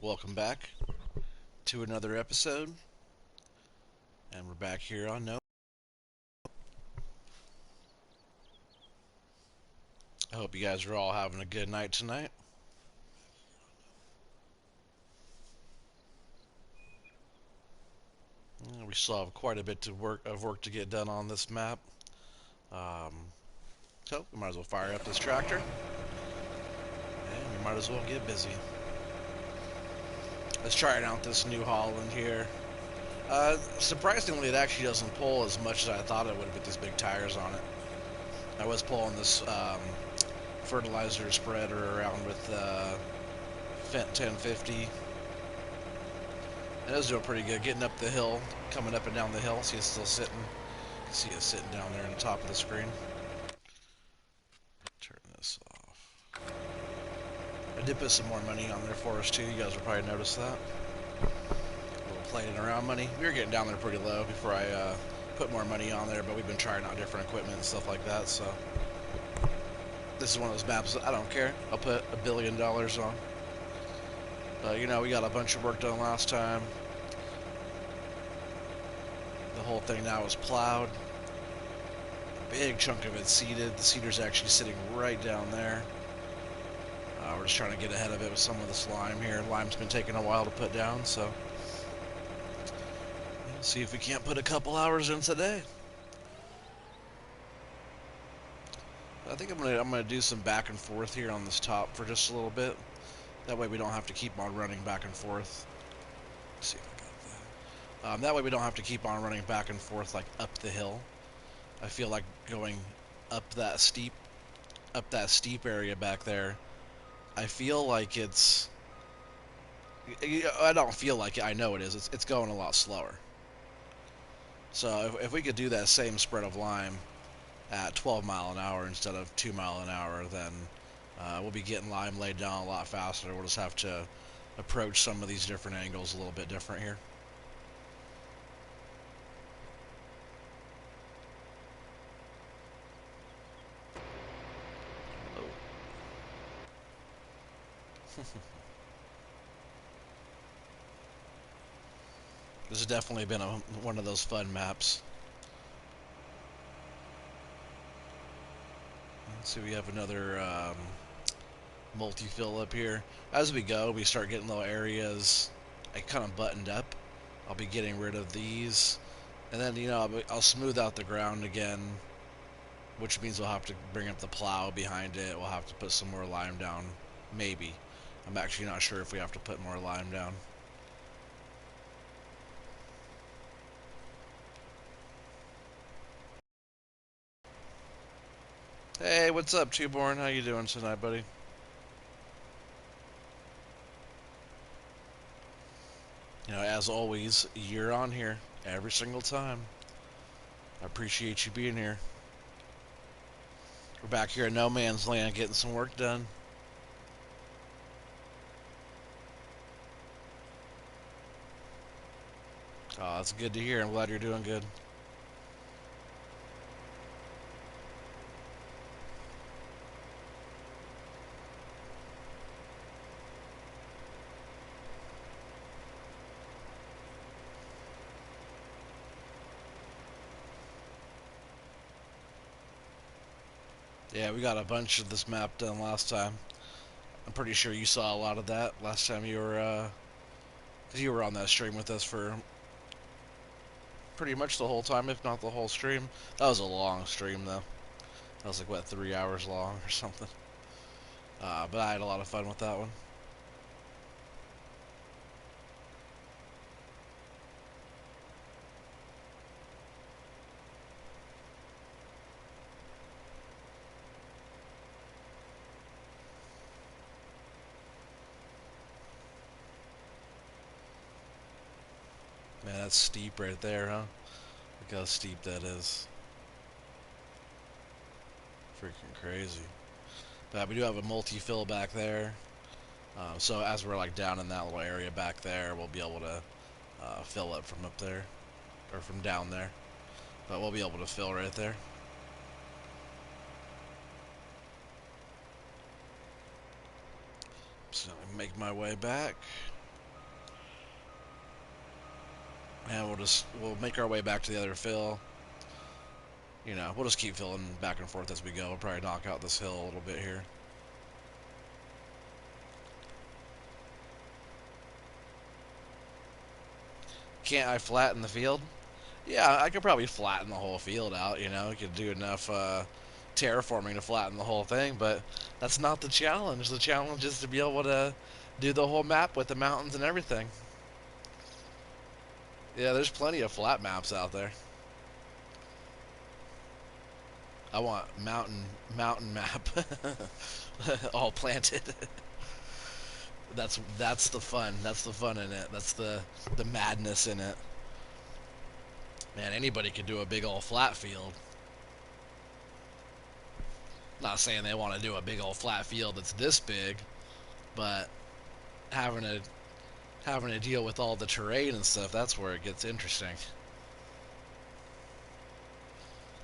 Welcome back to another episode, and we're back here on No. I hope you guys are all having a good night tonight. We still have quite a bit of work to get done on this map. Um, so we might as well fire up this tractor, and we might as well get busy. Let's try out this New Holland here. Surprisingly, it actually doesn't pull as much as I thought it would with these big tires on it. I was pulling this fertilizer spreader around with Fent 1050. And it was doing pretty good, getting up the hill, coming up and down the hill. See it's still sitting. You can see it sitting down there on the top of the screen. Turn this off. I did put some more money on there for us too. You guys will probably notice that. A little playing around money. We were getting down there pretty low before I put more money on there, but we've been trying out different equipment and stuff like that. So this is one of those maps that I don't care. I'll put $1 billion on. But you know, we got a bunch of work done last time. The whole thing now is plowed. A big chunk of it seeded. The seeder's actually sitting right down there. We're just trying to get ahead of it with some of this lime here. Lime's been taking a while to put down, so see if we can't put a couple hours in today. I think I'm gonna do some back and forth here on this top for just a little bit. That way we don't have to keep on running back and forth. Let's see if I got that. That way we don't have to keep on running back and forth like up the hill. I feel like going up that steep area back there. I feel like it's. I don't feel like it. I know it is. It's going a lot slower. So if we could do that same spread of lime at 12 mile an hour instead of 2 mile an hour, then we'll be getting lime laid down a lot faster. We'll just have to approach some of these different angles a little bit different here. This has definitely been one of those fun maps. Let's see, we have another multi-fill up here. As we go, we start getting little areas kind of buttoned up. I'll be getting rid of these. And then, you know, I'll smooth out the ground again, which means we'll have to bring up the plow behind it. We'll have to put some more lime down. Maybe. I'm actually not sure if we have to put more lime down. Hey, what's up, Twoborn? How you doing tonight, buddy? You know, as always, you're on here every single time. I appreciate you being here. We're back here in no man's land getting some work done. Oh, that's good to hear. I'm glad you're doing good. Yeah, we got a bunch of this map done last time. I'm pretty sure you saw a lot of that last time you were on that stream with us for pretty much the whole time, if not the whole stream. That was a long stream, though. That was like, what, 3 hours long or something. But I had a lot of fun with that one. Man, that's steep right there, huh? Look how steep that is. Freaking crazy. But we do have a multi-fill back there. So as we're like down in that little area back there, we'll be able to fill up from up there. Or from down there. But we'll be able to fill right there. So make my way back. And we'll make our way back to the other fill. You know, we'll just keep filling back and forth as we go. We'll probably knock out this hill a little bit here. Can't I flatten the field? Yeah, I could probably flatten the whole field out, you know. I could do enough terraforming to flatten the whole thing, but that's not the challenge. The challenge is to be able to do the whole map with the mountains and everything. Yeah, there's plenty of flat maps out there. I want mountain map all planted. That's the fun. That's the fun in it. That's the madness in it. Man, anybody could do a big old flat field. Not saying they want to do a big old flat field that's this big, but having to having to deal with all the terrain and stuff, that's where it gets interesting.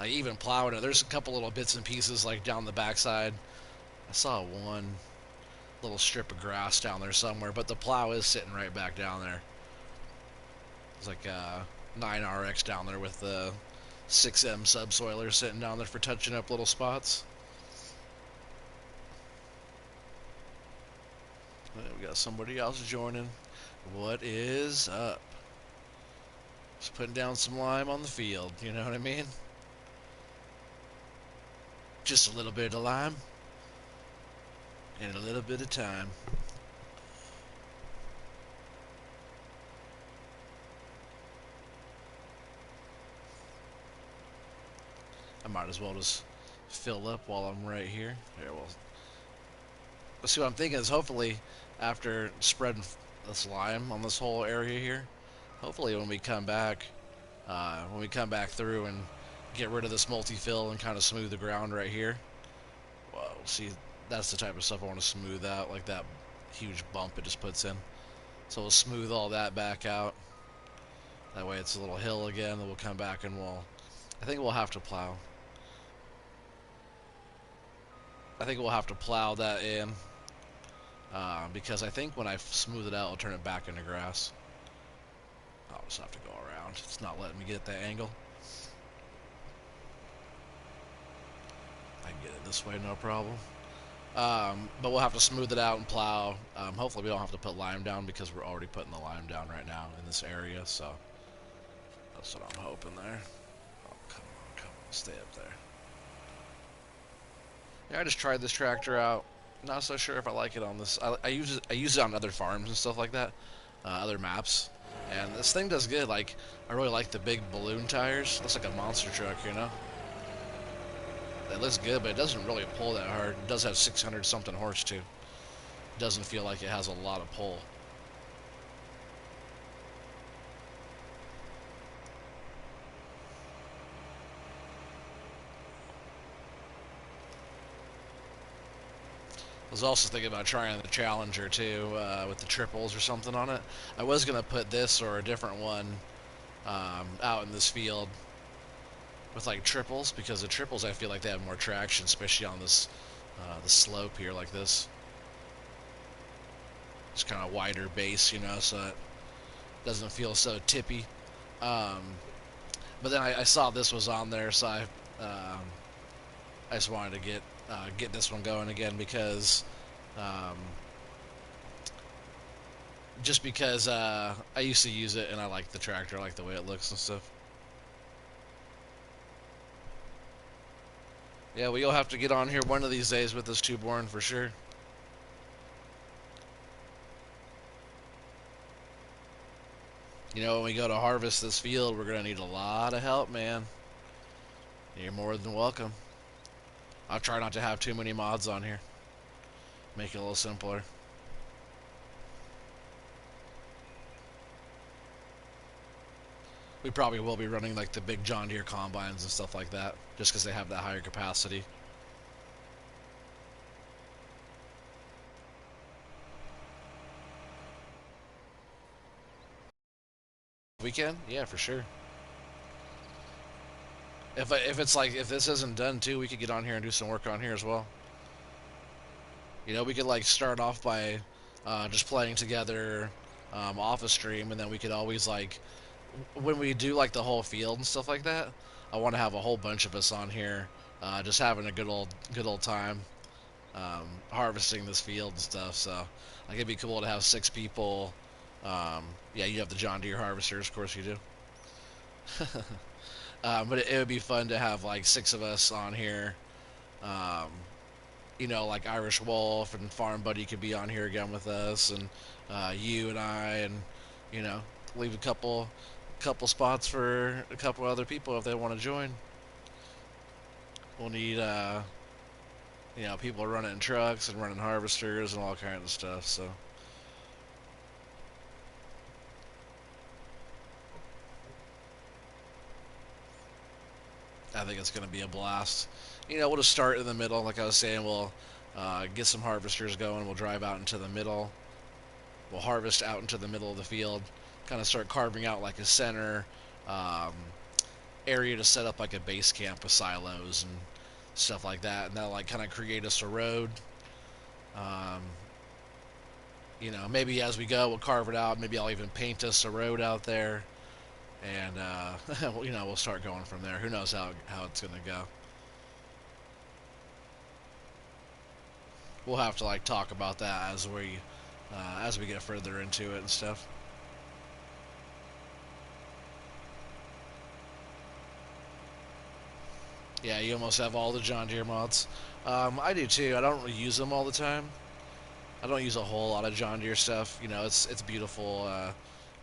Like even plowing it, there's a couple little bits and pieces like down the backside. I saw one little strip of grass down there somewhere, but the plow is sitting right back down there. It's like a 9RX down there with the 6M subsoiler sitting down there for touching up little spots. We got somebody else joining. What is up? Just putting down some lime on the field, you know what I mean? Just a little bit of lime and a little bit of time. I might as well just fill up while I'm right here. Here, well, let's see what I'm thinking is hopefully after spreading this lime on this whole area here, hopefully when we come back through and get rid of this multi-fill and kind of smooth the ground right here. Well, see, that's the type of stuff I want to smooth out, like that huge bump it just puts in. So we'll smooth all that back out. That way it's a little hill again, then we'll come back and I think we'll have to plow. I think we'll have to plow that in. Because I think when I smooth it out, I'll turn it back into grass. I'll just have to go around. It's not letting me get that angle. I can get it this way, no problem. But we'll have to smooth it out and plow. Hopefully we don't have to put lime down because we're already putting the lime down right now in this area, so that's what I'm hoping there. Oh, come on, stay up there. Yeah, I just tried this tractor out. Not so sure if I like it on this. I use it on other farms and stuff like that, other maps, and this thing does good. Like I really like the big balloon tires. Looks like a monster truck, you know. It looks good, but it doesn't really pull that hard. It does have 600 something horse too. It doesn't feel like it has a lot of pull. I was also thinking about trying the Challenger too, with the triples or something on it. I was gonna put this or a different one out in this field with like triples, because the triples I feel like they have more traction, especially on this the slope here like this. It's kind of wider base, you know, so it doesn't feel so tippy. But then I saw this was on there, so I just wanted to get this one going again because just because I used to use it and I like the tractor, I like the way it looks and stuff. Yeah, well, you'll have to get on here one of these days with this two-born for sure. You know, when we go to harvest this field, we're going to need a lot of help, man. You're more than welcome. I'll try not to have too many mods on here. Make it a little simpler. We probably will be running like the big John Deere combines and stuff like that, just because they have that higher capacity. Weekend? Yeah, for sure. If it's like if this isn't done too, we could get on here and do some work on here as well. You know, we could like start off by just playing together off a stream, and then we could always like when we do like the whole field and stuff like that, I want to have a whole bunch of us on here, just having a good old time, harvesting this field and stuff. So like it'd be cool to have 6 people. Yeah, you have the John Deere harvesters, of course you do. But it would be fun to have like 6 of us on here. Um, like Irish Wolf and Farm Buddy could be on here again with us, and you and I, and you know, leave a couple spots for a couple other people if they want to join. We'll need people running trucks and running harvesters and all kinds of stuff. So I think it's going to be a blast. We'll just start in the middle, like I was saying. We'll get some harvesters going. We'll drive out into the middle. We'll harvest out into the middle of the field. Kind of start carving out like a center um, area to set up like a base camp with silos and stuff like that, and that'll like kind of create us a road. Um, maybe as we go, we'll carve it out. Maybe I'll even paint us a road out there, and we'll start going from there. Who knows how it's gonna go? We'll have to like talk about that as we get further into it and stuff. Yeah, you almost have all the John Deere mods. I do too. I don't really use them all the time. I don't use a whole lot of John Deere stuff. It's beautiful,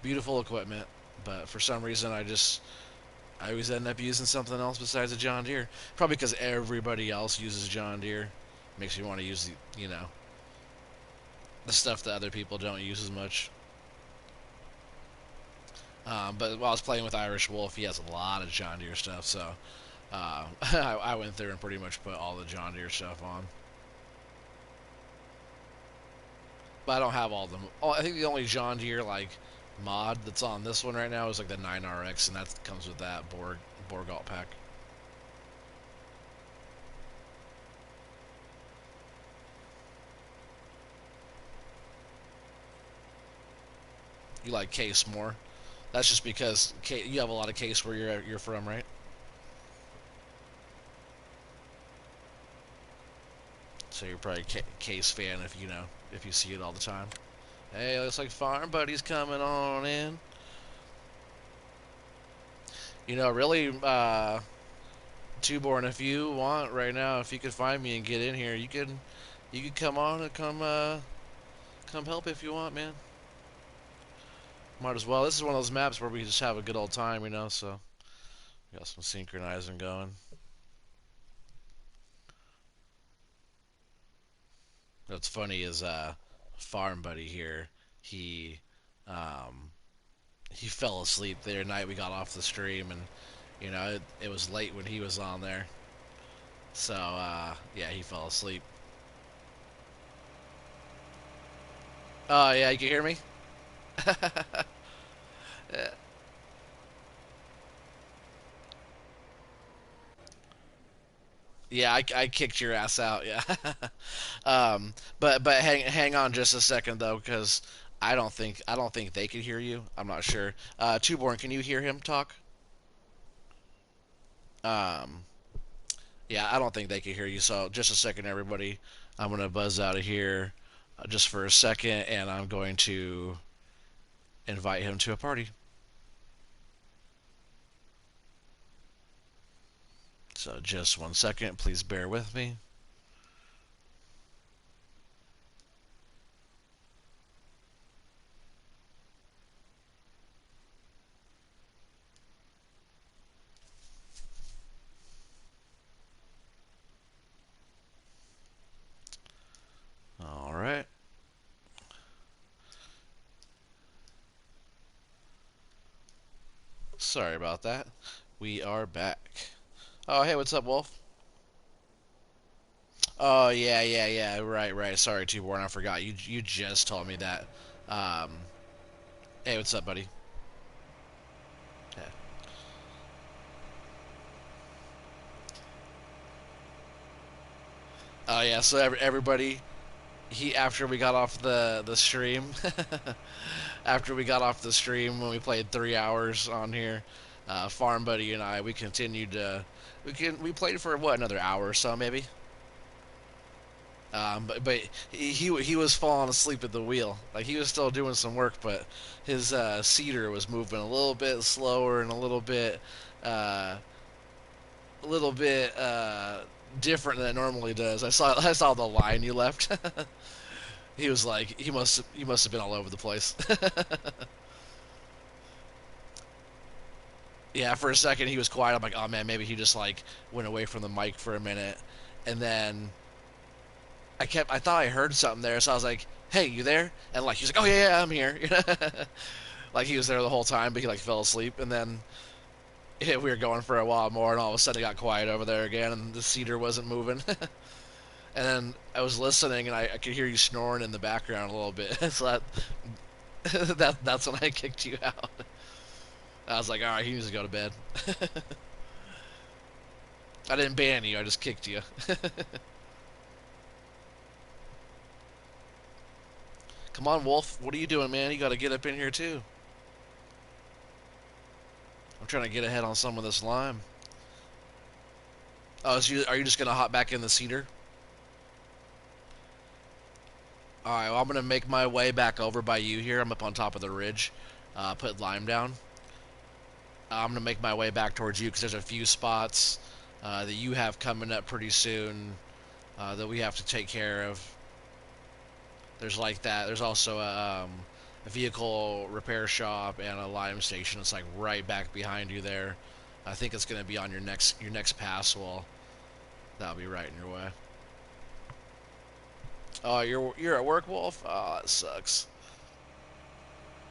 beautiful equipment. But for some reason, I always end up using something else besides a John Deere. Probably because everybody else uses John Deere. Makes me want to use the stuff that other people don't use as much. But while I was playing with Irish Wolf, he has a lot of John Deere stuff. So I went through and pretty much put all the John Deere stuff on. But I don't have all of them. I think the only John Deere like mod that's on this one right now is like the 9RX, and that comes with that Borgalt pack. You like Case more? That's just because you have a lot of Case where you're from, right? So you're probably a Case fan if you see it all the time. Hey, looks like Farm Buddy's coming on in. Really, Two-Born, if you want right now, if you could find me and get in here, you could come on and come help if you want, man. Might as well. This is one of those maps where we just have a good old time, so we got some synchronizing going. What's funny is Farm Buddy here, he um, he fell asleep the other night we got off the stream, and it was late when he was on there. So yeah, he fell asleep. Oh yeah, you can hear me? Yeah, I kicked your ass out. Yeah. But hang on just a second though, because I don't think they could hear you. I'm not sure. Two-Born, can you hear him talk? Um, yeah, I don't think they could hear you. So just a second, everybody. I'm gonna buzz out of here just for a second, and I'm going to invite him to a party. So just one second, please bear with me. All right. Sorry about that. We are back. Oh, hey, what's up, Wolf? Oh, yeah, yeah, yeah. Right, right. Sorry, T-Born. I forgot. You just told me that. Um, hey, what's up, buddy? Yeah. Oh, yeah. So everybody, he after we got off the stream, after we got off the stream when we played 3 hours on here, Farm Buddy and I we continued to we played for what, another hour or so maybe. But he was falling asleep at the wheel. Like he was still doing some work, but his seeder was moving a little bit slower and uh, a little bit different than it normally does. I saw the line you left. He was like he must have been all over the place. Yeah, for a second he was quiet. I'm like, oh man, maybe he just like went away from the mic for a minute, and then I thought I heard something there, so I was like, hey, you there? And like, he's like, oh yeah, I'm here. Like he was there the whole time, but he like fell asleep, and then yeah, we were going for a while more, and all of a sudden it got quiet over there again, and the cedar wasn't moving. And then I was listening, and I could hear you snoring in the background a little bit. So that's when I kicked you out. I was like, all right, he needs to go to bed. I didn't ban you, I just kicked you. Come on, Wolf. What are you doing, man? You got to get up in here too. I'm trying to get ahead on some of this lime. Oh, are you just gonna hop back in the cedar? All right. Well, I'm gonna make my way back over by you here. I'm up on top of the ridge. Put lime down. I'm gonna make my way back towards you because there's a few spots that you have coming up pretty soon that we have to take care of. There's like that. There's also a vehicle repair shop and a lime station. It's like right back behind you there. I think it's gonna be on your next pass wall. That'll be right in your way. Oh, you're at work, Wolf? Oh, that sucks.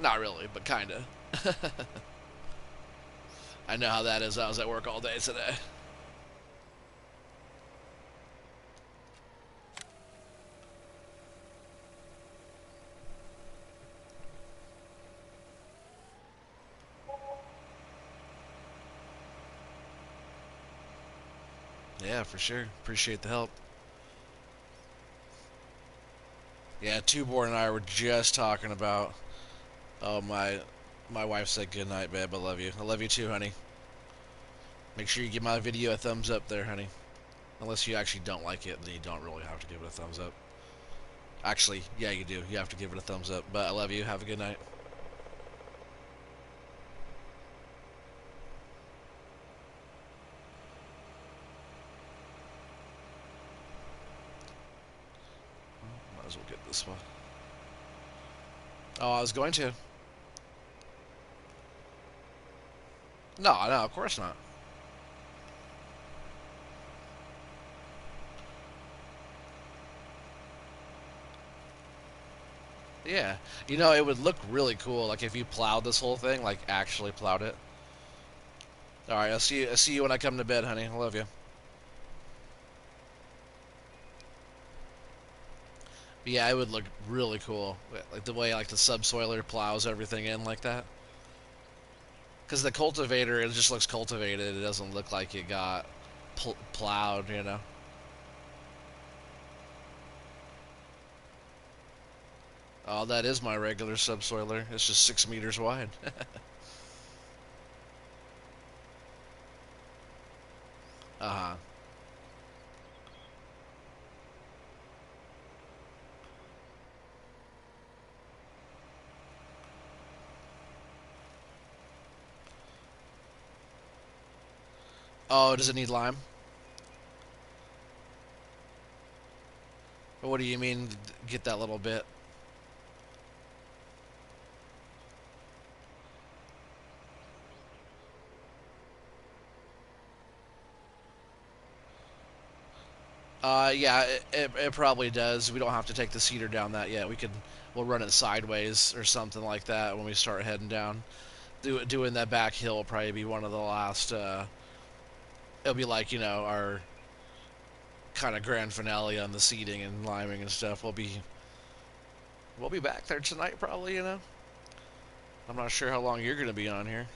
Not really, but kinda. I know how that is. I was at work all day today. Yeah, for sure. Appreciate the help. Yeah, Tuborn and I were just talking about. Oh my wife said good night, babe. I love you. I love you too, honey. Make sure you give my video a thumbs up there, honey. Unless you actually don't like it, then you don't really have to give it a thumbs up. Actually, yeah, you do. You have to give it a thumbs up. But I love you. Have a good night. Might as well get this one. Oh, I was going to. No, no, of course not. Yeah. You know, it would look really cool, like if you plowed this whole thing, like actually plowed it. All right, I'll see you when I come to bed, honey. I love you. But yeah, it would look really cool, like the way like the subsoiler plows everything in like that. Because the cultivator, it just looks cultivated. It doesn't look like it got plowed, you know. Oh, that is my regular subsoiler. It's just 6 meters wide. Uh-huh. Oh, does it need lime? What do you mean, get that little bit? Yeah, it probably does. We don't have to take the cedar down that yet. We'll run it sideways or something like that when we start heading down. Doing that back hill will probably be one of the last. It'll be like, you know, our kind of grand finale on the seeding and liming and stuff. We'll be back there tonight probably. You know, I'm not sure how long you're gonna be on here.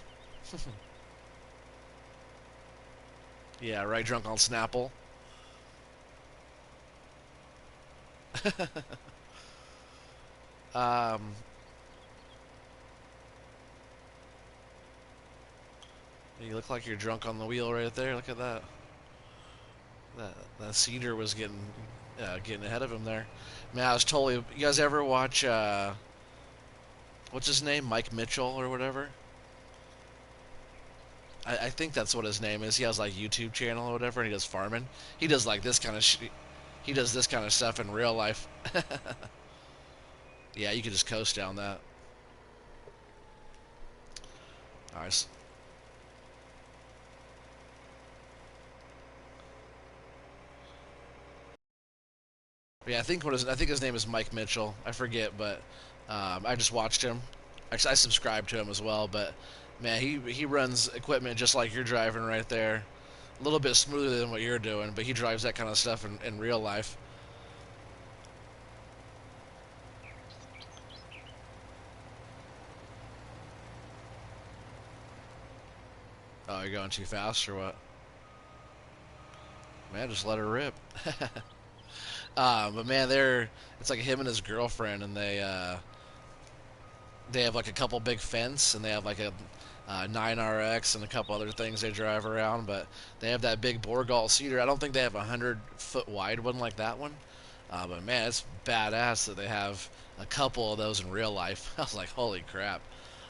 Yeah, right. Drunk on Snapple. Um, you look like you're drunk on the wheel right there. Look at that. That cedar was getting ahead of him there. Man, I was totally. You guys ever watch what's his name? Mike Mitchell or whatever? I think that's what his name is. He has like YouTube channel or whatever, and he does farming. He does like this kind of he does this kind of stuff in real life. Yeah, you could just coast down that. Nice. Yeah, I think his name is Mike Mitchell. I forget, but I just watched him. Actually, I subscribe to him as well. But man, he runs equipment just like you're driving right there. A little bit smoother than what you're doing, but he drives that kind of stuff in real life. Oh, you're going too fast or what? Man, just let her rip. But man, it's like him and his girlfriend, and they have like a couple big fence, and they have like a 9RX and a couple other things they drive around. But they have that big Borgalt cedar. I don't think they have a 100-foot wide one like that one. But man, it's badass that they have a couple of those in real life. I was like, holy crap,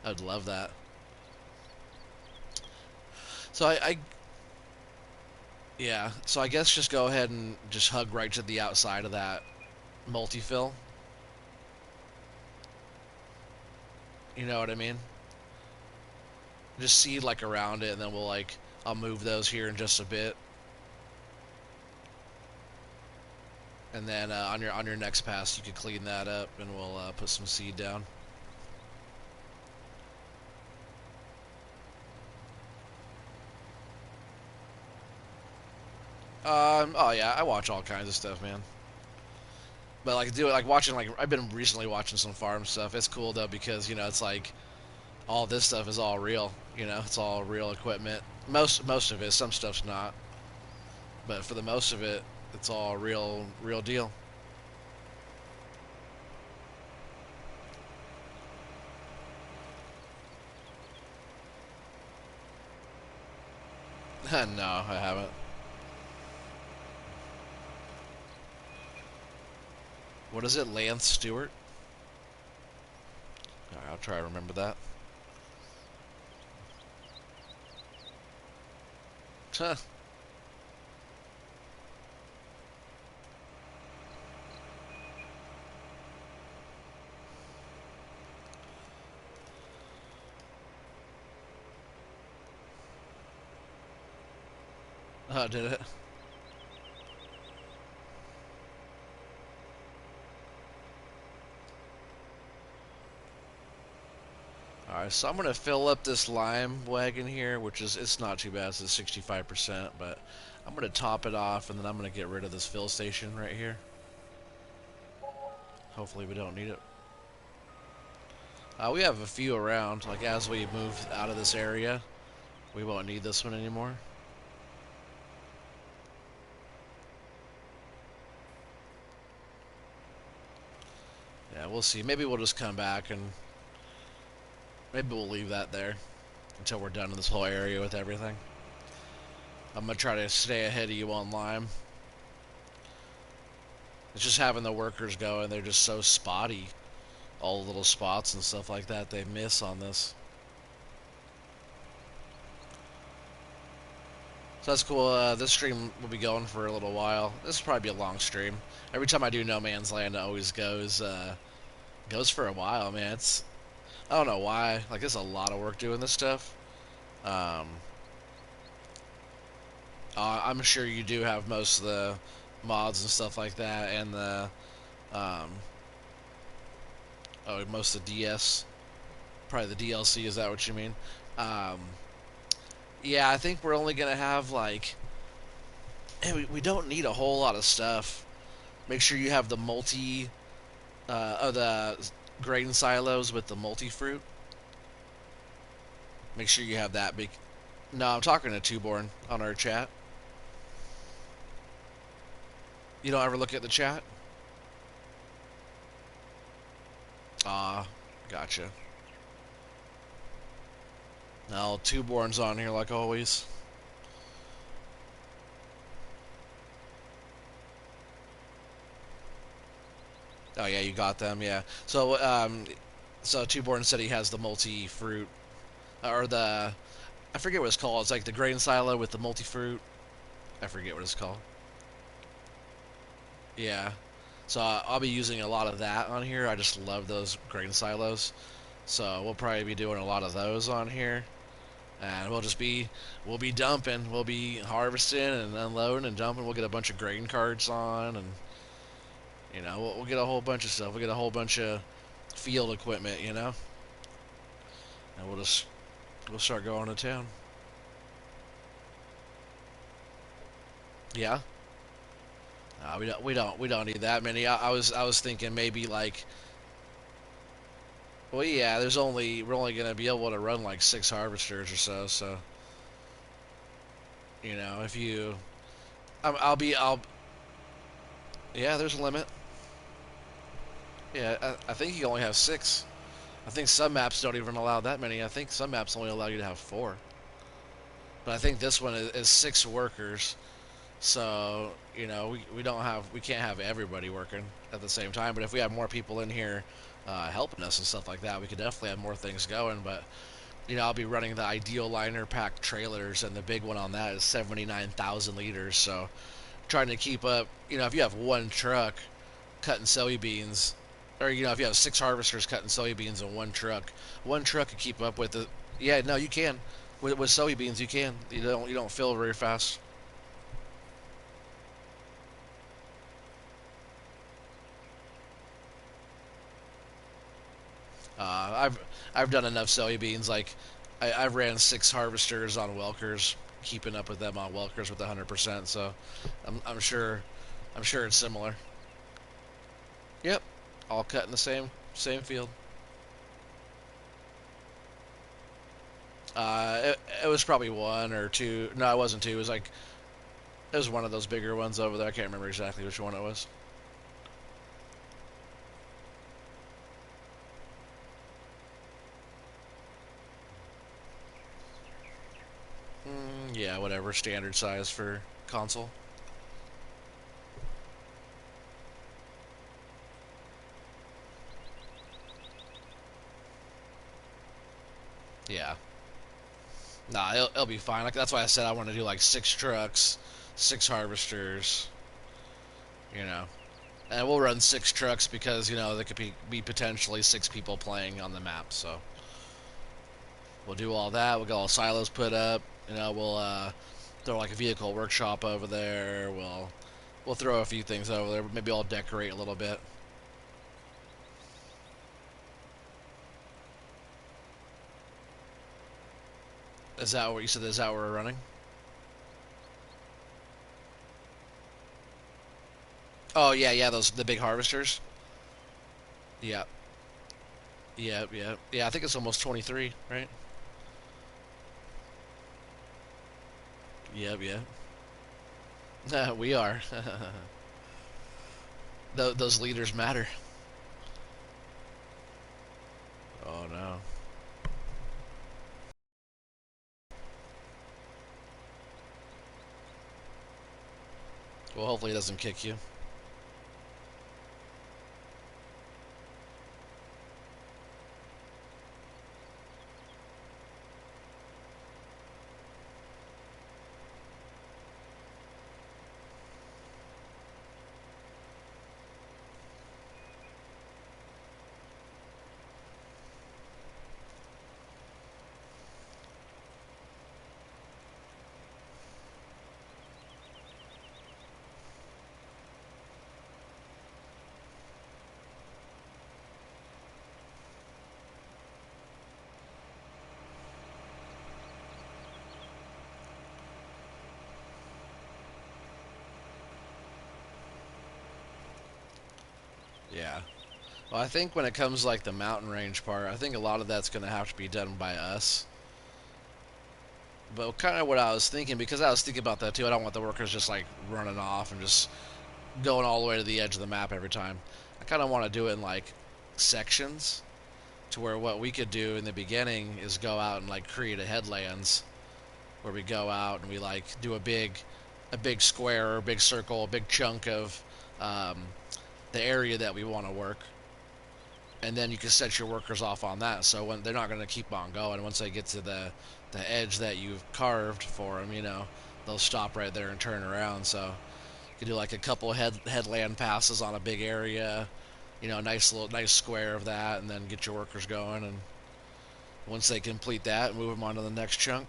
I'd love that. So yeah. So I guess just go ahead and just hug right to the outside of that multi-fill. You know what I mean? Just seed like around it, and then I'll move those here in just a bit, and then on your next pass you could clean that up, and we'll put some seed down. Oh yeah, I watch all kinds of stuff, man. But like do it like watching like I've been recently watching some farm stuff. It's cool though because it's like all this stuff is all real. It's all real equipment. Most of it. Some stuff's not, but for the most of it, it's all real deal. No, I haven't. What is it, Lance Stewart? All right, I'll try to remember that. Huh. Did it? Alright, so I'm gonna fill up this lime wagon here, which is it's not too bad, it's 65%, but I'm gonna top it off and then I'm gonna get rid of this fill station right here. Hopefully we don't need it. We have a few around, like as we move out of this area, we won't need this one anymore. Yeah, we'll see. Maybe we'll just come back and maybe we'll leave that there until we're done in this whole area with everything. I'm gonna try to stay ahead of you on lime. It's just having the workers go and they're just so spotty. All the little spots and stuff like that they miss on this. So that's cool. This stream will be going for a little while. This will probably be a long stream. Every time I do No Man's Land, it always goes for a while, man. I don't know why. Like, it's a lot of work doing this stuff. Um, I'm sure you do have most of the mods and stuff like that, and um, most of the DS, probably the DLC. Is that what you mean? Um, yeah, I think we're only gonna have like, we don't need a whole lot of stuff. Make sure you have the the grain silos with the multi fruit. Make sure you have that big. No, I'm talking to Twoborn on our chat. You don't ever look at the chat? Ah, gotcha. Now, two borns on here like always. Oh yeah, you got them. Yeah. So Two-Born said he has the multi-fruit or the I forget what it's called. It's like the grain silo with the multi-fruit. I forget what it's called. Yeah. So I'll be using a lot of that on here. I just love those grain silos. So we'll probably be doing a lot of those on here, and we'll be dumping, we'll be harvesting and unloading and dumping. We'll get a bunch of grain carts on, and we'll get a whole bunch of stuff. We'll get a whole bunch of field equipment, and we'll start going to town. Yeah. We don't need that many. I was thinking maybe like, well, yeah. We're only gonna be able to run like 6 harvesters or so. So if you, I'll yeah. There's a limit. Yeah, I think you only have 6. I think some maps don't even allow that many. I think some maps only allow you to have 4. But I think this one is 6 workers. So we can't have everybody working at the same time. But if we have more people in here helping us and stuff like that, we could definitely have more things going. But I'll be running the ideal liner pack trailers, and the big one on that is 79,000 liters. So trying to keep up. If you have one truck cutting soybeans, or if you have 6 harvesters cutting soybeans in one truck can keep up with it. Yeah, no, you can. With soybeans, you can. You don't fill very fast. I've done enough soybeans. Like I've ran 6 harvesters on Welkers, keeping up with them on Welkers with 100%. So I'm sure it's similar. Yep, all cut in the same field. It was probably 1 or 2. No, it wasn't 2. It was one of those bigger ones over there. I can't remember exactly which one it was. Yeah, whatever standard size for console. Yeah, nah, it'll be fine. Like that's why I said I want to do like 6 trucks, 6 harvesters. You know, and we'll run 6 trucks because there could be potentially 6 people playing on the map. So we'll do all that. We'll get all silos put up. We'll throw like a vehicle workshop over there. We'll throw a few things over there. Maybe I'll decorate a little bit. Is that what you said? Is that what we're running? Oh yeah, yeah. Those the big harvesters. Yeah, yeah. I think it's almost 23, right? Yep, yeah. We are. Those leaders matter. Oh no. Well, hopefully it doesn't kick you. Yeah. Well, I think when it comes to, like the mountain range part, I think a lot of that's going to have to be done by us. But kind of what I was thinking, because I was thinking about that too. I don't want the workers just like running off and just going all the way to the edge of the map every time. I kind of want to do it in like sections to where what we could do in the beginning is go out and like create a headlands where we go out and we like do a big square or a big circle, a big chunk of um, the area that we want to work, and then you can set your workers off on that. So when they're not going to keep on going, once they get to the edge that you've carved for them, you know, they'll stop right there and turn around. So you can do like a couple headland passes on a big area, you know, nice square of that, and then get your workers going. And once they complete that, move them on to the next chunk.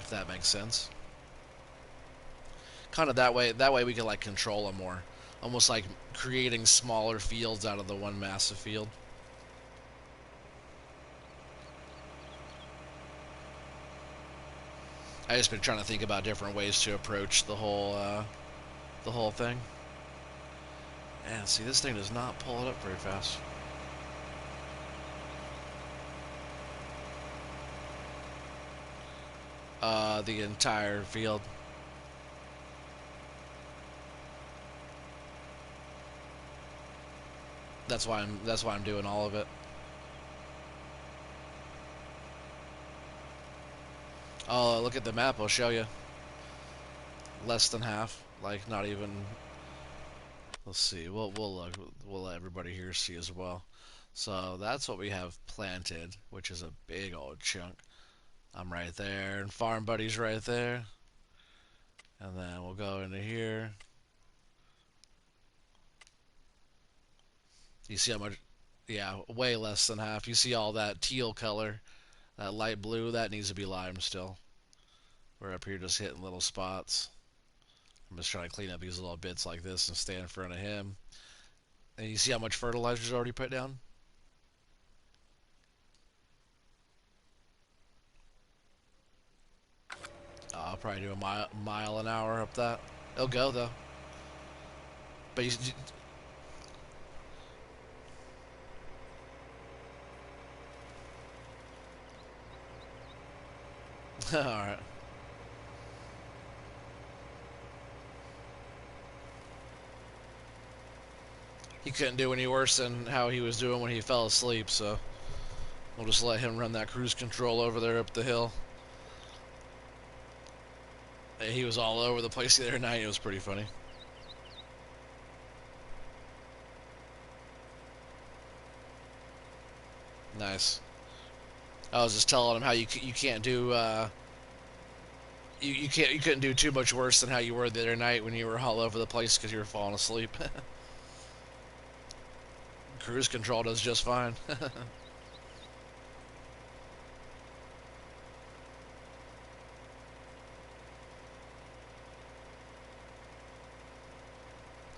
If that makes sense. Kind of that way we can like control them more, almost like creating smaller fields out of the one massive field. I just been trying to think about different ways to approach the whole thing. And see, this thing does not pull it up very fast. The entire field. That's why I'm doing all of it. Oh, look at the map. I'll show you. Less than half. Like not even. Let's see. We'll let everybody here see as well. So that's what we have planted, which is a big old chunk. I'm right there, and Farm Buddy's right there. And then we'll go into here. You see how much? Yeah, way less than half. You see all that teal color, that light blue, that needs to be lime still. We're up here just hitting little spots. I'm just trying to clean up these little bits like this and stay in front of him. And you see how much fertilizer's already put down? I'll probably do a mile an hour up that. It'll go though. But all right. He couldn't do any worse than how he was doing when he fell asleep, so we'll just let him run that cruise control over there up the hill. He was all over the place the other night. It was pretty funny. Nice. I was just telling him how you can't do you couldn't do too much worse than how you were the other night when you were all over the place because you were falling asleep. Cruise control does just fine.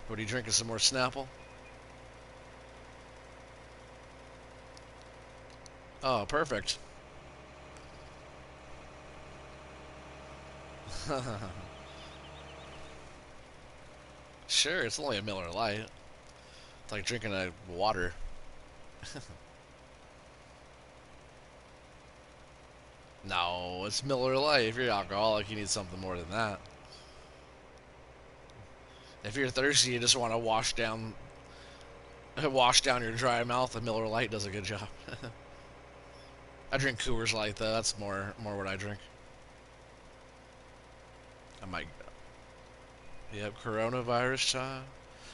What are you drinking? Some more Snapple? Oh, perfect. Sure, it's only a Miller Lite. It's like drinking a water. No, it's Miller Lite. If you're alcoholic, you need something more than that. If you're thirsty, you just want to wash down your dry mouth. A Miller Lite does a good job. I drink Coors Light though. That's more what I drink. I might. Yep, coronavirus time.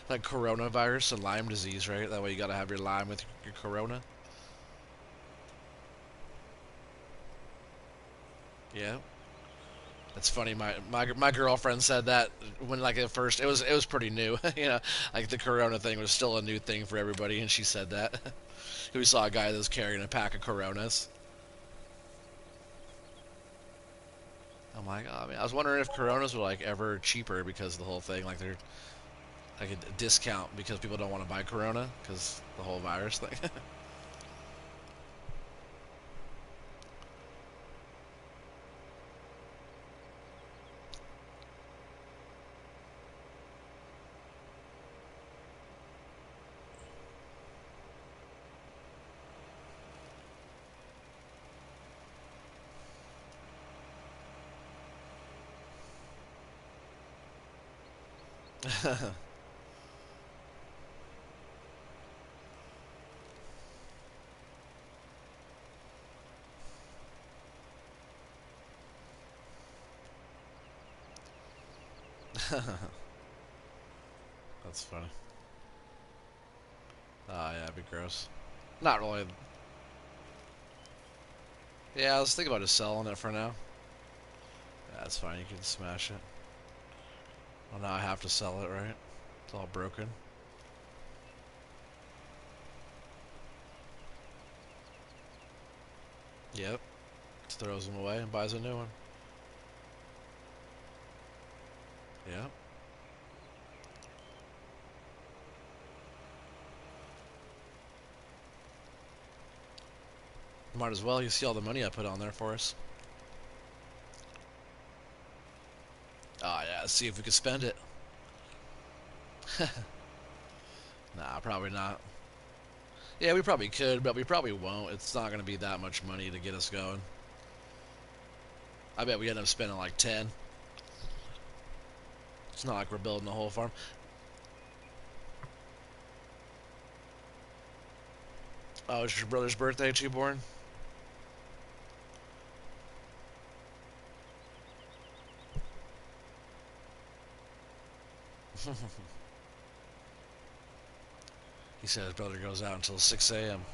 Like coronavirus and Lyme disease, right? That way you gotta have your Lyme with your Corona. Yeah. That's funny. My girlfriend said that when like at first it was pretty new, you know, like the Corona thing was still a new thing for everybody, and she said that. We saw a guy that was carrying a pack of Coronas. I'm like, oh, I mean, I was wondering if Coronas were like ever cheaper because of the whole thing, like they're like a discount because people don't want to buy Corona because the whole virus thing. That's funny. Oh yeah, it'd be gross. Not really. Yeah, I was thinking about just selling it for now. Yeah, that's fine. You can smash it. Well, now I have to sell it, right? It's all broken. Yep. Throws them away and buys a new one. Yep. Might as well. You see all the money I put on there for us. Oh yeah. Let's see if we can spend it. Nah, probably not. Yeah, we probably could, but we probably won't. It's not going to be that much money to get us going. I bet we end up spending like 10. It's not like we're building a whole farm. Oh, it's your brother's birthday too, born? He said his brother goes out until 6 a.m.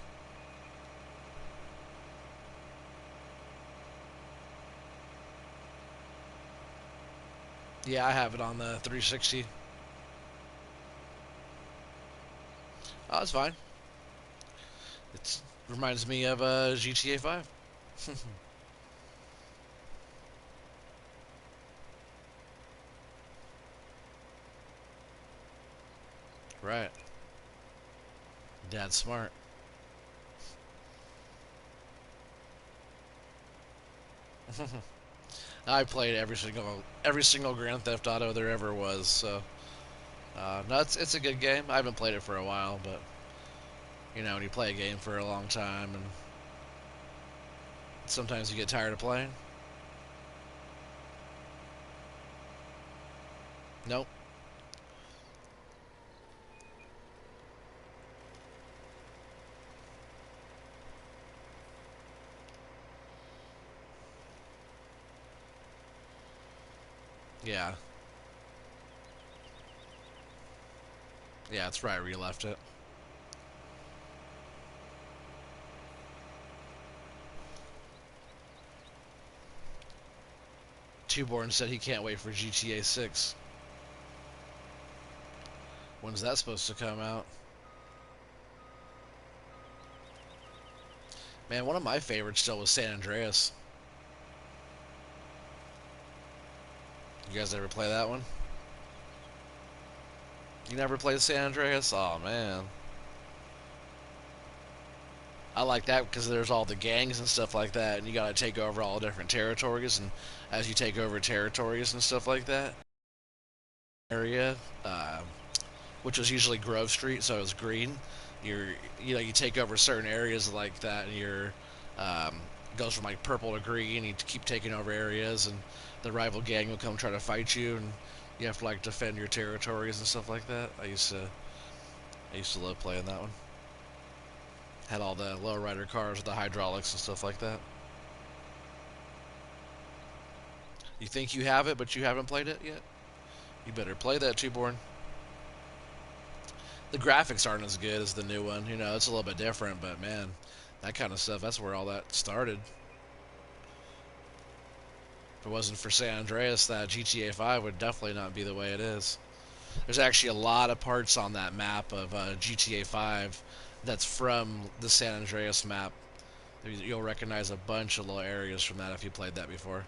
Yeah, I have it on the 360. Oh, that's fine. It reminds me of GTA 5. Right. Dad's smart. I played every single Grand Theft Auto there ever was. So no, it's a good game. I haven't played it for a while, but when you play a game for a long time, and sometimes you get tired of playing. Nope. Yeah. Yeah, that's right where you left it. Twoborn said he can't wait for GTA 6. When's that supposed to come out? Man, one of my favorites still was San Andreas. You guys ever play that one? You never played San Andreas? Oh man, I like that because there's all the gangs and stuff like that, and you gotta take over all different territories, and as you take over territories and stuff like that, area, uh, which was usually Grove Street, so it was green. You're, you take over certain areas like that, and you're um, goes from like purple to green. You keep taking over areas, and the rival gang will come try to fight you, and you have to like defend your territories and stuff like that. I used to love playing that one. Had all the lowrider cars with the hydraulics and stuff like that. You think you have it, but you haven't played it yet? You better play that, Twoborn. The graphics aren't as good as the new one. It's a little bit different, but man, that kind of stuff, that's where all that started. If it wasn't for San Andreas, that GTA 5 would definitely not be the way it is. There's actually a lot of parts on that map of GTA 5 that's from the San Andreas map. You'll recognize a bunch of little areas from that if you played that before.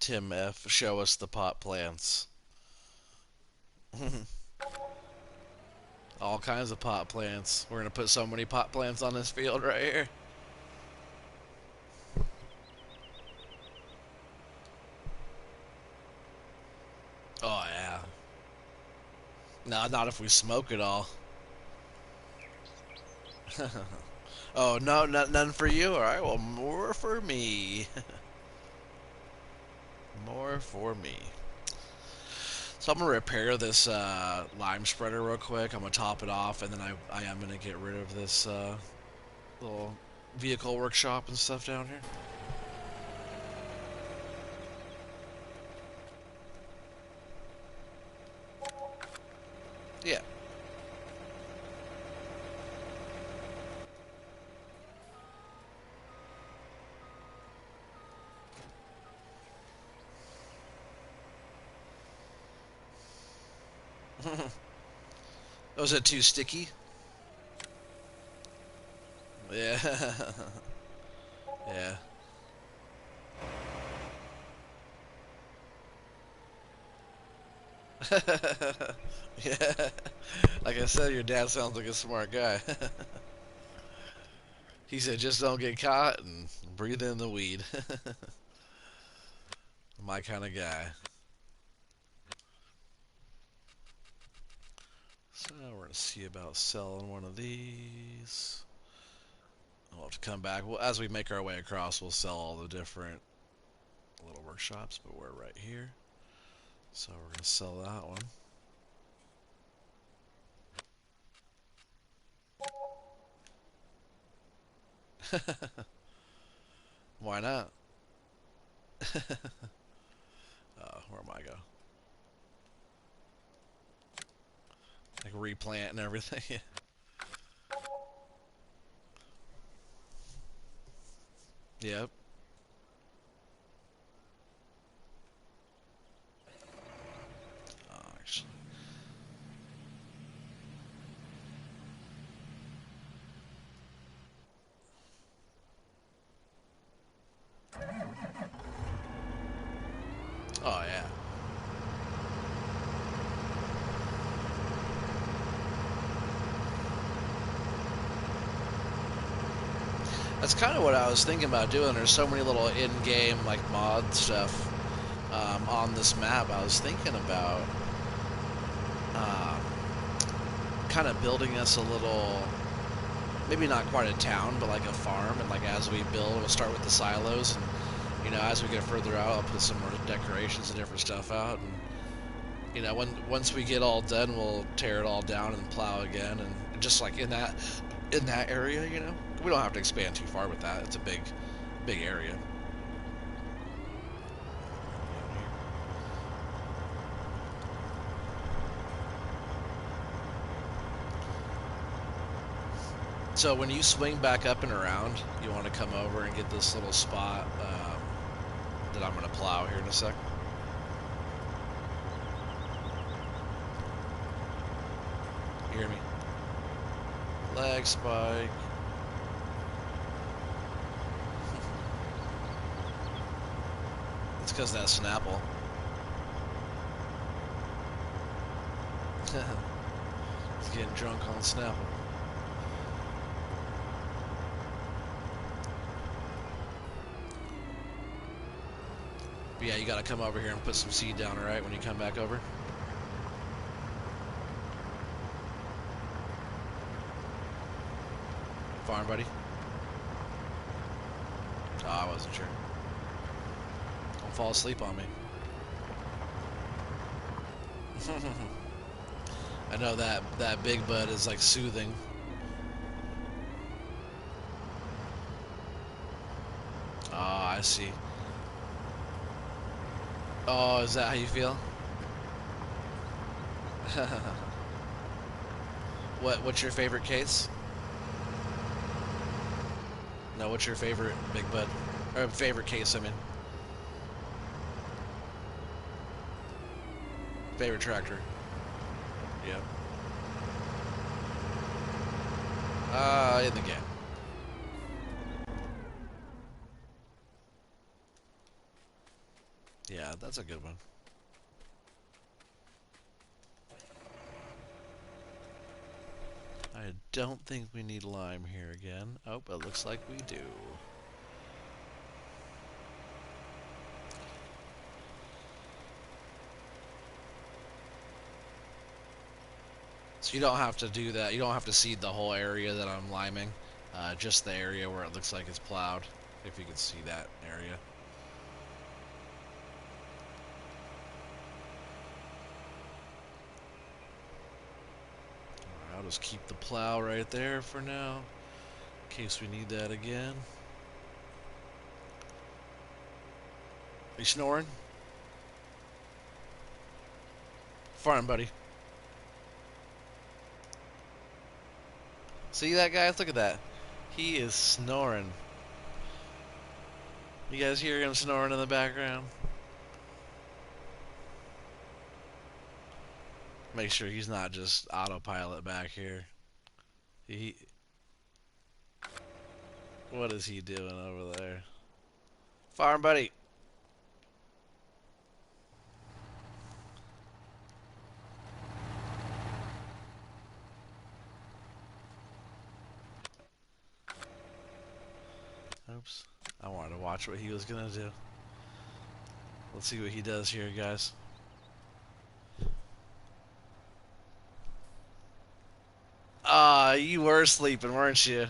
Tim F. Show us the pot plants. All kinds of pot plants. We're gonna put so many pot plants on this field right here. Oh yeah. No, not if we smoke it all. Oh no, none for you. All right, well, more for me. More for me. So I'm gonna repair this lime spreader real quick. I'm gonna top it off, and then I am gonna get rid of this little vehicle workshop and stuff down here. Yeah. Was it too sticky? Yeah. Yeah. Yeah. Like I said, your dad sounds like a smart guy. He said, just don't get caught and breathe in the weed. My kind of guy. So we're going to see about selling one of these. We'll have to come back. Well, as we make our way across, we'll sell all the different little workshops, but we're right here. So we're going to sell that one. Why not? Where am I go? Like replant and everything. Yep. Actually. Oh yeah. That's kind of what I was thinking about doing. There's so many little in-game like mod stuff on this map. I was thinking about um, kind of building us a little, maybe not quite a town, but like a farm. And like as we build, we'll start with the silos, and you know, as we get further out, I'll put some more decorations and different stuff out. And you know, once we get all done, we'll tear it all down and plow again, and just like in that area, you know, we don't have to expand too far with that. It's a big area. So when you swing back up and around, you want to come over and get this little spot that I'm going to plow here in a sec. You hear me? Lag spike. It's because that Snapple. He's getting drunk on Snapple. But yeah, you gotta come over here and put some seed down, alright, when you come back over. Farm, buddy. Oh, I wasn't sure. Don't fall asleep on me. I know that big bud is like soothing. Oh, I see. Oh, is that how you feel? What's your favorite case? No, what's your favorite big bud? Or favorite case, I mean. Favorite tractor. Yep. In the game. Yeah, that's a good one. I don't think we need lime here again. Oh, it looks like we do. So you don't have to do that. You don't have to seed the whole area that I'm liming. Just the area where it looks like it's plowed. If you can see that area. Alright, I'll just keep the plow right there for now. In case we need that again. Are you snoring? Farm, buddy. See that, guys? Look at that. He is snoring. You guys hear him snoring in the background? Make sure he's not just autopilot back here. He, what is he doing over there? Farm, buddy. Oops. I wanted to watch what he was gonna do. Let's see what he does here, guys. Ah, you were sleeping, weren't you?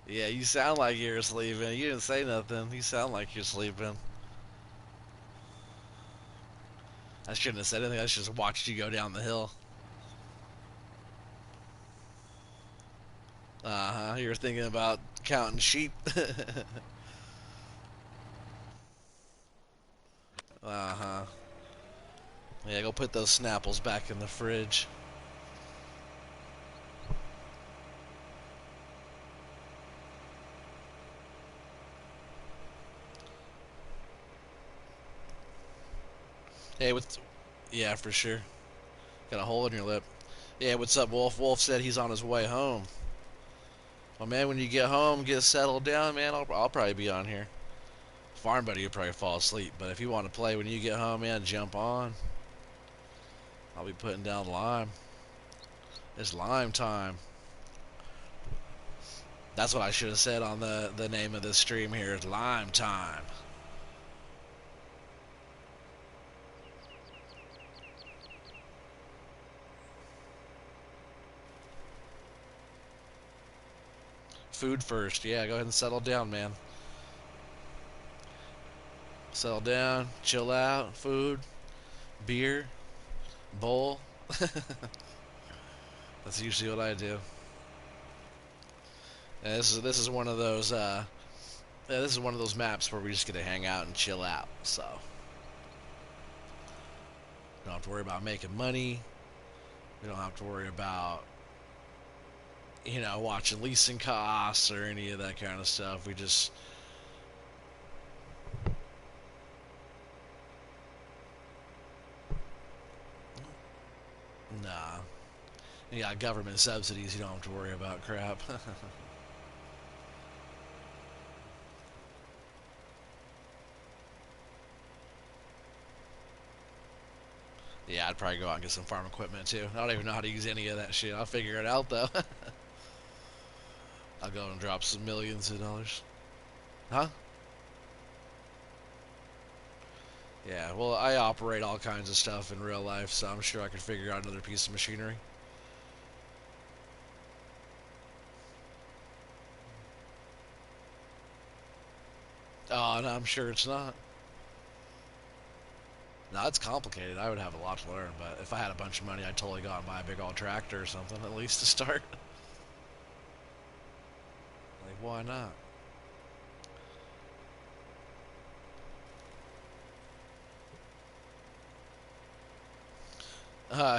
Yeah, you sound like you're sleeping. You didn't say nothing. You sound like you're sleeping. I shouldn't have said anything. I just watched you go down the hill. Uh-huh. You were thinking about counting sheep. Uh-huh. Yeah, go put those Snapples back in the fridge. Hey, what's... Yeah, for sure. Got a hole in your lip. Yeah, what's up, Wolf? Wolf said he's on his way home. Well, man, when you get home, get settled down, man, I'll probably be on here. Farm buddy, you'll probably fall asleep. But if you want to play when you get home, man, jump on. I'll be putting down lime. It's lime time. That's what I should have said on the name of this stream here. It's lime time. Food first. Yeah, go ahead and settle down, man. Settle down, chill out, food, beer, bowl. That's usually what I do. And this is one of those yeah, this is one of those maps where we just get to hang out and chill out. So we don't have to worry about making money. We don't have to worry about watching leasing costs or any of that kind of stuff. We just nah. You got government subsidies. You don't have to worry about crap. Yeah, I'd probably go out and get some farm equipment too. I don't even know how to use any of that shit. I'll figure it out though. I'll go and drop some millions of dollars. Huh? Yeah, well, I operate all kinds of stuff in real life, so I'm sure I could figure out another piece of machinery. Oh, no, I'm sure it's not. No, it's complicated. I would have a lot to learn, but if I had a bunch of money, I'd totally go out and buy a big old tractor or something, at least to start. Like, why not?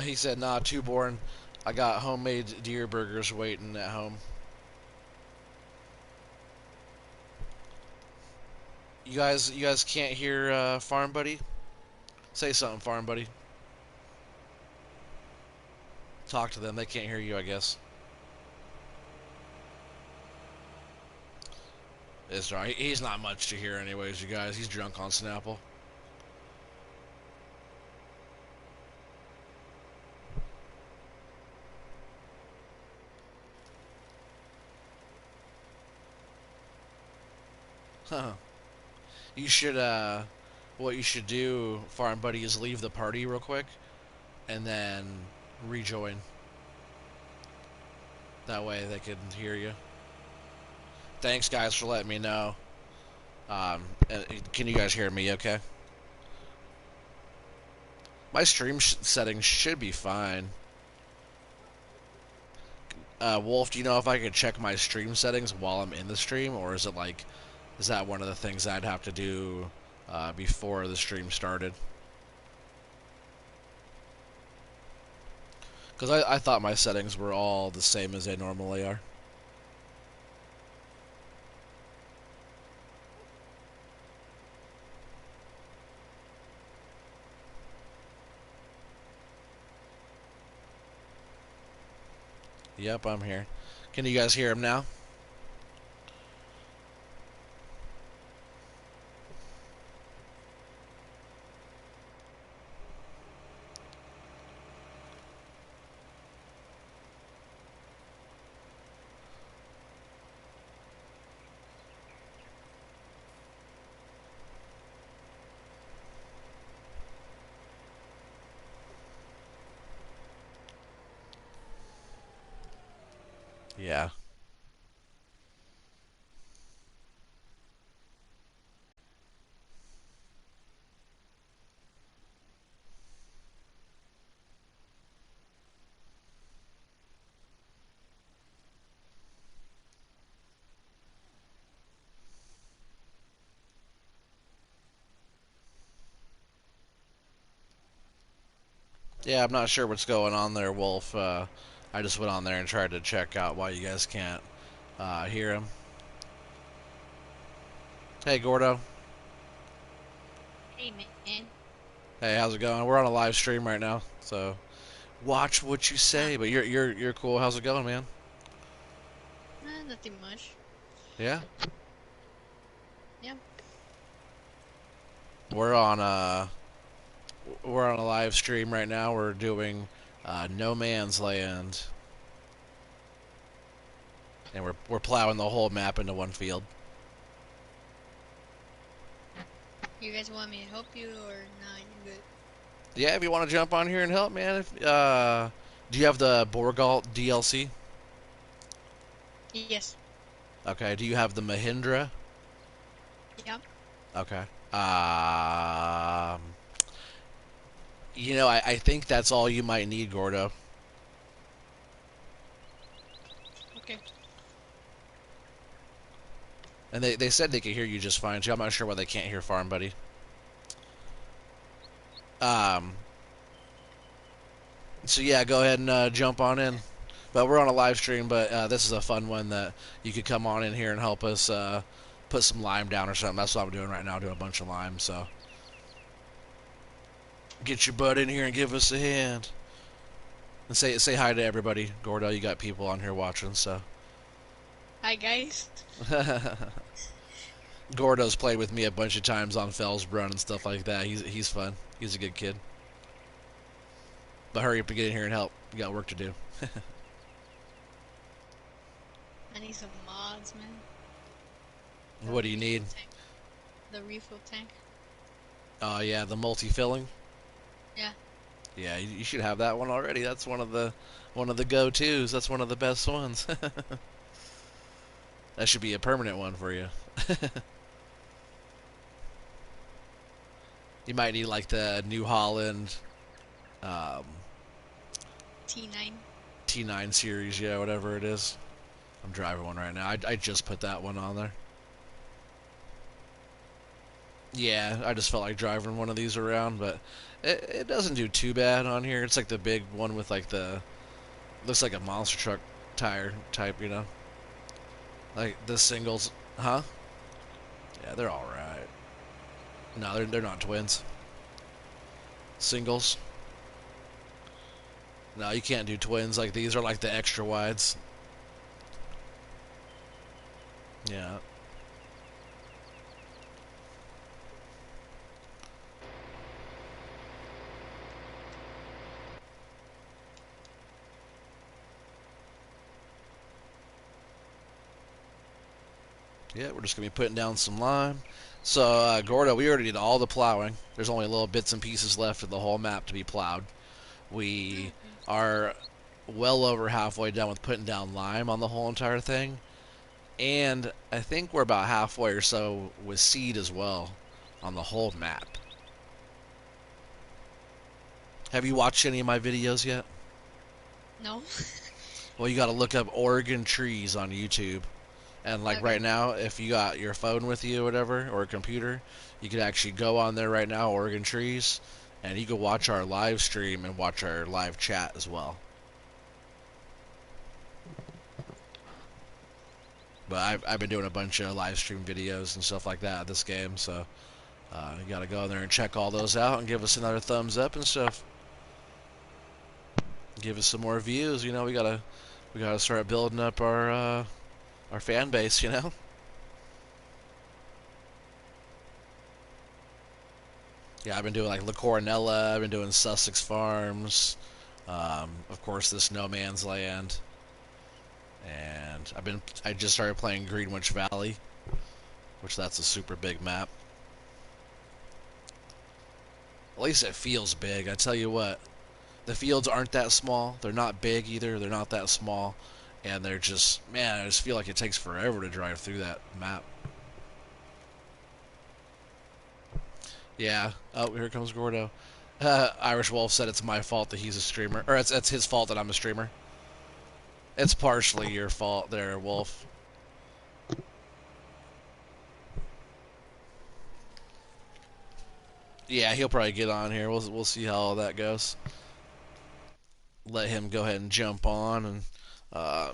He said, nah, too boring. I got homemade deer burgers waiting at home. You guys can't hear Farm Buddy? Say something, Farm Buddy. Talk to them. They can't hear you, I guess. It's right. He's not much to hear, anyways, you guys. He's drunk on Snapple. Huh. You should, what you should do, Farm Buddy, is leave the party real quick and then rejoin. That way they can hear you. Thanks, guys, for letting me know. Can you guys hear me okay? My stream settings should be fine. Wolf, do you know if I could check my stream settings while I'm in the stream, or is it like, is that one of the things I'd have to do before the stream started? Because I thought my settings were all the same as they normally are. Yep, I'm here. Can you guys hear him now? Yeah. Yeah, I'm not sure what's going on there, Wolf. I just went on there and tried to check out why you guys can't hear him. Hey, Gordo. Hey, man. Hey, how's it going? We're on a live stream right now, so watch what you say. But you're cool. How's it going, man? Nothing much. Yeah. Yeah. We're on a live stream right now. We're doing No Man's Land, and we're plowing the whole map into one field. You guys want me to help you or not? You're good. Yeah, if you want to jump on here and help, man. Do you have the Borgalt DLC? Yes. Okay. Do you have the Mahindra? Yep. Okay. I think that's all you might need, Gordo. Okay. And they said they could hear you just fine too. I'm not sure why they can't hear Farm Buddy. Um. So yeah, go ahead and jump on in. But we're on a live stream. But this is a fun one that you could come on in here and help us put some lime down or something. That's what I'm doing right now, doing a bunch of lime. So get your butt in here and give us a hand. And say hi to everybody, Gordo. You got people on here watching, so. Hi, guys. Gordo's played with me a bunch of times on Fell's Run and stuff like that. He's fun. He's a good kid. But hurry up to get in here and help. You got work to do. I need some mods, man. What do you need? The refill tank. Oh yeah, the multi-filling. Yeah. Yeah, you should have that one already. That's one of the go-tos. That's one of the best ones. That should be a permanent one for you. You might need like the New Holland um, T9. T9 series, yeah, whatever it is. I'm driving one right now. I just put that one on there. Yeah, I just felt like driving one of these around, but it doesn't do too bad on here. It's like the big one with like the looks like a monster truck tire type, you know. Like the singles, huh? Yeah, they're all right. No, they're not twins. Singles. No, you can't do twins. Like these are like the extra wides. Yeah. Yeah, we're just gonna be putting down some lime. So, Gordo, we already did all the plowing. There's only little bits and pieces left of the whole map to be plowed. Oh, We okay. are well over halfway done with putting down lime on the whole entire thing. And I think we're about halfway or so with seed as well on the whole map. Have you watched any of my videos yet? No. Well, you got to look up Oregon trees on YouTube. And like Okay. right now, if you got your phone with you or whatever, or a computer, you could actually go on there right now, Oregon trees, and you could watch our live stream and watch our live chat as well. But I've been doing a bunch of live stream videos and stuff like that at this game, so you got to go in there and check all those out and give us another thumbs up and stuff. Give us some more views. You know, we gotta start building up our fan base. You know. Yeah, I've been doing like La Coronella. I've been doing Sussex Farms. Of course, this No Man's Land, and I just started playing Greenwich Valley, which that's a super big map. At least it feels big. I tell you what, the fields aren't that small. They're not big either. They're not that small, and they're just man. I just feel like it takes forever to drive through that map. Yeah. Oh, here comes Gordo. Irish Wolf said it's my fault that he's a streamer, or it's his fault that I'm a streamer. It's partially your fault there, Wolf. Yeah, he'll probably get on here. We'll see how all that goes. Let him go ahead and jump on, and uh,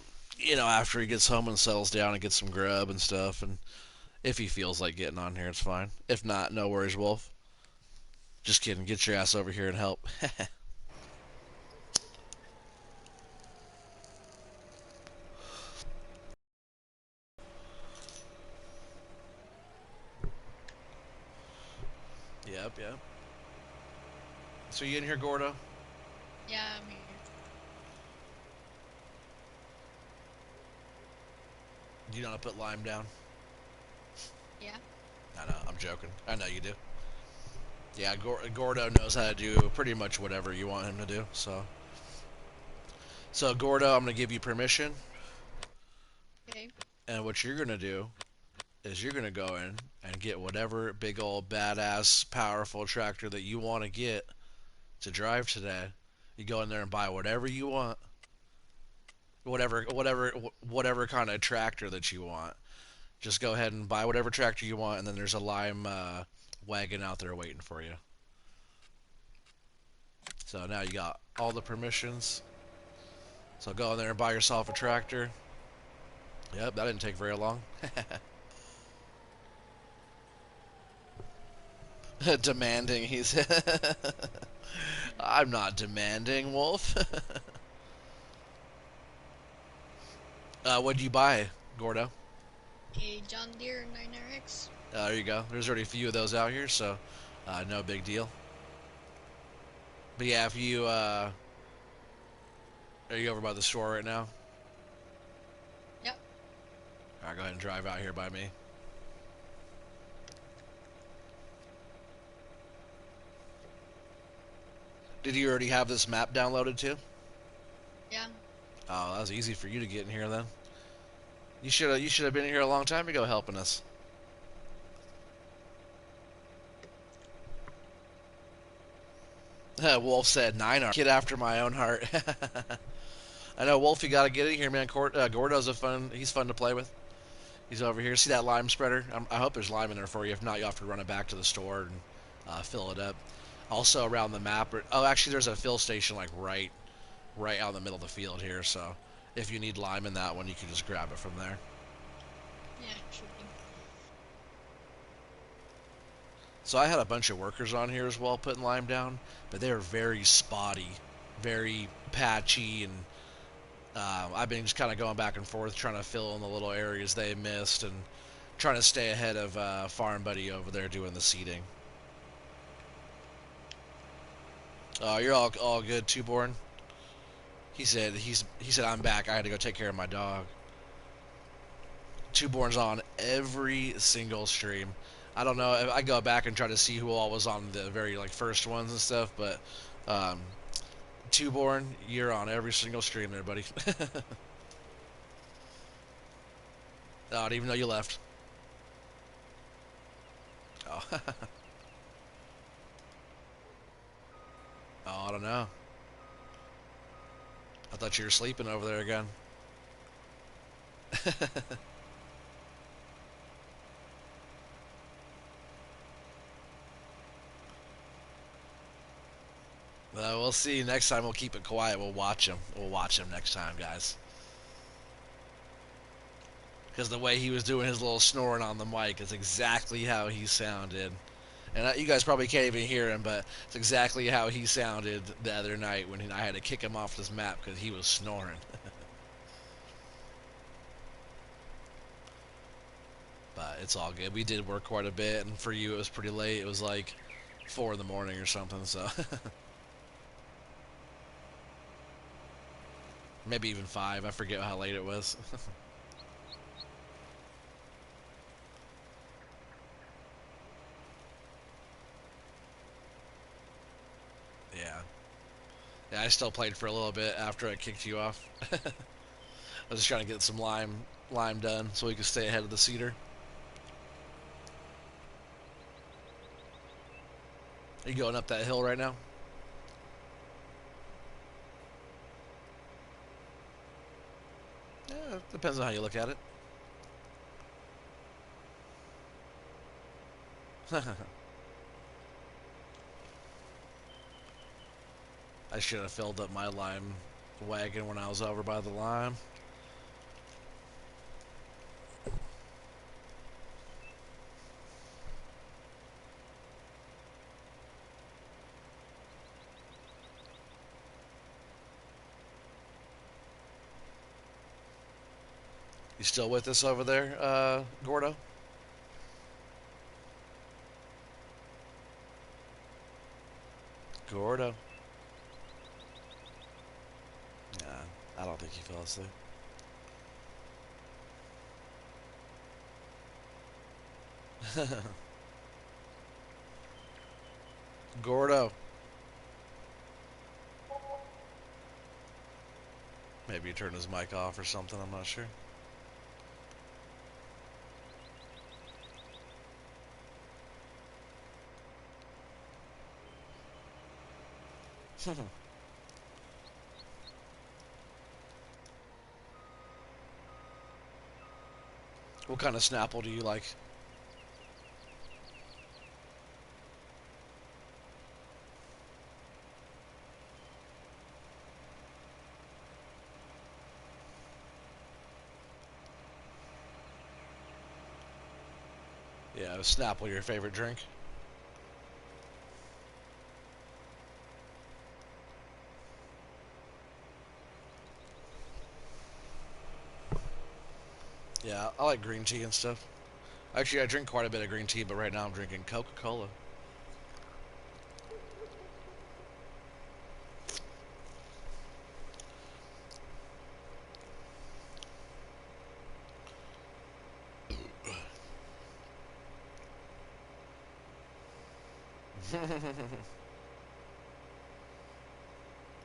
after he gets home and settles down and gets some grub and stuff, and if he feels like getting on here, it's fine. If not, no worries, Wolf. Just kidding. Get your ass over here and help. Yep, yep. So you in here, Gordo? Yeah, I'm here. Do you know how to put lime down? Yeah. I know. I'm joking. I know you do. Yeah, Gordo knows how to do pretty much whatever you want him to do. So Gordo, I'm gonna give you permission, Okay. and what you're gonna do is you're gonna go in and get whatever big old badass powerful tractor that you want to get to drive today. You go in there and buy whatever you want, whatever kind of tractor that you want. Just go ahead and buy whatever tractor you want, and then there's a lime wagon out there waiting for you. So now you got all the permissions. So go in there and buy yourself a tractor. Yep, that didn't take very long. Demanding, he said. I'm not demanding, Wolf. What'd you buy, Gordo? A John Deere 9RX. There you go. There's already a few of those out here, so no big deal. But yeah, if you are you over by the store right now? Yep. All right, go ahead and drive out here by me. Did you already have this map downloaded too? Yeah. Oh, that was easy for you to get in here then. You should have been here a long time ago helping us. Wolf said 9R. Kid after my own heart. I know, Wolf. You got to get in here, man. Gordo's He's fun to play with. He's over here. See that lime spreader? I hope there's lime in there for you. If not, you'll have to run it back to the store and fill it up. Also around the map. Oh, actually, there's a fill station like right out in the middle of the field here. So if you need lime in that one, you can just grab it from there. Yeah, should be. So I had a bunch of workers on here as well putting lime down, but they were very spotty, very patchy, and I've been just kind of going back and forth trying to fill in the little areas they missed and trying to stay ahead of Farm Buddy over there doing the seeding. You're all good, Two Born. He said I'm back. I had to go take care of my dog. Two Born's on every single stream. I don't know. I go back and try to see who all was on the very like first ones and stuff, but um, Two Born, you're on every single stream there, buddy. Oh, I didn't even know you left. Oh, oh, I don't know. I thought you were sleeping over there again. We'll see. Next time we'll keep it quiet. We'll watch him. We'll watch him next time, guys. Because the way he was doing his little snoring on the mic is exactly how he sounded. And you guys probably can't even hear him, but it's exactly how he sounded the other night when I had to kick him off this map because he was snoring. But it's all good. We did work quite a bit, and for you it was pretty late. It was like 4 in the morning or something, so maybe even 5. I forget how late it was. Yeah. Yeah, I still played for a little bit after I kicked you off. I was just trying to get some lime done so we could stay ahead of the cedar. Are you going up that hill right now? Yeah, it depends on how you look at it. I should have filled up my lime wagon when I was over by the lime. You still with us over there, Gordo? Gordo. Nah, I don't think he fell asleep. Gordo. Maybe he turned his mic off or something, I'm not sure. What kind of Snapple do you like? Yeah, is Snapple your favorite drink? Yeah, I like green tea and stuff. Actually, I drink quite a bit of green tea, but right now I'm drinking Coca-Cola.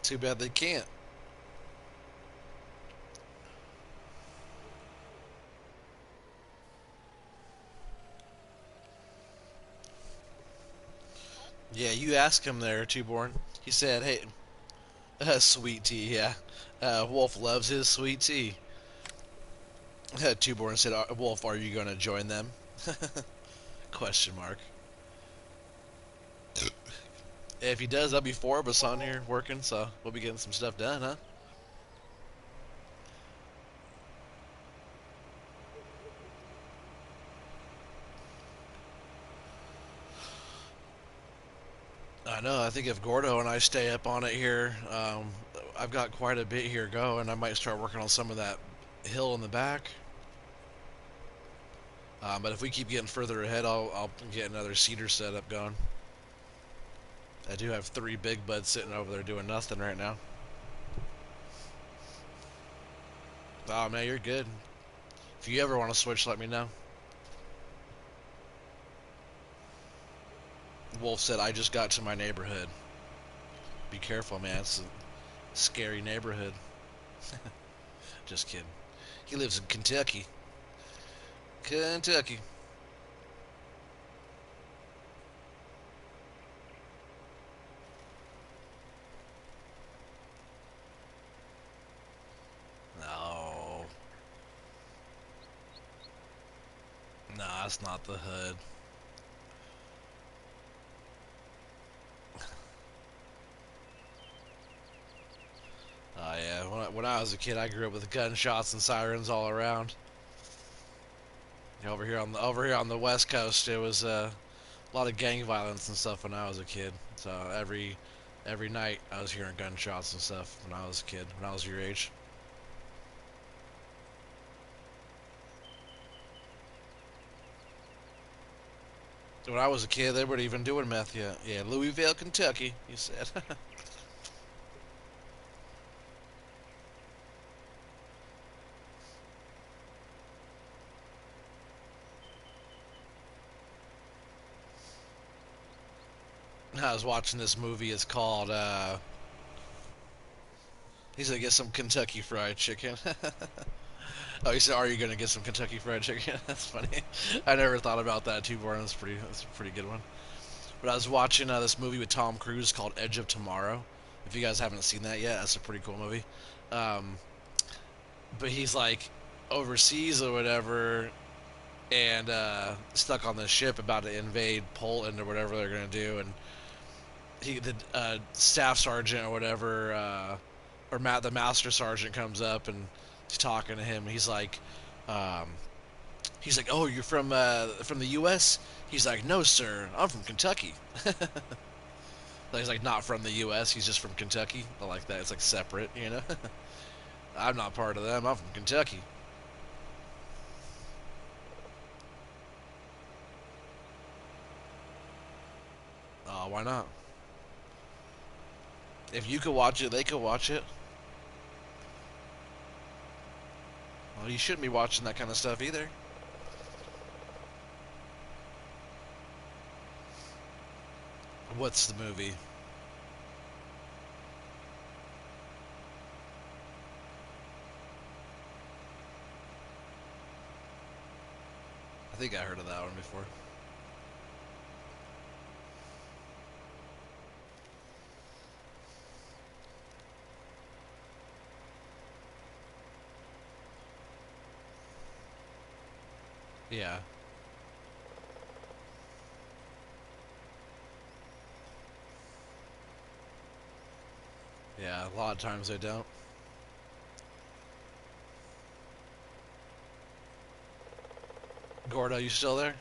Too bad they can't. Yeah, you ask him there, Two-Born. He said, hey, sweet tea, yeah. Wolf loves his sweet tea. Two-Born said, Wolf, are you going to join them? Question mark. If he does, that'll be 4 of us on here working, so we'll be getting some stuff done, huh? I know. I think if Gordo and I stay up on it here, I've got quite a bit here going. I might start working on some of that hill in the back. But if we keep getting further ahead, I'll get another cedar setup going. I do have 3 big buds sitting over there doing nothing right now. Oh man, you're good. If you ever want to switch, let me know. Wolf said, I just got to my neighborhood. Be careful, man. It's a scary neighborhood. Just kidding. He lives in Kentucky. Kentucky. No. No, that's not the hood. Oh yeah, when I was a kid, I grew up with gunshots and sirens all around. Over here on the West Coast, it was a lot of gang violence and stuff when I was a kid. So every night I was hearing gunshots and stuff when I was a kid, when I was your age. When I was a kid, they weren't even doing meth yet. Yeah, Louisville, Kentucky, you said. I was watching this movie. It's called, he's gonna get some Kentucky Fried Chicken. Oh, he said, "Are you gonna get some Kentucky Fried Chicken?" That's funny. I never thought about that too, Born. That's a pretty good one. But I was watching this movie with Tom Cruise called Edge of Tomorrow. If you guys haven't seen that yet, that's a pretty cool movie. Um, but he's like overseas or whatever, and stuck on this ship about to invade Poland or whatever they're gonna do, and the staff sergeant or whatever, or the master sergeant comes up and he's talking to him. Um, he's like, "Oh, you're from the U.S.?" He's like, "No, sir, I'm from Kentucky." He's like not from the U.S. He's just from Kentucky. I like that. It's like separate, you know. I'm not part of them. I'm from Kentucky. Why not? If you could watch it, they could watch it. Well, you shouldn't be watching that kind of stuff either. What's the movie? I think I heard of that one before. Yeah. Yeah, a lot of times they don't. Gordo, you still there?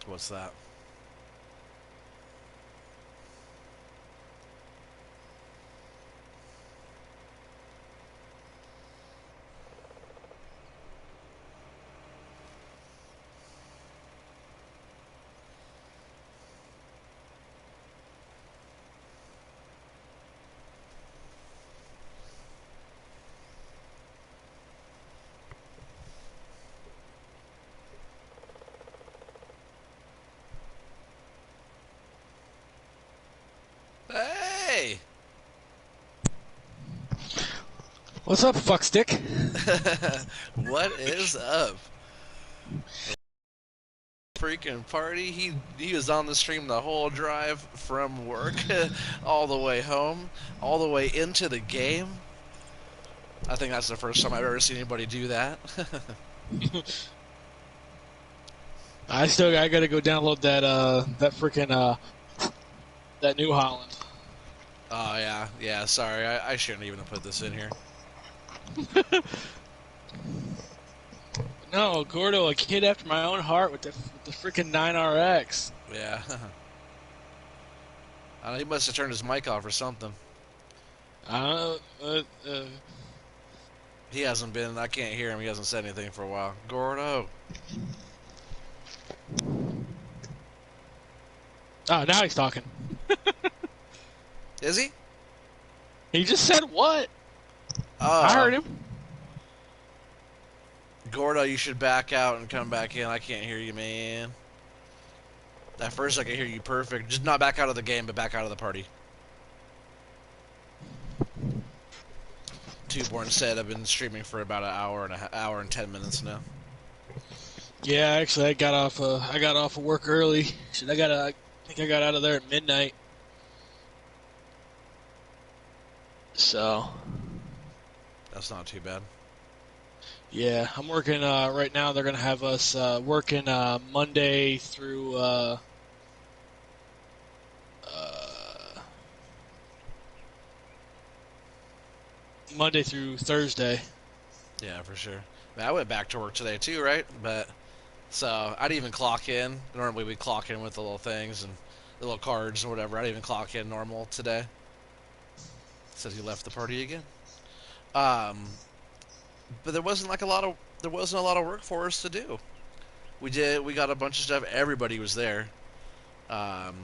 What's that? Hey! What's up, fuckstick? What is up? Freaking party. He was on the stream the whole drive from work all the way home, all the way into the game. I think that's the first time I've ever seen anybody do that. I gotta go download that freaking that New Holland. Oh yeah. Sorry, I shouldn't even have put this in here. No, Gordo, a kid after my own heart with the freaking 9RX. Yeah. I know, he must have turned his mic off or something. Uh, uh, uh, He hasn't been. I can't hear him. He hasn't said anything for a while. Gordo. Oh, now he's talking. Is he? He just said what? I Oh, heard him. Gordo, you should back out and come back in. I can't hear you, man. At first, I could hear you perfect. Just not back out of the game, but back out of the party. Tuborn said I've been streaming for about an hour and hour and 10 minutes now. Yeah, actually, I got off of work early. Shit, I think I got out of there at midnight. So, That's not too bad. yeah, I'm working right now. They're gonna have us working Monday through uh, Monday through Thursday. Yeah, for sure. I went back to work today too, right? But so I didn't even clock in. Normally we clock in with the little things and the little cards or whatever. I didn't even clock in normal today. Said he left the party again. Um, but there wasn't a lot of work for us to do. We got a bunch of stuff. Everybody was there. Um,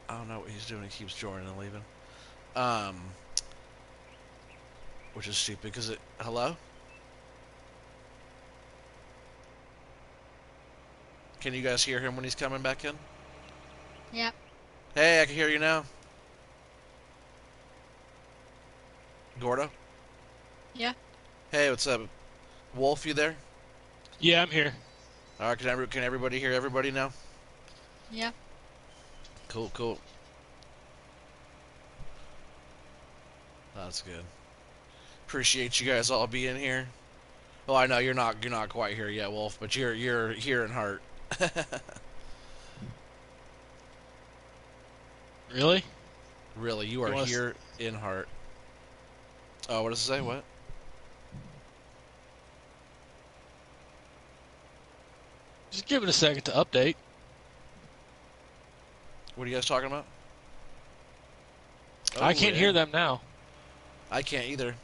I don't know what he's doing. He keeps joining and leaving. Um, which is stupid because it. Hello? Can you guys hear him when he's coming back in? Yep. Hey, I can hear you now. Gordo? Yeah. Hey, what's up? Wolf, you there? Yeah, I'm here. Alright, can everybody hear everybody now? Yep. Cool, cool. That's good. Appreciate you guys all being here. Well, I know you're not quite here yet, Wolf, but you're here in heart. Really? Really, you are here in heart. Oh, what does it say? What? Just give it a second to update. What are you guys talking about? I Oh, can't yeah. hear them now. I can't either.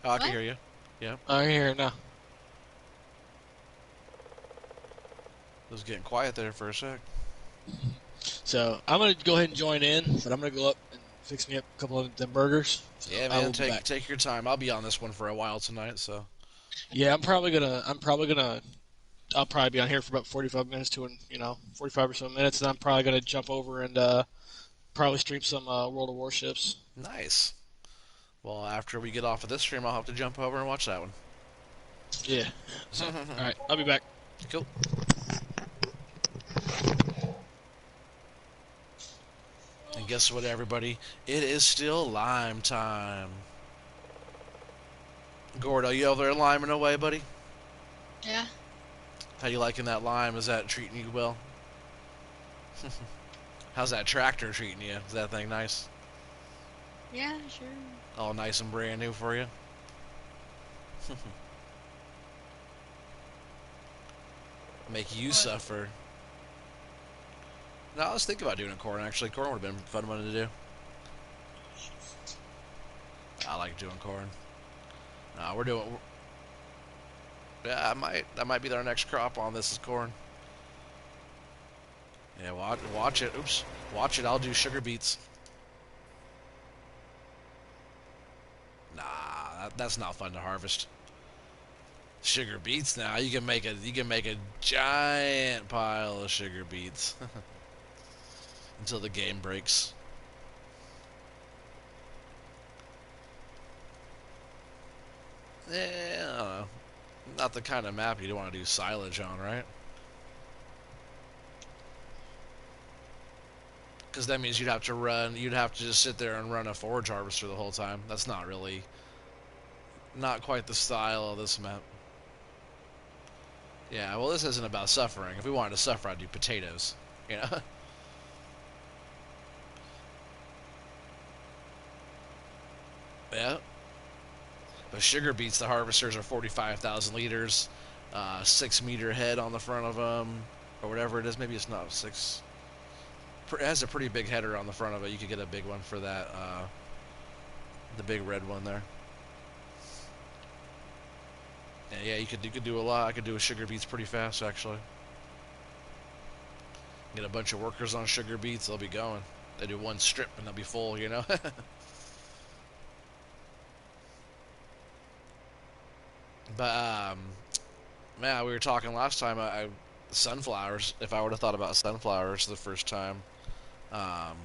Oh, I can What? hear you. Yeah. I can hear it now. It was getting quiet there for a sec. So I'm gonna go ahead and join in, but I'm gonna go up and fix me up a couple of them burgers. So Yeah, I man, will be back. take your time. I'll be on this one for a while tonight, so. Yeah, I'll probably be on here for about 45 minutes to 45 or so minutes, and I'm probably gonna jump over and probably stream some World of Warships. Nice. Well, after we get off of this stream, I'll have to jump over and watch that one. Yeah. So, all right, I'll be back. Cool. And guess what, everybody? It is still lime time. Gordo, you over there liming away, buddy? Yeah. How you liking that lime? Is that treating you well? How's that tractor treating you? Is that thing nice? Yeah, sure. All nice and brand new for you? Make you suffer. No, I was thinking about doing a corn, actually. Corn would have been a fun one to do. I like doing corn. No, we're doing... Yeah, that might be our next crop on this is corn. Yeah, watch it. Oops. Watch it. I'll do sugar beets. Nah, that's not fun to harvest. Sugar beets now. You can make a giant pile of sugar beets until the game breaks. Yeah, I don't know. Not the kind of map you'd want to do silage on, right? Because that means you'd have to just sit there and run a forage harvester the whole time. That's not quite the style of this map. Yeah, well, this isn't about suffering. If we wanted to suffer, I'd do potatoes, you know? Yeah. But sugar beets, the harvesters are 45,000 liters, 6-meter head on the front of them, or whatever it is. Maybe it's not 6. It has a pretty big header on the front of it. You could get a big one for that, the big red one there. Yeah, you could do a lot. I could do a sugar beets pretty fast, actually. Get a bunch of workers on sugar beets, they'll be going. They do one strip and they'll be full, you know? But, man, we were talking last time, sunflowers, if I would have thought about sunflowers the first time, um,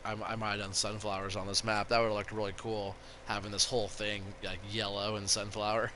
I might have done sunflowers on this map. That would have looked really cool, having this whole thing, like, yellow and sunflower.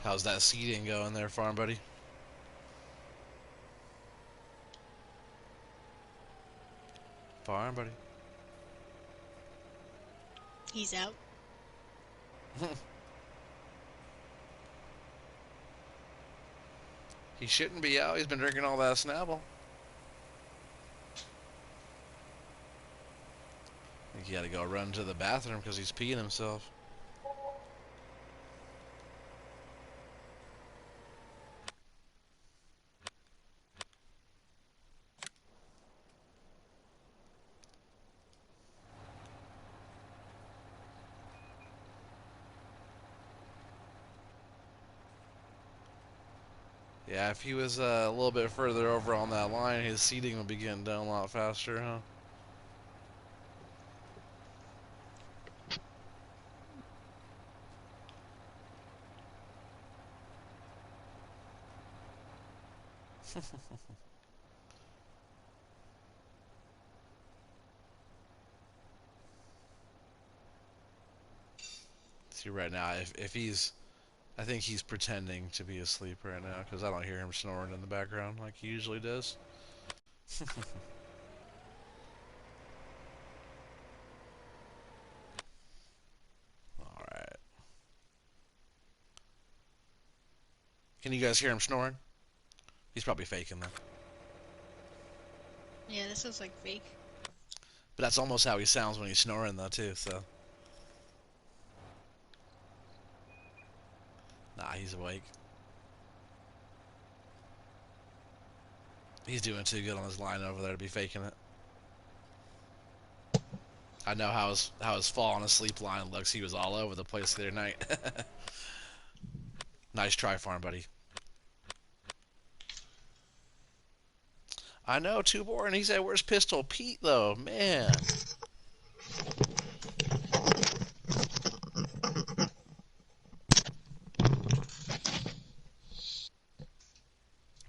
How's that seeding going there, farm buddy? Farm buddy. He's out. He shouldn't be out. He's been drinking all that Snapple. I think he had to go run to the bathroom because he's peeing himself. Yeah, if he was a little bit further over on that line, his seeding would be getting done a lot faster, huh? See right now, if he's, I think he's pretending to be asleep right now because I don't hear him snoring in the background like he usually does. All right. Can you guys hear him snoring? He's probably faking though. Yeah, this looks like fake. But that's almost how he sounds when he's snoring though too, so. Nah, he's awake. He's doing too good on his line over there to be faking it. I know how his falling asleep line looks. He was all over the place the other night. Nice try, farm buddy. I know, Tubor, and he said, "Where's Pistol Pete, though, man?"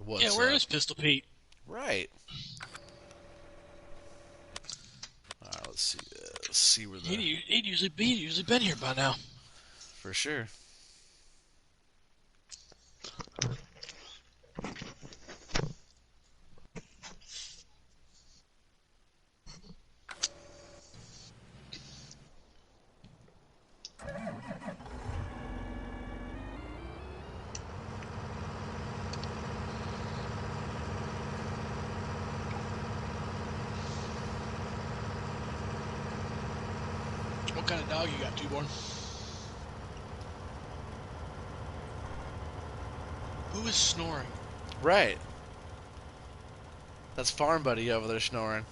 Yeah, What's where up? is Pistol Pete? Right. All right, let's see. Let's see where the He'd usually been here by now. for sure. What kind of dog you got, Two-Born? Who is snoring? Right. That's farm buddy over there snoring.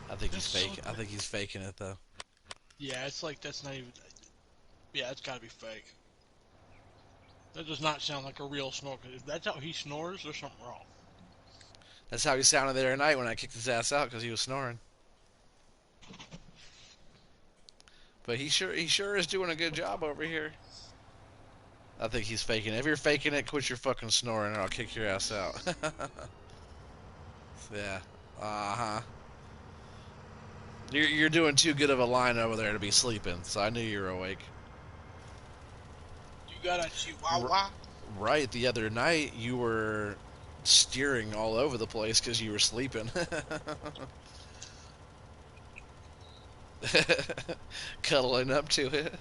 I think he's That's so fake. I think he's faking it though. Yeah, it's like that's not even. Yeah, it's got to be fake. That does not sound like a real snore. 'Cause if that's how he snores, there's something wrong. That's how he sounded the other night when I kicked his ass out because he was snoring. But he sure is doing a good job over here. I think he's faking it. If you're faking it, quit your fucking snoring or I'll kick your ass out. Yeah. Uh-huh. You're doing too good of a line over there to be sleeping, so I knew you were awake. You got a chihuahua? Right, the other night you were steering all over the place because you were sleeping. Cuddling up to it.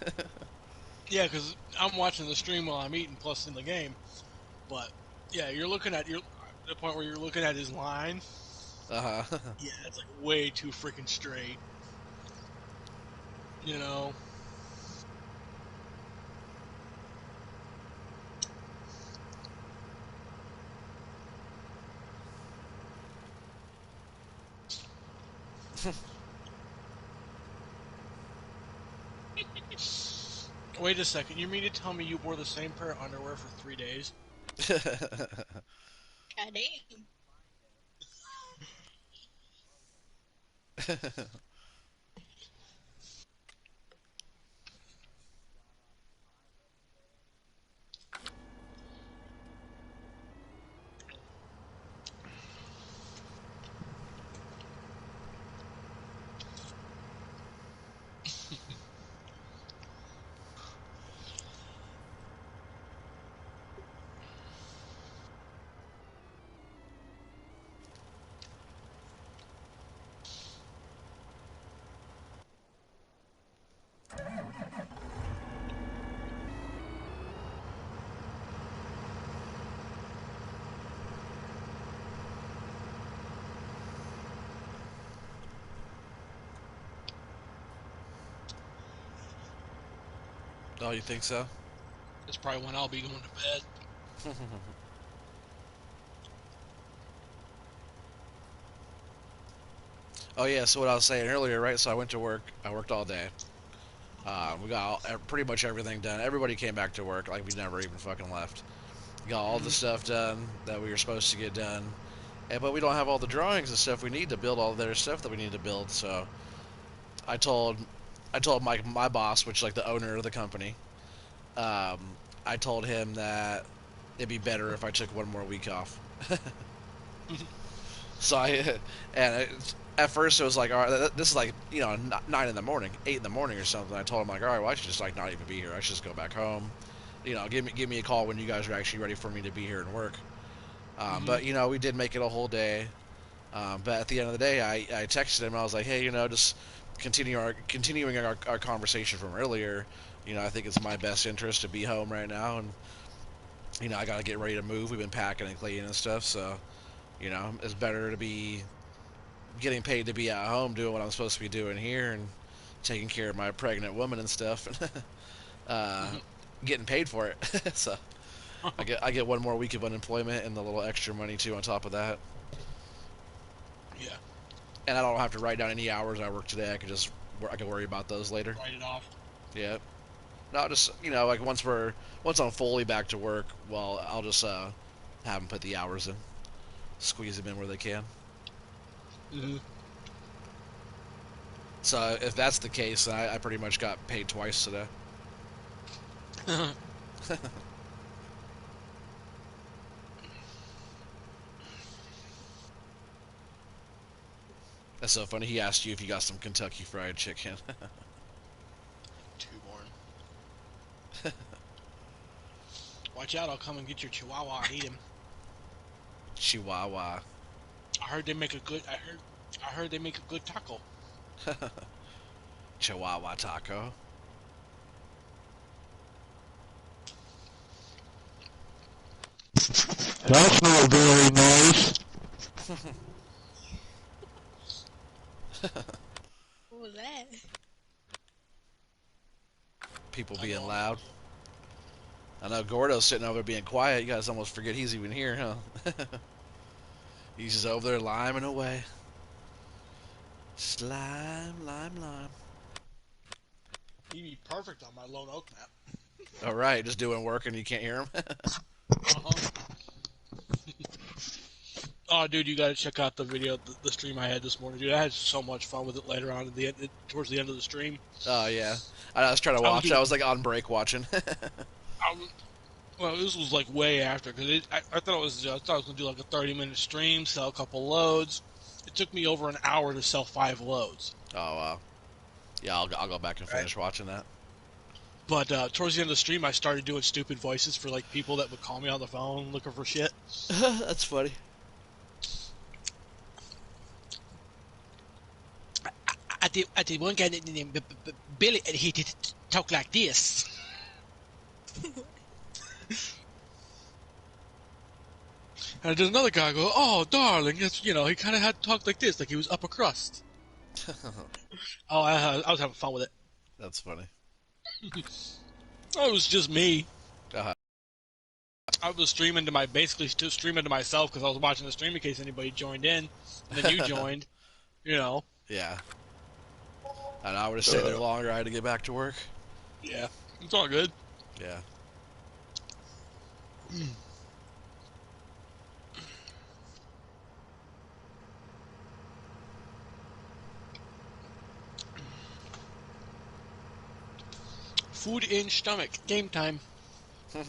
Yeah, because I'm watching the stream while I'm eating, plus in the game. But yeah, you're looking at the point where you're looking at his line. Uh-huh. Yeah, it's like way too freaking straight. You know. Wait a second. You mean to tell me you wore the same pair of underwear for 3 days? God damn. Oh, you think so? That's probably when I'll be going to bed. Oh yeah, so what I was saying earlier, right? So I went to work. I worked all day. We got pretty much everything done. Everybody came back to work like we never even fucking left. Got all the Mm-hmm. stuff done that we were supposed to get done. But we don't have all the drawings and stuff we need to build all their stuff that we need to build. So I told I told my boss, which is like the owner of the company, um, I told him that it'd be better if I took one more week off. So I and at first it was like, all right, this is like 9 in the morning, 8 in the morning or something. I told him like, all right, well I should just like not even be here. I should just go back home. Give me a call when you guys are actually ready for me to be here and work. Mm-hmm. But we did make it a whole day. But at the end of the day, I texted him. I was like, hey, just continuing our conversation from earlier. I think it's my best interest to be home right now, and I got to get ready to move. We've been packing and cleaning and stuff, so it's better to be getting paid to be at home doing what I'm supposed to be doing here and taking care of my pregnant woman and stuff, and uh, getting paid for it. So I get one more week of unemployment and the little extra money too on top of that. Yeah. And I don't have to write down any hours I work today. I can worry about those later. Write it off. Yeah. No, just like once I'm fully back to work, well, I'll just have them put the hours in, squeeze them in where they can. Mm-hmm. So if that's the case, then I pretty much got paid twice today. That's so funny. He asked you if you got some Kentucky Fried Chicken. Two born. Watch out! I'll come and get your chihuahua and eat him. Chihuahua. I heard they make a good. I heard they make a good taco. Chihuahua taco. That's not very nice. What was that? People I being know, I loud. know. I know Gordo's sitting over there being quiet. You guys almost forget he's even here, huh? He's just over there liming away. Slime, lime, lime. He'd be perfect on my lone oak map. All right, just doing work and you can't hear him. Uh-huh. Oh, dude, you gotta check out the video, the stream I had this morning, dude. I had so much fun with it later on at the end, towards the end of the stream. Oh yeah, I was trying to I was watch. I doing, was like on break watching. I was, well, this was like way after because I thought I thought I was gonna do like a 30-minute stream, sell a couple loads. It took me over an hour to sell 5 loads. Oh wow. Yeah, I'll go back and Right. finish watching that. But towards the end of the stream, I started doing stupid voices for like people that would call me on the phone looking for shit. That's funny. did one guy named Billy, and he did talk like this. And there's another guy go, oh, darling, it's, he kind of had to talk like this, like he was upper crust. Oh, I was having fun with it. That's funny. Oh, it was just me. Uh-huh. I was basically streaming to myself because I was watching the stream in case anybody joined in, and then you joined, Yeah. And I would have stayed there longer. I had to get back to work. Yeah, it's all good. Yeah. Food in stomach. Game time. Oh,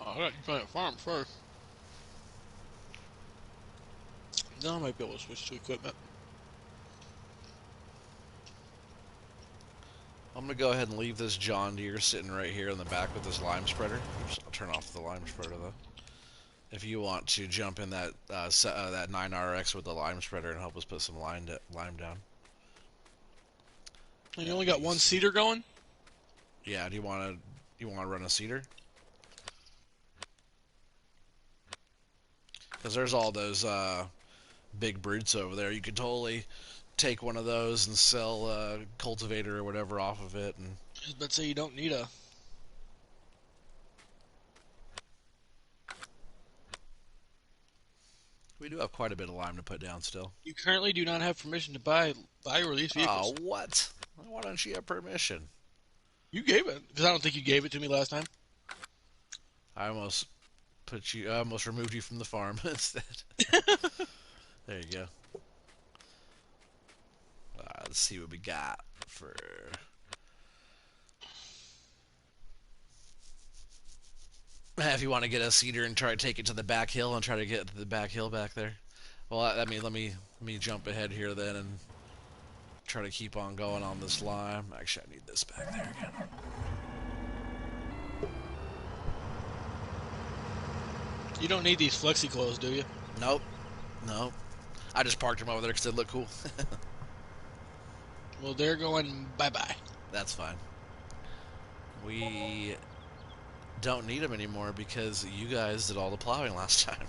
I got to find a farm first. Then I might be able to switch to equipment. I'm going to go ahead and leave this John Deere sitting right here in the back with this lime spreader. Oops, I'll turn off the lime spreader, though. If you want to jump in that that 9RX with the lime spreader and help us put some lime down. And you only got one seeder going? Yeah, do you want to run a seeder? Because there's all those big brutes over there. You could totally take one of those and sell a cultivator or whatever off of it. And I was about to say you don't need a... we do have quite a bit of lime to put down still. You currently do not have permission to buy or lease vehicles. Oh, what? Why don't you have permission? You gave it, because I don't think you gave it to me last time. I almost removed you from the farm instead. There you go. Let's see what we got for... If you want to get a cedar and try to take it to the back hill and try to get to the back hill back there. Well, I mean, let me jump ahead here then and try to keep on going on this lime. Actually, I need this back there again. You don't need these flexi coils, do you? Nope. I just parked them over there because they look cool. Well, they're going bye-bye. That's fine. We don't need them anymore because you guys did all the plowing last time.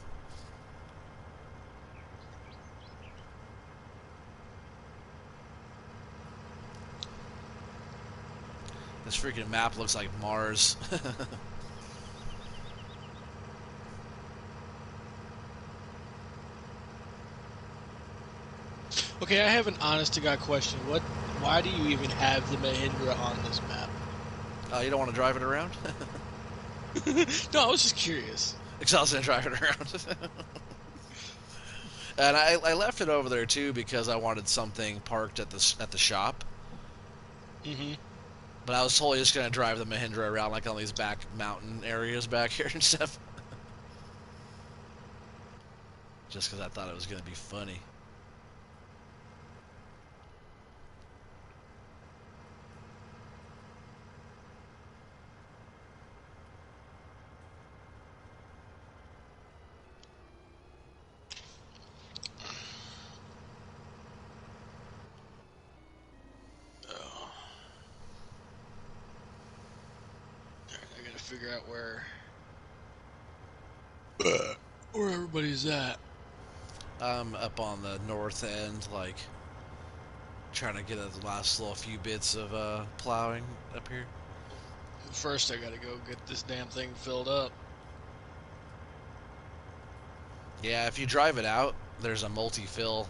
This freaking map looks like Mars. Okay, I have an honest-to-God question. Why do you even have the Mahindra on this map? You don't want to drive it around? No, I was just curious. Because I was going to drive it around. And I left it over there, too, because I wanted something parked at the shop. Mm-hmm. But I was totally just going to drive the Mahindra around, like, on these back mountain areas back here and stuff. Just because I thought it was going to be funny. Figure out where everybody's at. I'm up on the north end, like, trying to get the last little few bits of plowing up here. First, I gotta go get this damn thing filled up. Yeah, if you drive it out, there's a multi-fill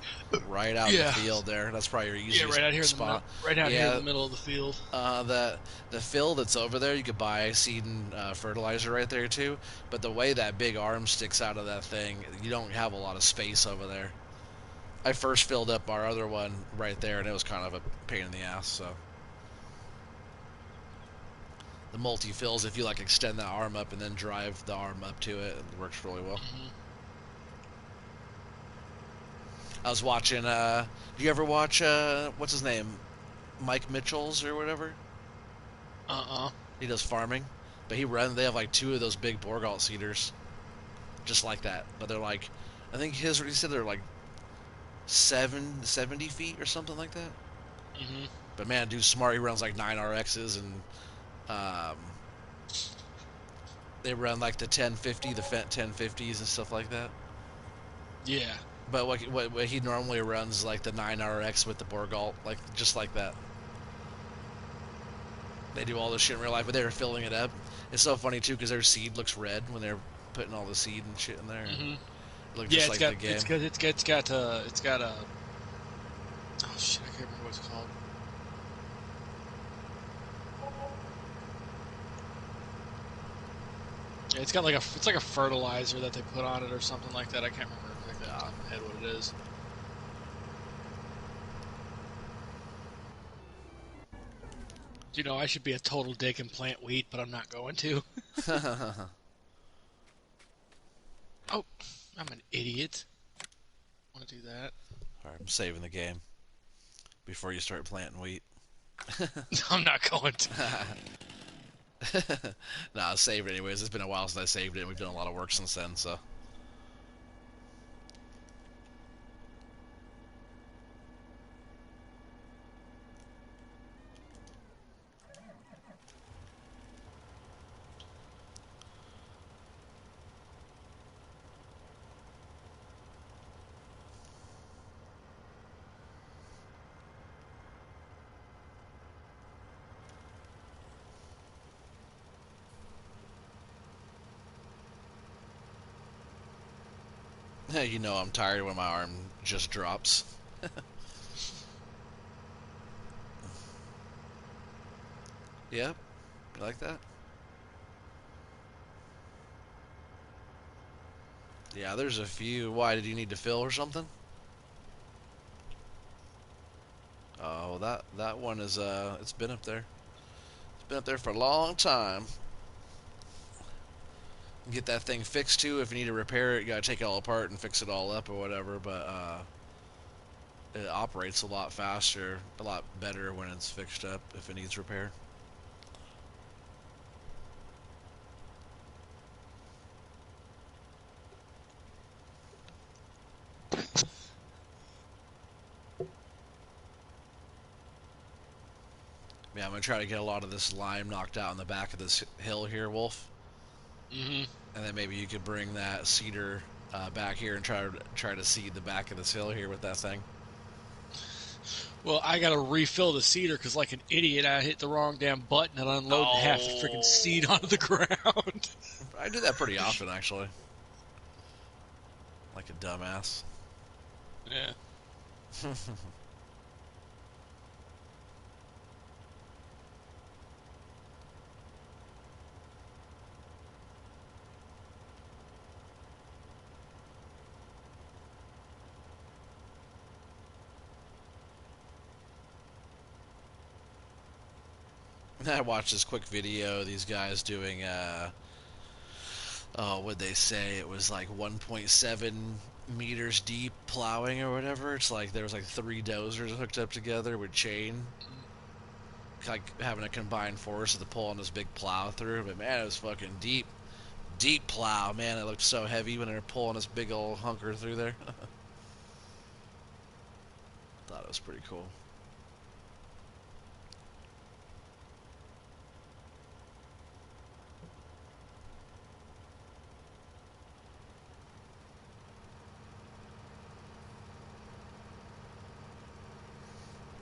right out in the field there. That's probably your easiest right out here spot. Right out here in the middle of the field. The fill that's over there, you could buy seed and fertilizer right there too. But the way that big arm sticks out of that thing, you don't have a lot of space over there. I first filled up our other one right there, and it was kind of a pain in the ass. So the multi-fills, if you like extend that arm up and then drive the arm up to it, it works really well. Mm-hmm. I was watching, do you ever watch, what's his name? Mike Mitchell's or whatever? He does farming. But they have like 2 of those big Borgalt seeders. Just like that. But they're like, I think he said they're like 2 or 3 times as big as the Mahindra. But they're like 2 of those big Borgalt seeders. Just like that. But they're like, I think he said they're like 2 or 3 times as big as the Mahindra. But they're like 2 of those big Borgalt seeders. Just like that. But they're like, 70 feet or something like that. Hmm. But man, dude's smart. He runs like 9RXs and um, they run like the 1050, the Fent 1050s and stuff like that. Yeah. But what he normally runs like the 9RX with the Borgalt, like just like that. They do all this shit in real life, but they were filling it up. It's so funny too because their seed looks red when they're putting all the seed and shit in there, and Hmm. it looked Yeah, just like the game. it's got a. Oh shit, I can't remember what it's called. Yeah, it's got like it's like a fertilizer that they put on it or something like that. I can't remember exactly off the top of my head what it is. You know, I should be a total dick and plant wheat, but I'm not going to. Oh, I'm an idiot. I want to do that. All right, I'm saving the game before you start planting wheat. I'm not going to. Nah, I'll save it anyways. It's been a while since I saved it, and we've done a lot of work since then, so. You know I'm tired when my arm just drops. Yep, you like that? Yeah, there's a few. Why, did you need to fill or something? Oh, that one is it's been up there. It's been up there for a long time. Get that thing fixed too. If you need to repair it, you gotta take it all apart and fix it all up or whatever. But it operates a lot faster, a lot better when it's fixed up if it needs repair. Yeah, I'm gonna try to get a lot of this lime knocked out in the back of this hill here, Wolf. Hmm. And then maybe you could bring that cedar back here and try to seed the back of this hill here with that thing. Well, I gotta refill the cedar because, like an idiot, I hit the wrong damn button and unloading half the freaking seed Oh, onto the ground. I do that pretty often actually, like a dumbass. Yeah. I watched this quick video. These guys doing oh, what'd they say? It was like 1.7 meters deep plowing or whatever. It's like there was like 3 dozers hooked up together with chain, like having a combined force to pull on this big plow through. But man, it was fucking deep, deep plow. Man, it looked so heavy when they were pulling this big old hunker through there. Thought it was pretty cool.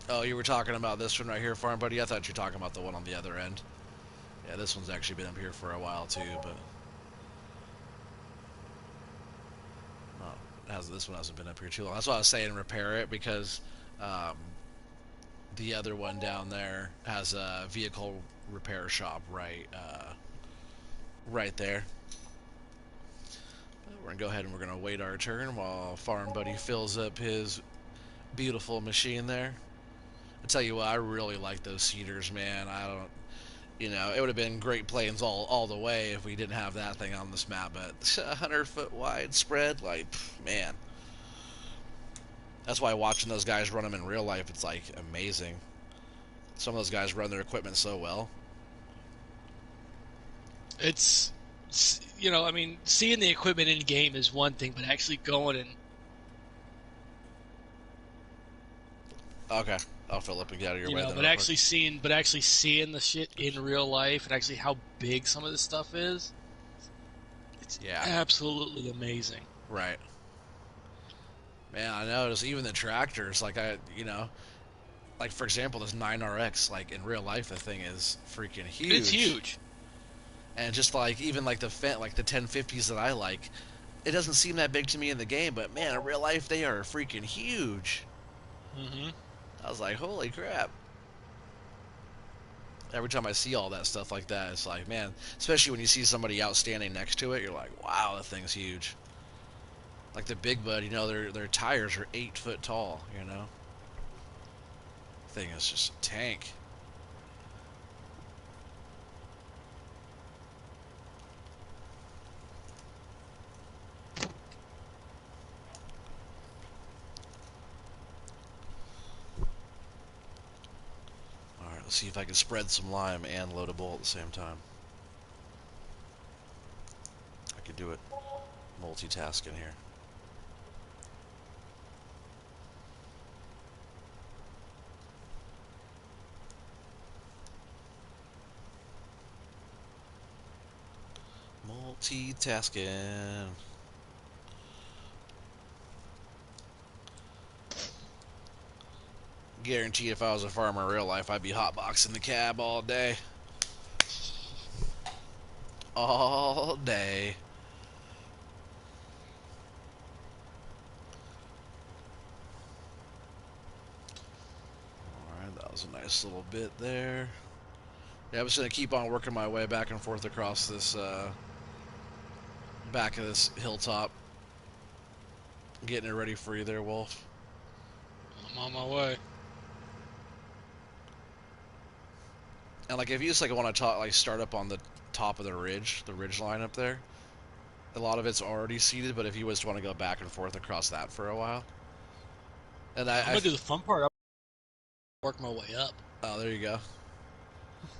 Oh, you were talking about this one right here, Farm Buddy? I thought you were talking about the one on the other end. Yeah, this one's actually been up here for a while too, but this one hasn't been up here too long. That's why I was saying repair it because um, the other one down there has a vehicle repair shop right there. But we're gonna go ahead and we're gonna wait our turn while Farm Buddy fills up his beautiful machine there. I tell you what, I really like those cedars, man. I don't, it would have been Great Plains all the way if we didn't have that thing on this map. But 100-foot wide spread, like, man, that's why watching those guys run them in real life, it's like amazing. Some of those guys run their equipment so well. It's I mean, seeing the equipment in game is one thing, but actually going and Okay, I'll fill up and get out of your You way know, then real quick. but actually seeing the shit in real life and actually how big some of this stuff is, it's Yeah, absolutely amazing. right. Man, I noticed even the tractors, like like for example, this 9RX, like in real life, the thing is freaking It's huge. huge. And just like even like like the 1050s that I like, it doesn't seem that big to me in the game, but man, in real life they are freaking huge. Hmm. I was like, holy crap. Every time I see all that stuff like that, it's like, man, especially when you see somebody out standing next to it, you're like, wow, that thing's huge. Like the Big Bud, their tires are 8 foot tall. Thing is just a tank. All right, let's see if I can spread some lime and load a bowl at the same time. I could do it multitasking here. Multitasking. Guarantee if I was a farmer in real life, I'd be hotboxing the cab all day. All day. Alright, that was a nice little bit there. Yeah, I'm just going to keep on working my way back and forth across this back of this hilltop. Getting it ready for you there, Wolf. I'm on my way. And like if you just like want to talk, like start up on the top of the ridge line up there, a lot of it's already seeded. But if you just want to go back and forth across that for a while, and I'm gonna do the fun part. I'll work my way up. oh, there you go.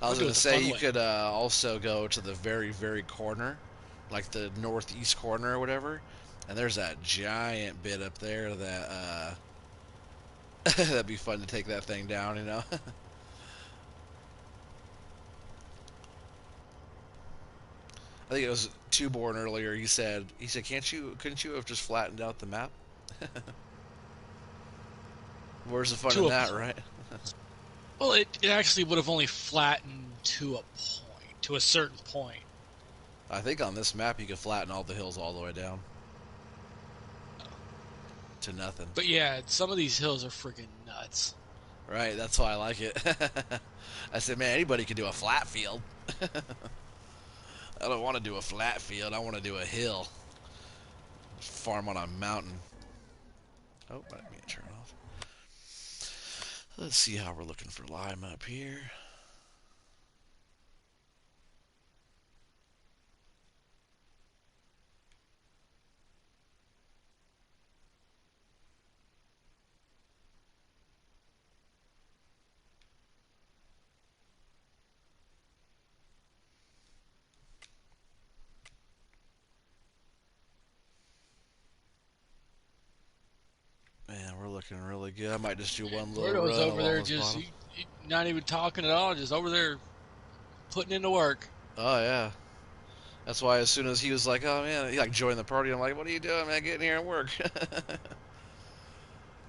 I I'm was gonna do gonna it the say fun you way. could also go to the very, very corner, like the northeast corner or whatever, and there's that giant bit up there that that'd be fun to take that thing down. I think it was Two Born earlier. He said, couldn't you have just flattened out the map? Where's the fun in To a that, right? well, it actually would have only flattened to a point, to a certain point. I think on this map you could flatten all the hills all the way down to nothing. But yeah, some of these hills are freaking nuts. Right, that's why I like it. I said, man, anybody could do a flat field. I don't want to do a flat field. I want to do a hill. Farm on a mountain. Oh, I didn't mean to turn off. Let's see how we're looking for lime up here. Man, we're looking really good. I might just do one little Gordo's run over along there this just bottom. not even talking at all, just over there putting into work. Oh, yeah. That's why as soon as he was like, oh, man, he like joined the party, I'm like, what are you doing, man? Get in here and work.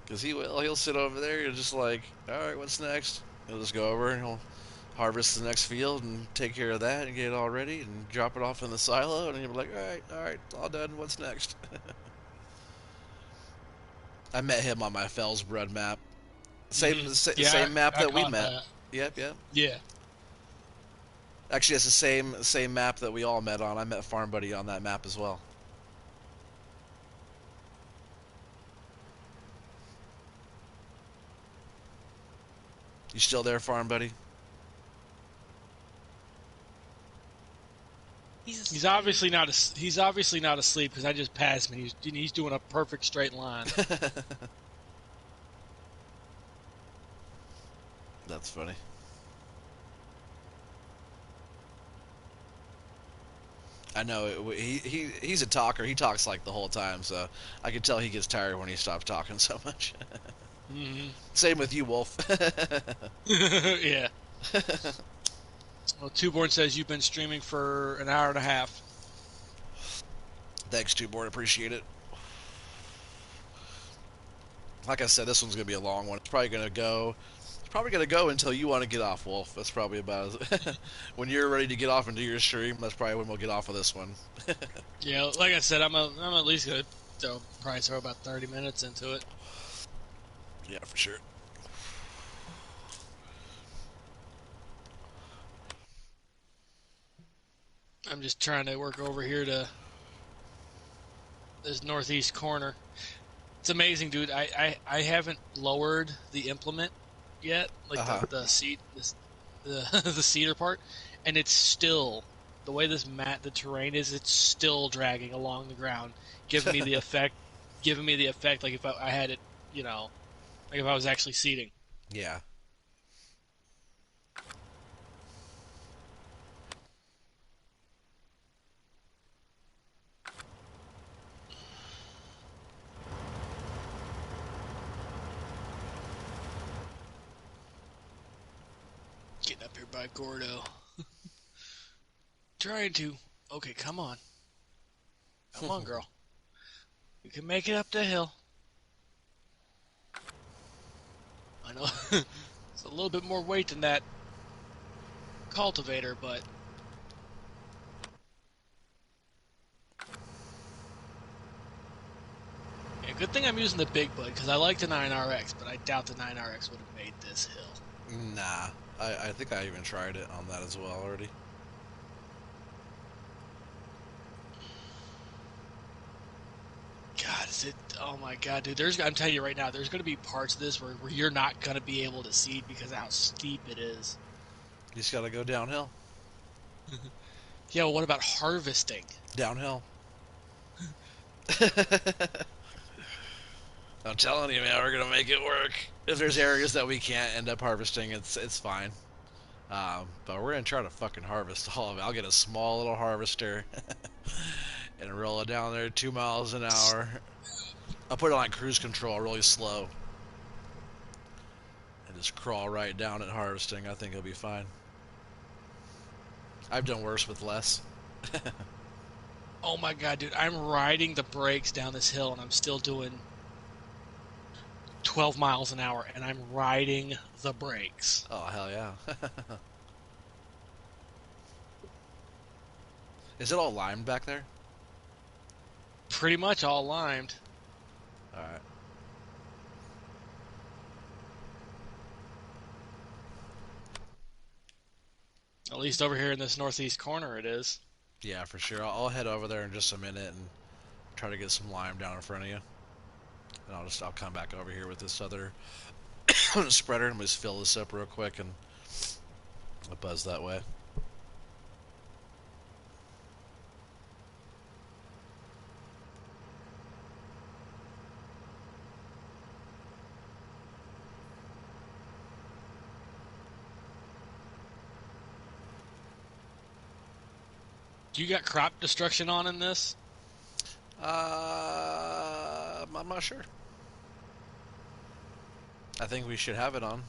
Because he'll sit over there and just like, all right, what's next? He'll just go over and he'll harvest the next field and take care of that and get it all ready and drop it off in the silo. And he'll be like, all right, all done. What's next? I met him on my Fellsbred map. Hmm. Yeah, Same map I that we caught met. that. Yep, yep. Yeah. Actually, it's the same map that we all met on. I met Farm Buddy on that map as well. You still there, Farm Buddy? He's obviously not. He's obviously not asleep because I just passed him. He's doing a perfect straight line. That's funny. I know he's a talker. He talks like the whole time, so I can tell he gets tired when he stops talking so much. Hmm. Same with you, Wolf. Yeah. Well, Twoborn says you've been streaming for an hour and a half. Thanks, Two-Board. Appreciate it. Like I said, this one's gonna be a long one. It's probably gonna go. It's probably gonna go until you want to get off, Wolf. That's probably about as when you're ready to get off and do your stream. That's probably when we'll get off of this one. Yeah, like I said, I'm at least gonna probably throw about 30 minutes into it. Yeah, for sure. I'm just trying to work over here to this northeast corner. It's amazing, dude. I haven't lowered the implement yet, like Uh huh. the seat, the the cedar part, and it's still the way the terrain is. It's still dragging along the ground, giving me the effect, like if I had it, you know, like if I was actually seating. Yeah. Getting up here by Gordo, trying to. Okay, come on, girl. You can make it up the hill. I know it's a little bit more weight than that cultivator, but yeah, good thing I'm using the big bud because I like the 9RX, but I doubt the 9RX would have made this hill. Nah. I think I even tried it on that as well already. God, is it? Oh my God, dude. I'm telling you right now, there's going to be parts of this where you're not going to be able to see because of how steep it is. You just gotta go downhill. Yeah, well, what about harvesting? Downhill. I'm telling you, man, we're gonna make it work. If there's areas that we can't end up harvesting, it's fine. But we're gonna try to fucking harvest all of it. I'll get a small little harvester and roll it down there 2 miles an hour. I'll put it on cruise control really slow and just crawl right down at harvesting. I think it'll be fine. I've done worse with less. Oh my God, dude. I'm riding the brakes down this hill and I'm still doing 12 miles an hour and I'm riding the brakes. Oh hell yeah! Is it all limed back there? Pretty much all limed. All right. At least over here in this northeast corner it is. Yeah, for sure. I'll head over there in just a minute and try to get some lime down in front of you. And I'll come back over here with this other spreader and just fill this up real quick and I'll buzz that way. Do you got crop destruction on in this? I'm not sure. I think we should have it on.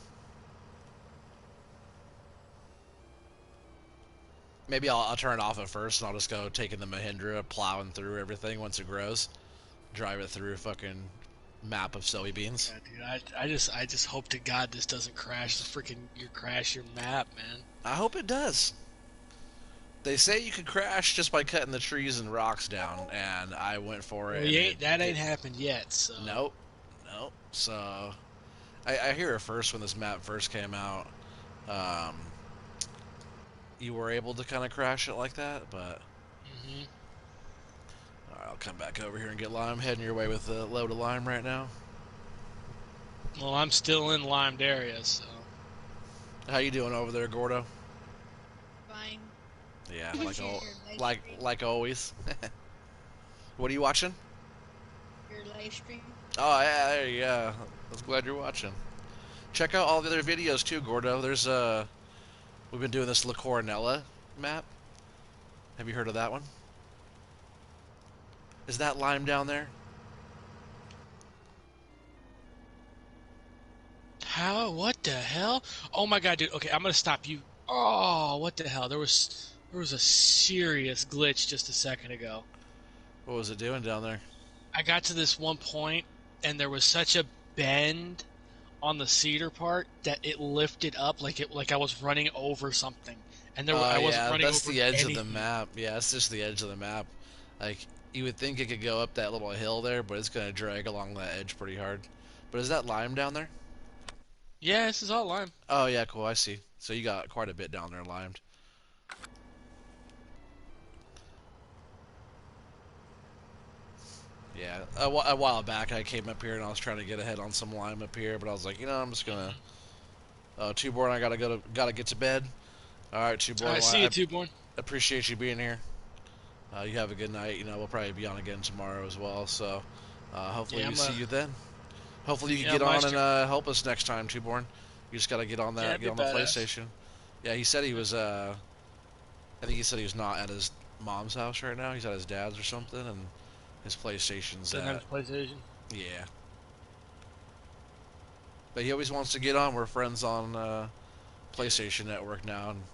Maybe I'll turn it off at first and I'll just go taking the Mahindra, plowing through everything once it grows. Drive it through a fucking map of soybeans. Yeah, dude, I just hope to God this doesn't crash the crash your map, man. I hope it does. They say you could crash just by cutting the trees and rocks down, and I went for Well, it, and that ain't happened yet. So nope, nope. So I hear it first when this map first came out. Um, you were able to kind of crash it like that, but hmm all right, I'll come back over here and get lime. I'm heading your way with a load of lime right now. well, I'm still in limed area, so How you doing over there, Gordo? Fine. Yeah, Watching your live stream. like always. What are you watching? Your live stream. Oh yeah, there you go. I was glad you're watching. Check out all the other videos too, Gordo. There's we've been doing this La Coronella map. Have you heard of that one? Is that lime down there? How? What the hell? Oh my god, dude. Okay, I'm gonna stop you. Oh, what the hell? There was a serious glitch just a second ago. What was it doing down there? I got to this one point, and there was such a bend on the cedar part that it lifted up like I was running over something, and I wasn't Yeah, running that's over the edge of the anything. map. Yeah, it's just the edge of the map. Like, you would think it could go up that little hill there, but it's gonna drag along that edge pretty hard. But is that lime down there? Yeah, this is all lime. Oh yeah, cool. I see. So you got quite a bit down there limed. Yeah, a while back I came up here and I was trying to get ahead on some lime up here, but I was like, I'm just gonna. Two-born, I gotta get to bed. All right, All two-born. right, Well, see you, two born. appreciate you being here. You have a good night. We'll probably be on again tomorrow as well. So hopefully Yeah, we see you then. Hopefully you can yeah, get my on and turn. help us next time, two-born. You just gotta Yeah, it'd get be on the badass. PlayStation. Yeah, he said he was. I think he said he was not at his mom's house right now. He's at his dad's or something, and his PlayStation's Doesn't have at. his PlayStation. Yeah, but he always wants to get on. We're friends on Yeah, PlayStation Network now, and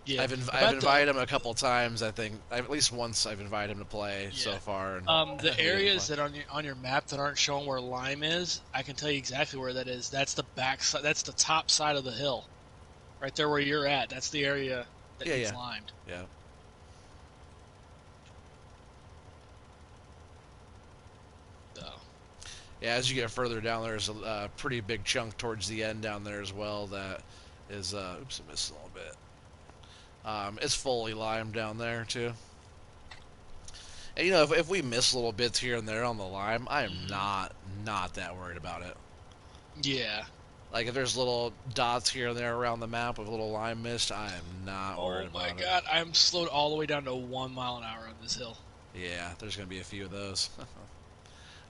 yeah. I've About the invited him a couple times. I think at least once I've invited him to play so yeah. far, and The we haven't played. areas that on your map that aren't showing where lime is, I can tell you exactly where that is. That's the back side. That's the top side of the hill, right there where you're at. That's the area that Yeah, needs yeah, limed. yeah, So yeah. As you get further down, there's a pretty big chunk towards the end down there as well. That is, oops, I missed a little bit. It's fully limed down there too. And if we miss little bits here and there on the lime, I am mhm. not that worried about it. Yeah. Like if there's little dots here and there around the map of little lime mist, I am not Oh worried my about it. God, I'm slowed all the way down to 1 mile an hour on this hill. Yeah, there's gonna be a few of those.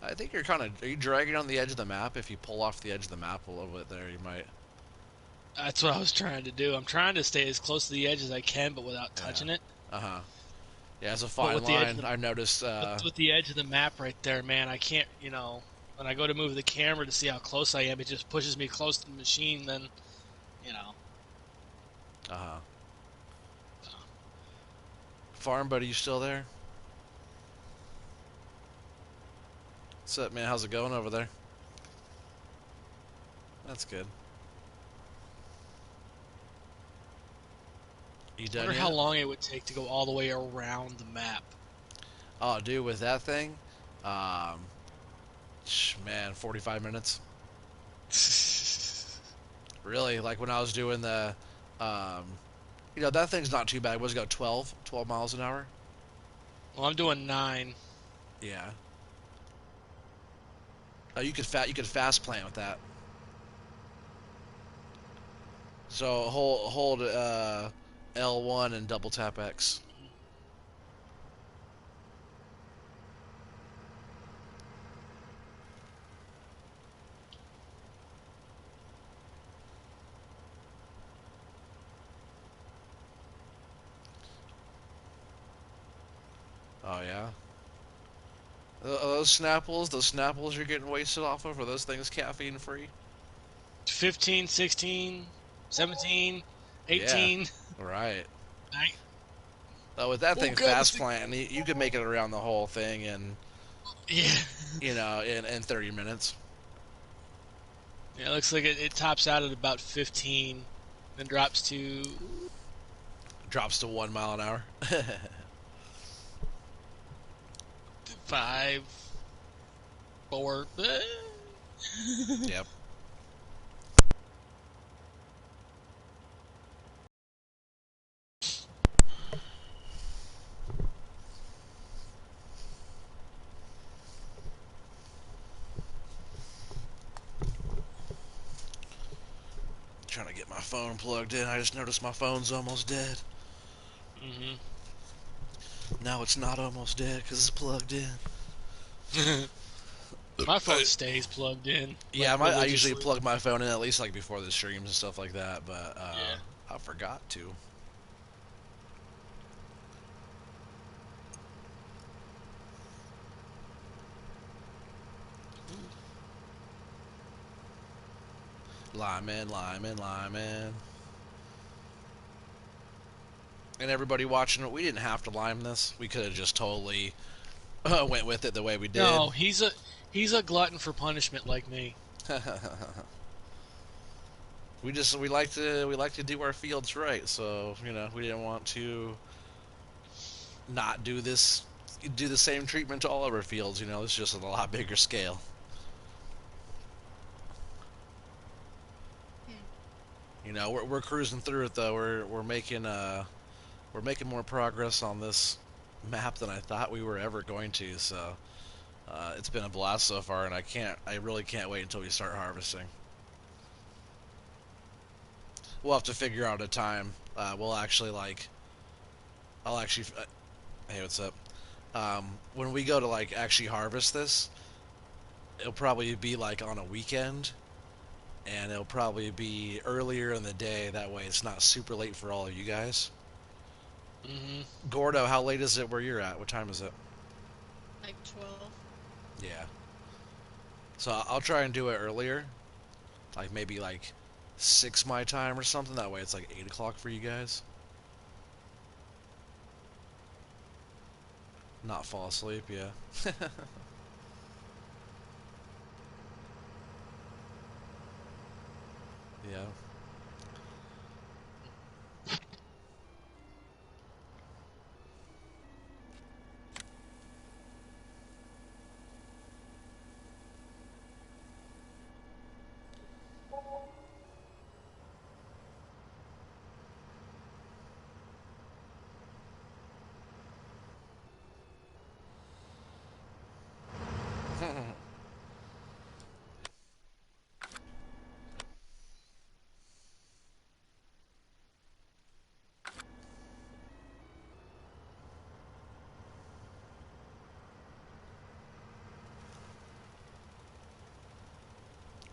I think you're kind of are you dragging on the edge of the map? If you pull off the edge of the map a little bit there, you might. That's what I was trying to do. I'm trying to stay as close to the edge as I can, but without Yeah. touching it. Uh huh. Yeah, it's a But fine with the edge of line. I've noticed. with the edge of the map right there, man, I can't. When I go to move the camera to see how close I am, it just pushes me close to the machine. Then, you know. Uh huh. Farm buddy, you still there? What's up, man? How's it going over there? That's good. You done Wonder how yet? long it would take to go all the way around the map. Oh, dude, with that thing, um, man, 45 minutes. Really, like when I was doing um, that thing's not too bad. What does it go 12 miles an hour? Well, I'm doing 9. Yeah. Oh, you could fast plant with that. So hold L1 and double tap X. Oh yeah. Those Snapples you're getting wasted off of, are those things caffeine free? 15, 16, 17, Yeah, 18. right. I, With that oh thing god, fast plant, you could make it around the whole thing in yeah. in 30 minutes. Yeah, it looks like it tops out at about 15, then drops to Drops to 1 mile an hour. 5, 4. Yep. Trying to get my phone plugged in. I just noticed my phone's almost dead. hmm Now it's not almost dead because it's plugged in. My phone stays plugged in, like Yeah, I usually religiously. plug my phone in at least like before the streams and stuff like that, but Yeah. I forgot to. Lineman, lineman, lineman. And everybody watching it, we didn't have to lime this. We could have just totally went with it the way we did. No, he's a glutton for punishment like me. we like to do our fields right, so we didn't want to not do the same treatment to all of our fields. It's just on a lot bigger scale. We're cruising through it though. We're making more progress on this map than I thought we were ever going to. So it's been a blast so far, and I really can't wait until we start harvesting. We'll have to figure out a time. We'll actually I'll actually. Hey, what's up? When we go to actually harvest this, it'll probably be on a weekend, and it'll probably be earlier in the day. That way, it's not super late for all of you guys. Gordo, how late is it where you're at? What time is it? Like 12. Yeah. So I'll try and do it earlier, maybe 6 my time or something. That way, it's 8 o'clock for you guys. Not fall asleep, yeah. Yeah.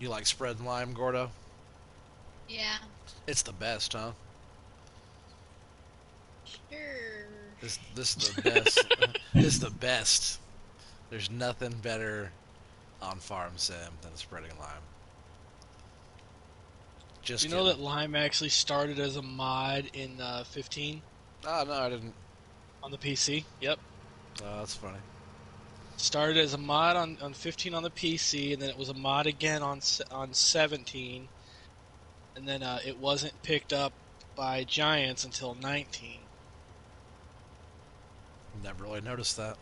You like spread lime, Gordo? Yeah. It's the best, huh? Sure. This is the best. This is the best. There's nothing better on Farm Sim than spreading lime. Just You kidding. know that lime actually started as a mod in 15 Oh, no, I didn't. on the PC. Yep. Oh, that's funny. Started as a mod on 15 on the PC, and then it was a mod again on 17, and then it wasn't picked up by Giants until 19. Never really noticed that.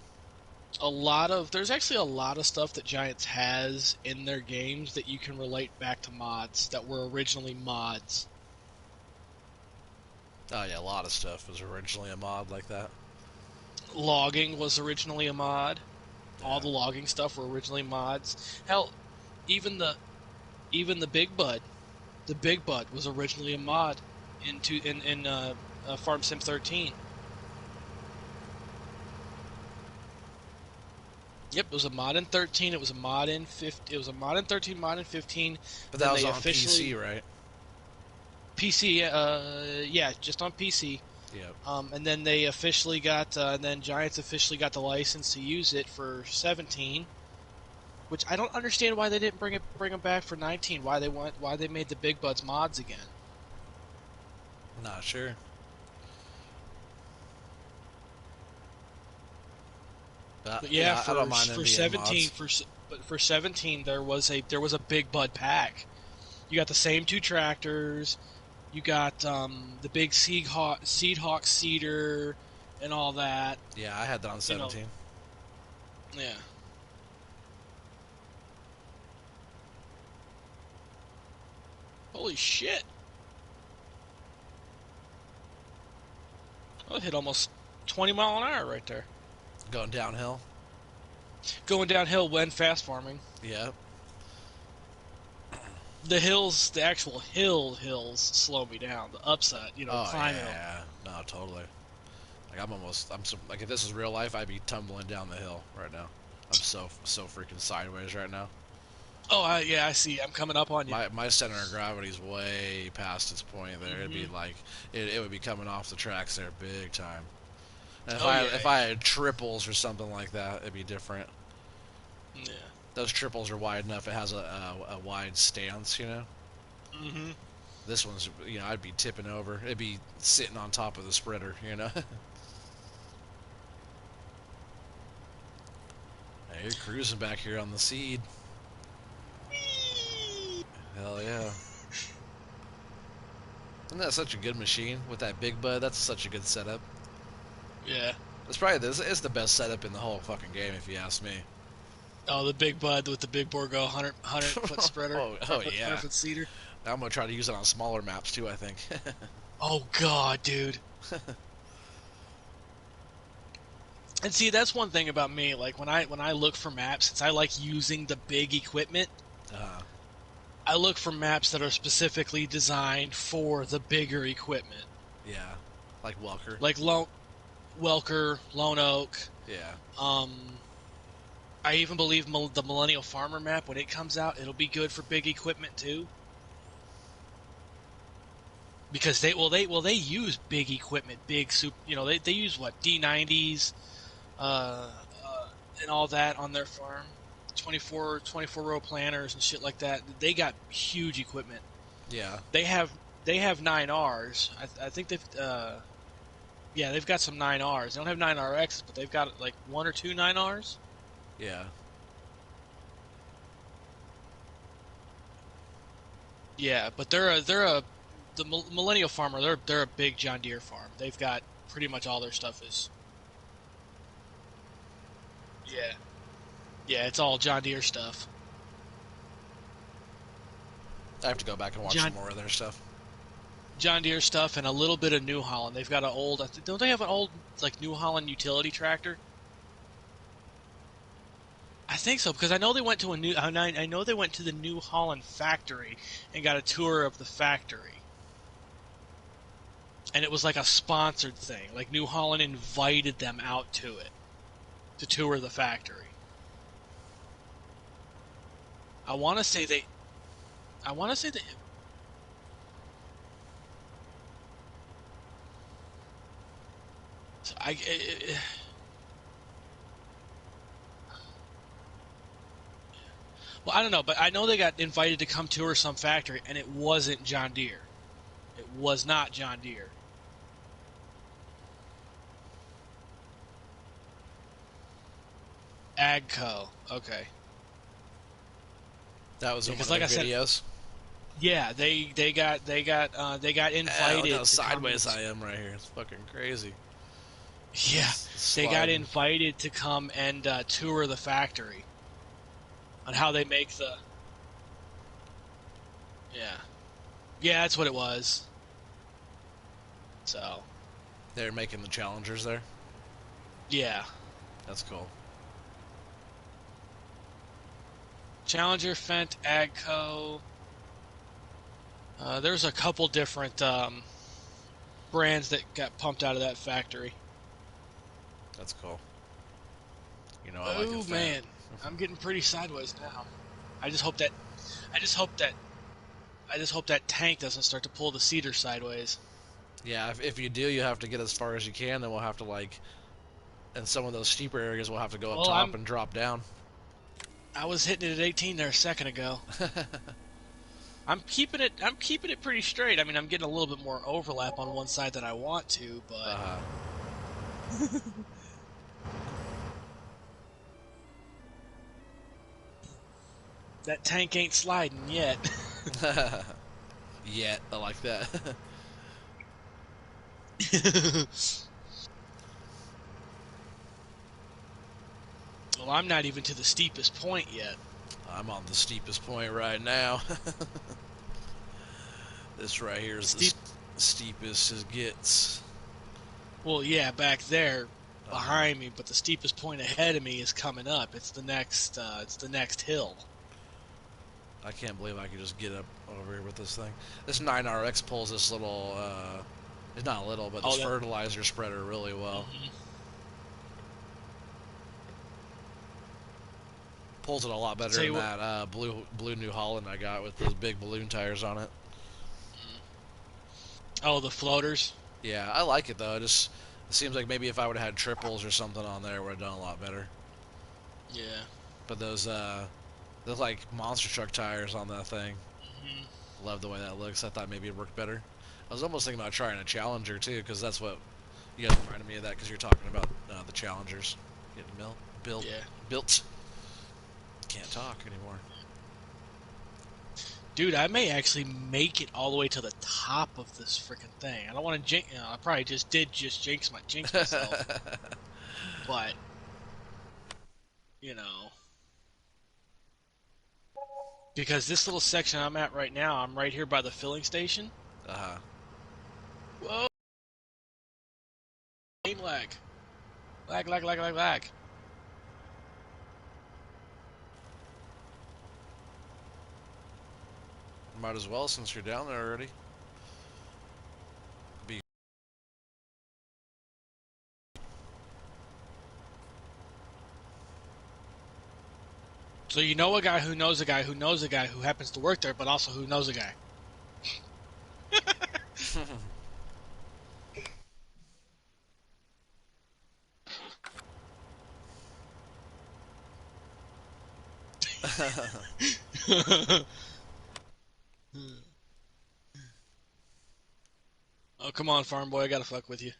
There's actually a lot of stuff that Giants has in their games that you can relate back to mods that were originally mods. Oh, yeah, a lot of stuff was originally a mod like that. Logging was originally a mod. Yeah. All the logging stuff were originally mods. Hell, even the Big Bud, the Big Bud was originally a mod in Farm Sim 13. Yep, it was a mod in 13. It was a mod in 15. It was a mod in 13, mod in 15. But that was on PC, right? PC, yeah, just on PC. Yeah. And then they officially got, and then Giants officially got the license to use it for 17. Which I don't understand why they didn't bring them back for 19. Why they made the Big Buds mods again? Not sure. But yeah, I don't mind for NBA 17 mods. for 17 there was a Big Bud pack. You got the same two tractors. You got the big Seedhawk seeder and all that. Yeah, I had that on 17. Yeah. Holy shit! Oh, it hit almost 20 mile an hour right there. Going downhill. Going downhill when fast farming. Yep. The hills, the actual hills slow me down. The upside, climbing. Yeah, no, totally. If this is real life, I'd be tumbling down the hill right now. I'm so freaking sideways right now. Oh, I see. I'm coming up on you. My center of gravity's way past its point there. It'd be it would be coming off the tracks there big time. And if I had triples or something like that, it'd be different. Yeah. Those triples are wide enough. It has a wide stance, Mm-hmm. This one's, you know, I'd be tipping over. It'd be sitting on top of the spreader, you know. Hey, you're cruising back here on the seed. Hell yeah. Isn't that such a good machine with that big bud? That's such a good setup. Yeah. It's probably this is the best setup in the whole fucking game, if you ask me. Oh, the big bud with the big Borgo 100 foot spreader, Oh 100 yeah. foot cedar. I'm gonna try to use it on smaller maps too, I think. Oh God, dude. And see, that's one thing about me. Like when I look for maps, since I like using the big equipment, uh, I look for maps that are specifically designed for the bigger equipment, yeah, like Welker. like Welker, Lone Oak. Yeah, Um, I even believe the Millennial Farmer map, when it comes out, it'll be good for big equipment too. Because they use big equipment, big soup. You know, they use what D90s, uh, and all that on their farm. 24 row planters and shit like that. They got huge equipment. yeah, They have 9Rs. I think they've got some 9Rs. They don't have 9RXs, but they've got like one or two 9Rs. yeah. Yeah, but the Millennial Farmer. They're a big John Deere farm. They've got pretty much all their stuff is. Yeah, yeah, it's all John Deere stuff. I have to go back and watch some more of their stuff. John Deere stuff and a little bit of New Holland. They've got an old. Don't they have an old like New Holland utility tractor? I think so because I know they went to a new. I know they went to the New Holland factory and got a tour of the factory, and it was like a sponsored thing. Like New Holland invited them out to it to tour the factory. I want to say they. I want to say that. So well, I don't know, but I know they got invited to come tour some factory, and it wasn't John Deere. It was not John Deere. Agco. Okay. That was in one Because of like their I said, videos. yeah, they got Look invited how to come. sideways I am right here. It's fucking crazy. Yeah, they got Sliding. invited to come and tour the factory on how they make the. Yeah, yeah, that's what it was. So. They're making the challengers there. Yeah. That's cool. Challenger, Fendt, Agco. There's a couple different brands that got pumped out of that factory. That's cool. You know, I like it. Oh man, I'm getting pretty sideways now. I just hope that, I just hope that, I just hope that tank doesn't start to pull the cedar sideways. Yeah, if you do, you have to get as far as you can. Then we'll have to like, in some of those steeper areas, we'll have to go up Well, top and drop down. I was hitting it at 18 there a second ago. I'm keeping it pretty straight. I mean, I'm getting a little bit more overlap on one side than I want to, but that tank ain't sliding yet. Yet, I like that. Well, I'm not even to the steepest point yet. I'm on the steepest point right now. This right here is the steepest it gets. Well, yeah, back there behind me, but the steepest point ahead of me is coming up. It's the next hill. I can't believe I could just get up over here with this thing. This 9RX pulls this little, it's not little, but this fertilizer spreader really well. Mm-hmm. Pulls it a lot better than that blue New Holland I got with those big balloon tires on it. Oh, the floaters? Yeah, I like it though. It seems like maybe if I would have had triples or something on there, it would have done a lot better. Yeah. But those like monster truck tires on that thing, Love the way that looks. I thought maybe it worked better. I was almost thinking about trying a Challenger too, because that's what you guys reminded me of that. Because you're talking about the Challengers getting Yeah. built. Can't talk anymore. Dude, I may actually make it all the way to the top of this freaking thing. I don't want to jinx. You know, I probably just jinx myself. But you know, because this little section I'm at right now, I'm right here by the filling station. Uh-huh. Whoa! Game lag. Lag. Might as well since you're down there already. Be So you know a guy who knows a guy who knows a guy who happens to work there, but also who knows a guy. Oh, come on, farm boy, I gotta fuck with you.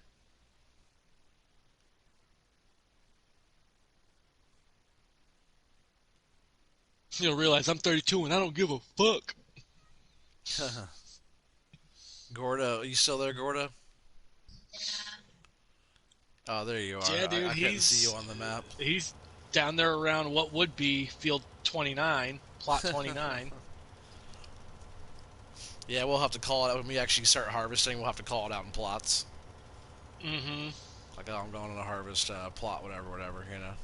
You'll realize I'm 32 and I don't give a fuck. Gorda, are you still there, Gorda? Yeah. Oh, there you are. Yeah, dude, I couldn't see you on the map. he's down there around what would be field 29, plot 29. Yeah, we'll have to call it out when we actually start harvesting. We'll have to call it out in plots. Mm-hmm. Like, oh, I'm going on a harvest plot, whatever, you know.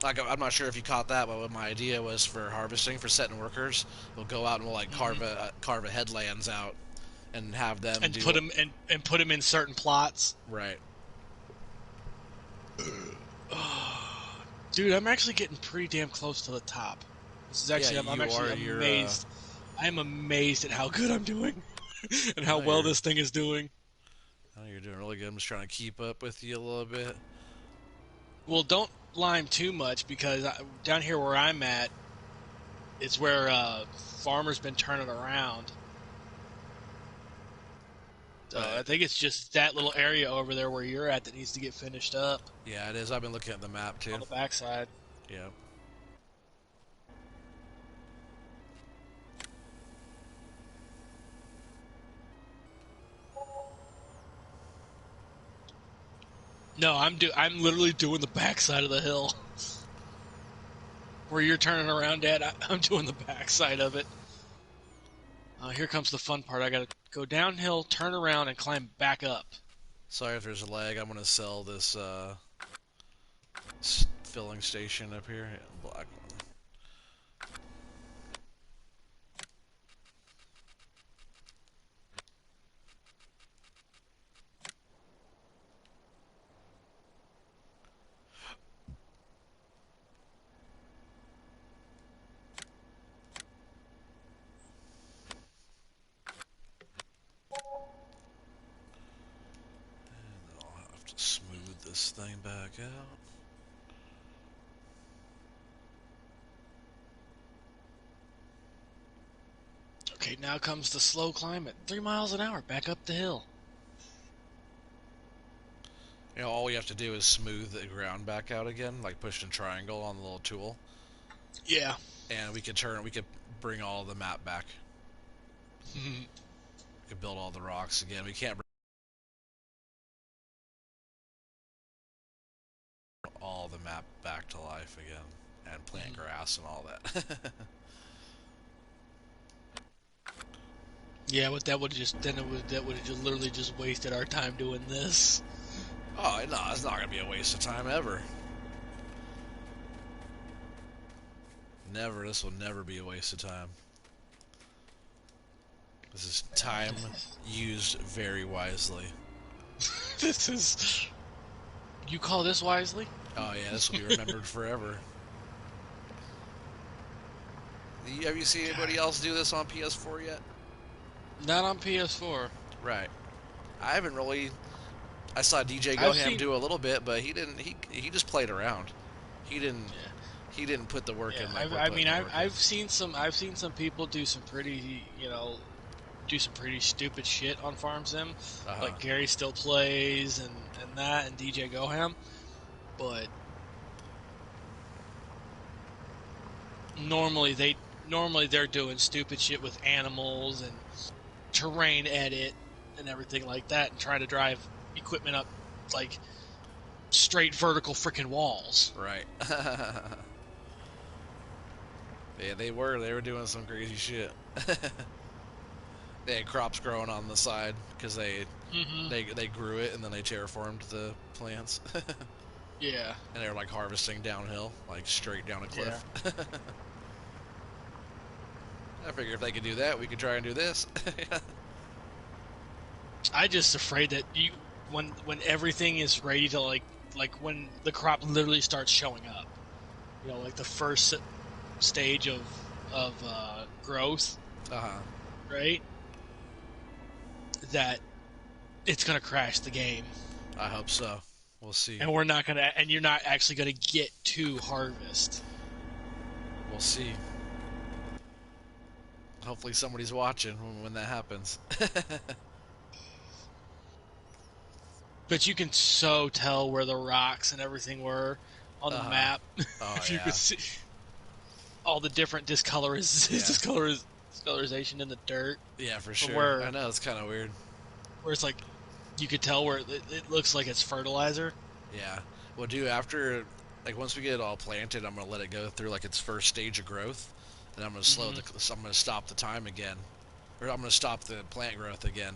Like, I'm not sure if you caught that, but what my idea was for harvesting, for setting workers, we'll go out and we'll like carve a headlands out and have them And do put them in certain plots. right. Dude, I'm actually getting pretty damn close to the top. This is actually Yeah, I'm actually amazed. I'm amazed at how good I'm doing and how well this thing is doing. Oh, you're doing really good. I'm just trying to keep up with you a little bit. Well, don't lime too much because down here where I'm at, it's where farmers been turning around. So I think it's just that little area over there where you're at that needs to get finished up. Yeah, it is. I've been looking at the map too. On the backside. Yeah. No, I'm literally doing the backside of the hill. Where you're turning around at, I'm doing the backside of it. Here comes the fun part. I gotta go downhill, turn around, and climb back up. Sorry if there's a lag. I'm gonna sell this filling station up here. Yeah, black one. And then I'll have to smooth this thing back out. Okay, now comes the slow climb at 3 miles an hour back up the hill. You know, all we have to do is smooth the ground back out again, like pushing triangle on the little tool. Yeah. And we could bring all the map back. We could build all the rocks again. We can't bring all the map back to life again and plant grass and all that. Yeah, but that would have just literally just wasted our time doing this. Oh no, it's not gonna be a waste of time ever. Never. This will never be a waste of time. This is time used very wisely. This is. You call this wisely? Oh yeah, this will be remembered forever. Have you seen anybody else do this on PS4 yet? Not on PS4. Right. I haven't really. I saw DJ Goham do a little bit, but he didn't. He just played around. He didn't. Yeah. he didn't put the work in like we're I putting mean, the work in. I've seen some people do some pretty, do some pretty stupid shit on Farm Sim, like Gary Still Plays and that, and DJ Goham, but normally they're doing stupid shit with animals and terrain edit and everything like that, and trying to drive equipment up like straight vertical freaking walls. Right. Yeah, they were doing some crazy shit. They had crops growing on the side because they grew it and then they terraformed the plants. Yeah. And they were like harvesting downhill, like straight down a cliff. Yeah. I figure if they could do that, we could try and do this. I just afraid that when everything is ready to like when the crop literally starts showing up, like the first stage of growth, right? That it's gonna crash the game. I hope so. We'll see. And you're not actually gonna get to harvest. We'll see. Hopefully somebody's watching when that happens. But you can so tell where the rocks and everything were on the map. Oh, if you could see all the different discolorization in the dirt. Yeah, for sure. I know, it's kind of weird. Where it's like, you could tell where it looks like it's fertilizer. Yeah. Well, after, like, once we get it all planted, I'm going to let it go through, like, its first stage of growth. And I'm going to I'm going to stop the time again. Or I'm going to stop the plant growth again.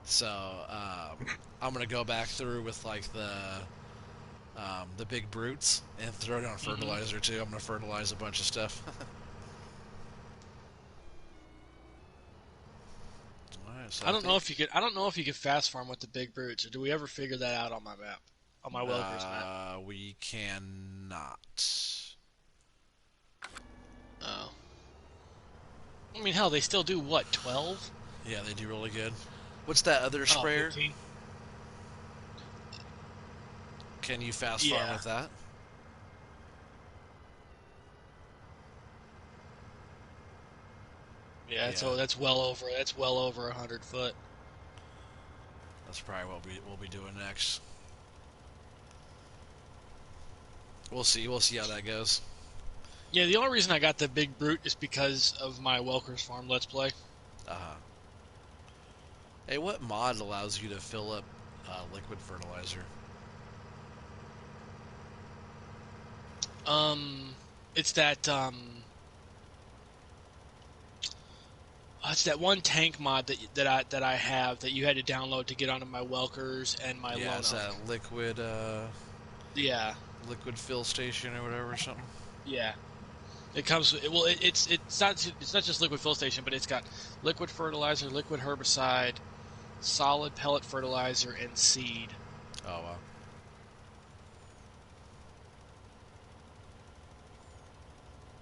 So, I'm going to go back through with, like, the big brutes and throw down fertilizer, too. I'm going to fertilize a bunch of stuff. Alright, so I don't know if you could fast farm with the big brutes, or do we ever figure that out on my map? On my Welkers map? We cannot. Oh. I mean, hell, they still do, what, 12? Yeah, they do really good. What's that other sprayer? 15? Can you fast farm with that? Yeah, so that's well over 100 foot. That's probably what we'll be doing next. We'll see how that goes. Yeah, the only reason I got the big brute is because of my Welkers Farm Let's Play. Hey, what mod allows you to fill up liquid fertilizer? It's that it's that one tank mod that I have that you had to download to get onto my Welkers and my Lone it's that liquid liquid fill station or whatever or something. Yeah. It comes. It's not just liquid fill station, but it's got liquid fertilizer, liquid herbicide, solid pellet fertilizer, and seed. Oh wow.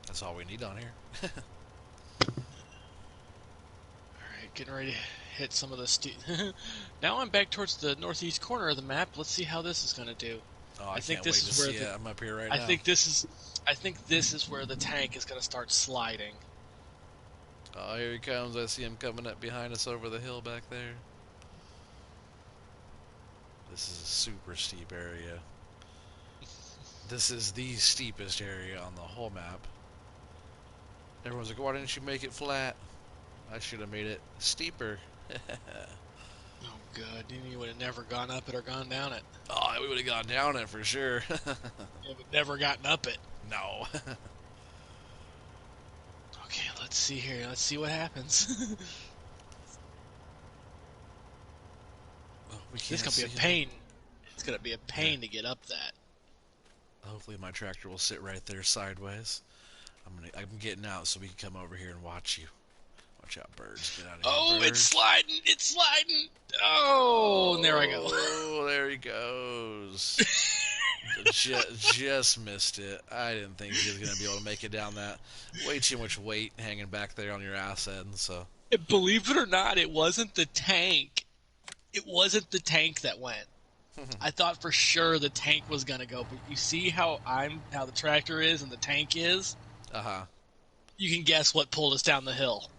That's all we need on here. Alright, getting ready to hit some of the Now I'm back towards the northeast corner of the map. Let's see how this is going to do. Oh, I think this is where I'm up here right now. I think this is where the tank is going to start sliding. Oh, here he comes. I see him coming up behind us over the hill back there. This is a super steep area. This is the steepest area on the whole map. Everyone's like, why didn't you make it flat? I should have made it steeper. Oh, God. You would have never gone up it or gone down it. Oh, we would have gone down it for sure. Yeah, but never gotten up it. No. Okay, let's see here. Let's see what happens. This is going to be a pain. It's going to be a pain to get up that. Hopefully my tractor will sit right there sideways. I'm getting out so we can come over here and watch you. Watch out, birds. Get out of here. Oh, birds. it's sliding. It's sliding. Oh, and there I go. Oh, there he goes. just missed it. I didn't think he was going to be able to make it down that. Way too much weight hanging back there on your ass end, so. Believe it or not, it wasn't the tank. It wasn't the tank that went. I thought for sure the tank was gonna go, but you see how the tractor is and the tank is? Uh-huh. You can guess what pulled us down the hill.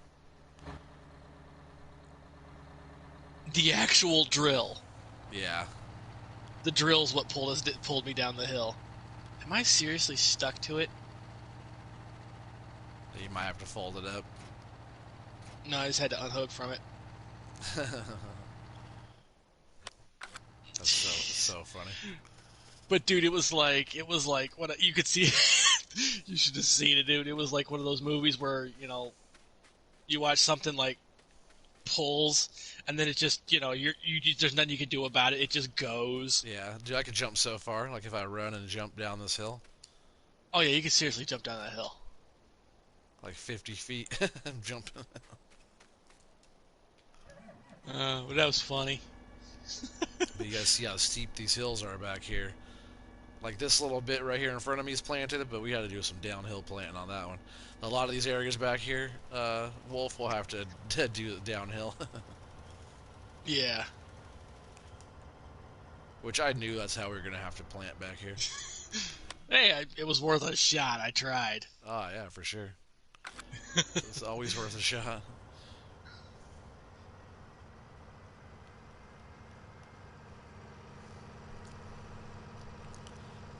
The actual drill. Yeah. The drill's what pulled me down the hill. Am I seriously stuck to it? You might have to fold it up. No, I just had to unhook from it. That's so funny. But dude, it was like what you could see. You should have seen it, dude. It was like one of those movies where you watch something like pulls, and then it just there's nothing you can do about it. It just goes. Yeah, dude, I could jump so far. Like if I run and jump down this hill, Oh yeah, you can seriously jump down that hill. like 50 feet. I'm jumping. But that was funny. But you guys see how steep these hills are back here. Like this little bit right here in front of me is planted, but we got to do some downhill planting on that one. A lot of these areas back here, Wolf will have to do the downhill. Yeah. Which I knew that's how we were going to have to plant back here. Hey, it was worth a shot. I tried. Oh, yeah, for sure. It's always worth a shot.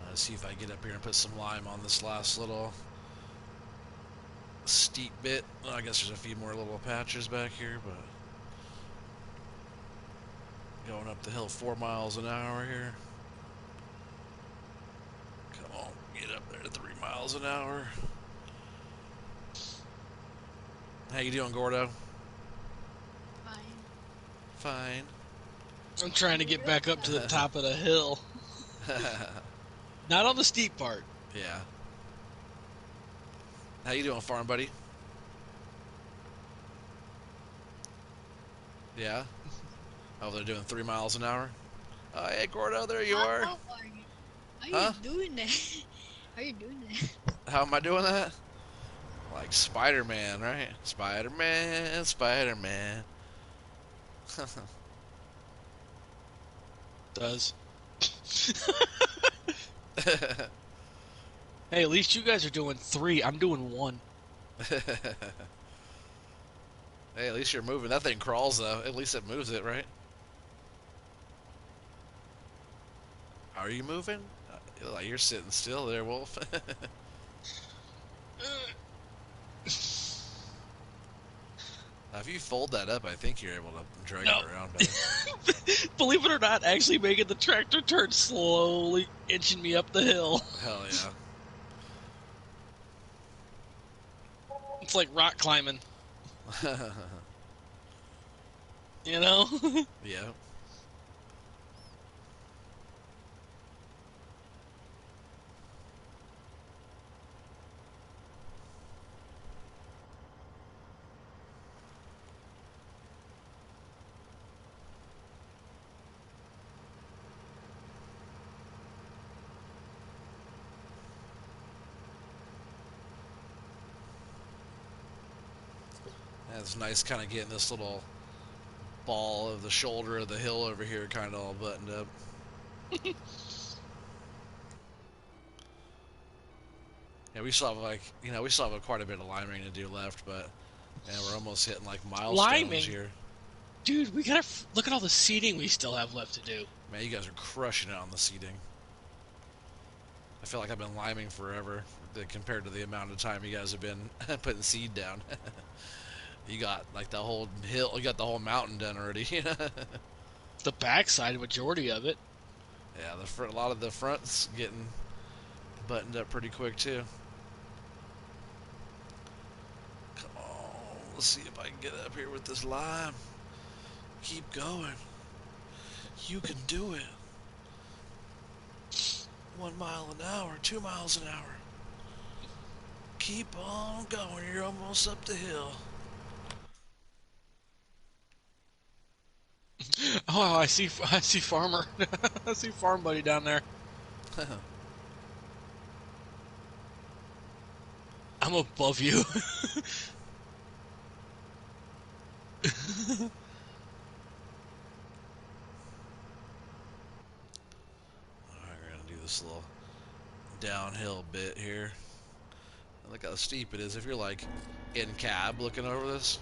Let's see if I get up here and put some lime on this last little steep bit. Well, I guess there's a few more little patches back here, but going up the hill 4 miles an hour here. Come on, get up there to 3 miles an hour. How you doing, Gordo? Fine. Fine. I'm trying to get back up to the top of the hill. Not on the steep part. Yeah. How you doing, farm buddy? Yeah? Oh, they're doing 3 miles an hour? Hey, Gordo, there you are. How are you Huh? doing that? How are you doing that? How am I doing that? Like Spider-Man, right? Spider-Man, Spider-Man. Does. Hey, at least you guys are doing 3. I'm doing 1. Hey, at least you're moving. That thing crawls, though. At least it moves it, right? Are you moving? Like you're sitting still there, Wolf. If you fold that up, I think you're able to drag it around better. Believe it or not, actually making the tractor turn slowly, inching me up the hill. Hell yeah. It's like rock climbing. You know? Yeah. It's nice kind of getting this little ball of the shoulder of the hill over here kind of all buttoned up. Yeah, we still have we still have quite a bit of liming to do left, but we're almost hitting like milestones Liming? here. Dude, we gotta look at all the seeding we still have left to do. Man, you guys are crushing it on the seeding. I feel like I've been liming forever compared to the amount of time you guys have been putting seed down. You got like the whole hill, you got the whole mountain done already. The backside, majority of it. Yeah, a lot of the front's getting buttoned up pretty quick too. Come on, let's see if I can get up here with this lime. Keep going. You can do it. 1 mile an hour, 2 miles an hour. Keep on going. You're almost up the hill. Oh, I see farmer. I see farm buddy down there. I'm above you. downhill bit here. Look how steep it is. If you're like in cab looking over this,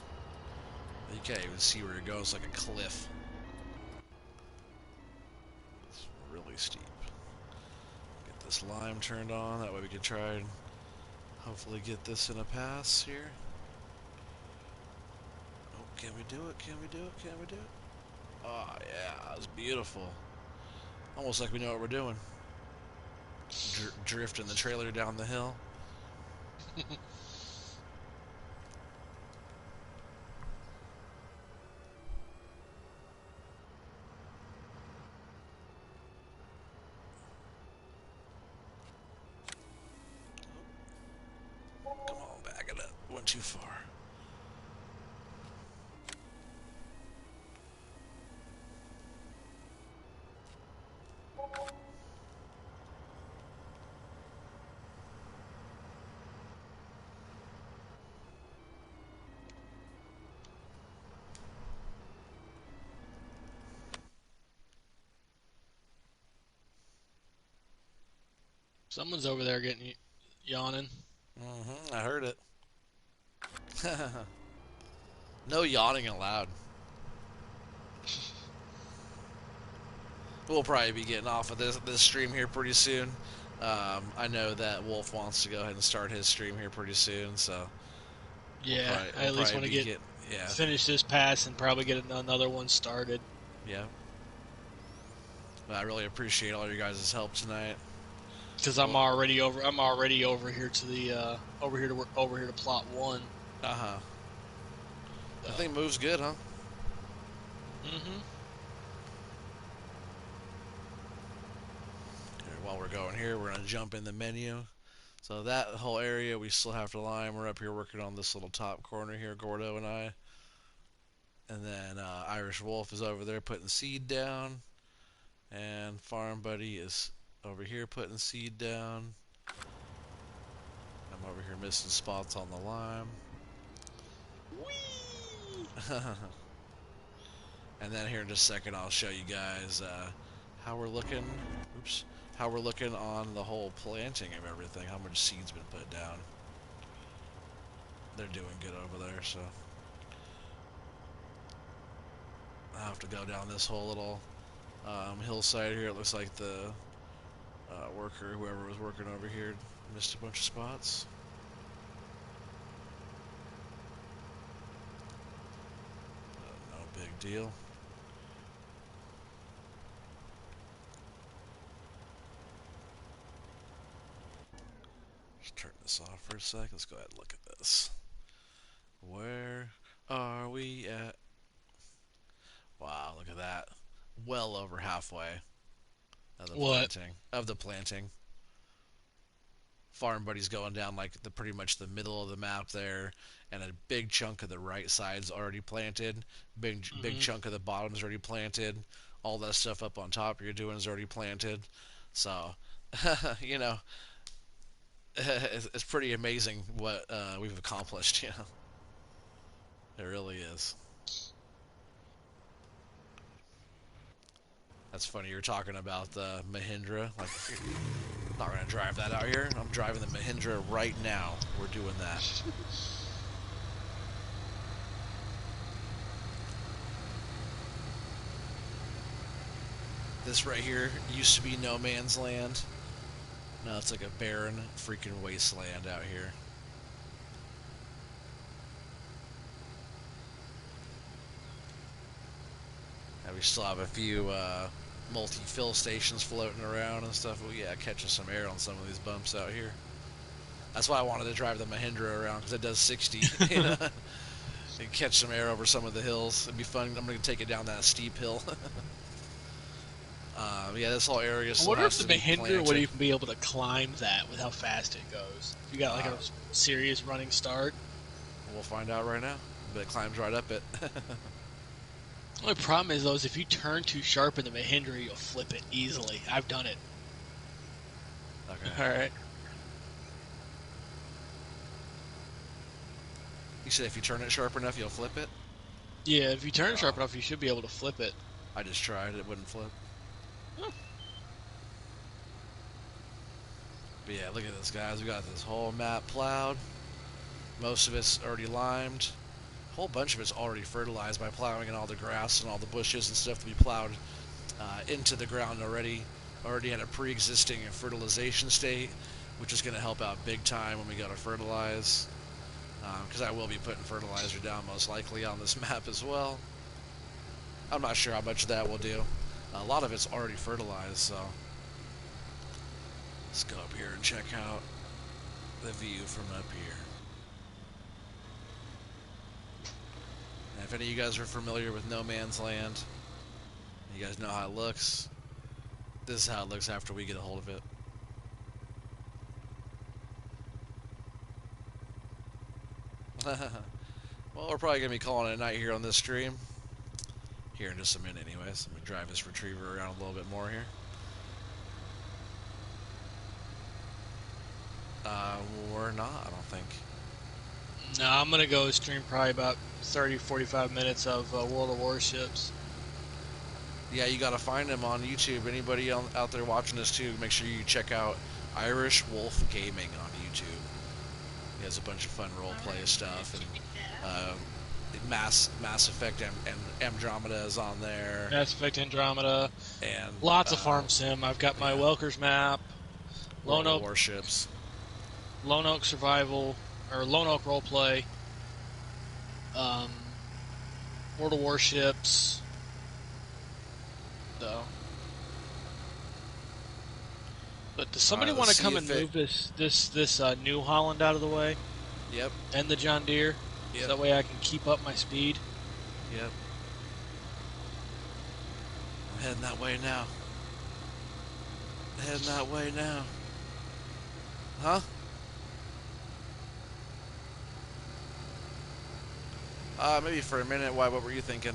you can't even see where you're going. It's like a cliff. It's really steep. Get this lime turned on. That way we can try and hopefully get this in a pass here. Oh, can we do it? Can we do it? Can we do it? Oh, yeah. That was beautiful. Almost like we know what we're doing. Drifting the trailer down the hill. Come on, back it up. Went too far. Someone's over there getting yawning. I heard it. No yawning allowed. We'll probably be getting off of this stream here pretty soon. I know that Wolf wants to go ahead and start his stream here pretty soon, so Yeah, I at least want to get finish this pass and probably get another one started. Yeah. But I really appreciate all your guys' help tonight. Because I'm already over here to the over here to plot 1. That thing moves good, huh? While we're going here, we're gonna jump in the menu. So that whole area we still have to lime. We're up here working on this little top corner here, Gordo and I. And then Irish Wolf is over there putting seed down. And Farm Buddy is over here putting seed down. I'm over here missing spots on the lime. Whee! And then here in just a second I'll show you guys how we're looking. Oops. How we're looking on the whole planting of everything. How much seed's been put down. They're doing good over there, so I have to go down this whole little hillside here. It looks like the worker, whoever was working over here, missed a bunch of spots. No big deal. Just turn this off for a sec. Let's go ahead and look at this. Where are we at? Wow, look at that. Well over halfway of the planting. Farm Buddy's going down like pretty much the middle of the map there, and a big chunk of the right side's already planted. Big chunk of the bottom's already planted. All that stuff up on top you're doing is already planted. So, you know, it's pretty amazing what we've accomplished. You know, it really is. That's funny. You're talking about the Mahindra. Like, I'm not gonna drive that out here. I'm driving the Mahindra right now. We're doing that. This right here used to be no man's land. Now it's like a barren freaking wasteland out here. And we still have a few multi-fill stations floating around and stuff. Well, yeah, catching some air on some of these bumps out here. That's why I wanted to drive the Mahindra around, because it does 60. You know? And catch some air over some of the hills. It'd be fun. I'm going to take it down that steep hill. Yeah, this whole area I wonder if the Mahindra would even be able to climb that with how fast it goes. If you got like a serious running start. We'll find out right now. But it climbs right up it. The only problem is, though, is if you turn too sharp in the Mahindra, you'll flip it easily. I've done it. Okay. Alright. You said if you turn it sharp enough, you'll flip it? Yeah, if you turn it sharp enough, you should be able to flip it. I just tried. It wouldn't flip. Huh. But yeah, look at this, guys. We got this whole map plowed. Most of it's already limed. A whole bunch of it's already fertilized by plowing and all the grass and all the bushes and stuff to be plowed into the ground already. Already at a pre-existing fertilization state, which is going to help out big time when we go to fertilize. Because I will be putting fertilizer down most likely on this map as well. I'm not sure how much of that will do. A lot of it's already fertilized, so let's go up here and check out the view from up here. And if any of you guys are familiar with No Man's Land, you guys know how it looks. This is how it looks after we get a hold of it. Well, we're probably going to be calling it a night here on this stream. Here in just a minute anyways. Let me drive this retriever around a little bit more here. We're not, I don't think. No, I'm going to go stream probably about 30-45 minutes of World of Warships. Yeah, you got to find him on YouTube. Anybody out there watching this too, make sure you check out Irish Wolf Gaming on YouTube. He has a bunch of fun roleplay stuff, and Mass Effect and Andromeda is on there. Mass Effect Andromeda. And lots of farm sim. I've got my Welker's map. Lone Oak Warships. Lone Oak Survival, or Lone Oak Roleplay. World of Warships. So. But does somebody want to come and move this New Holland out of the way? Yep. And the John Deere? Yep. So that way I can keep up my speed? Yep. I'm heading that way now. Heading that way now. Huh? Maybe for a minute. Why? What were you thinking?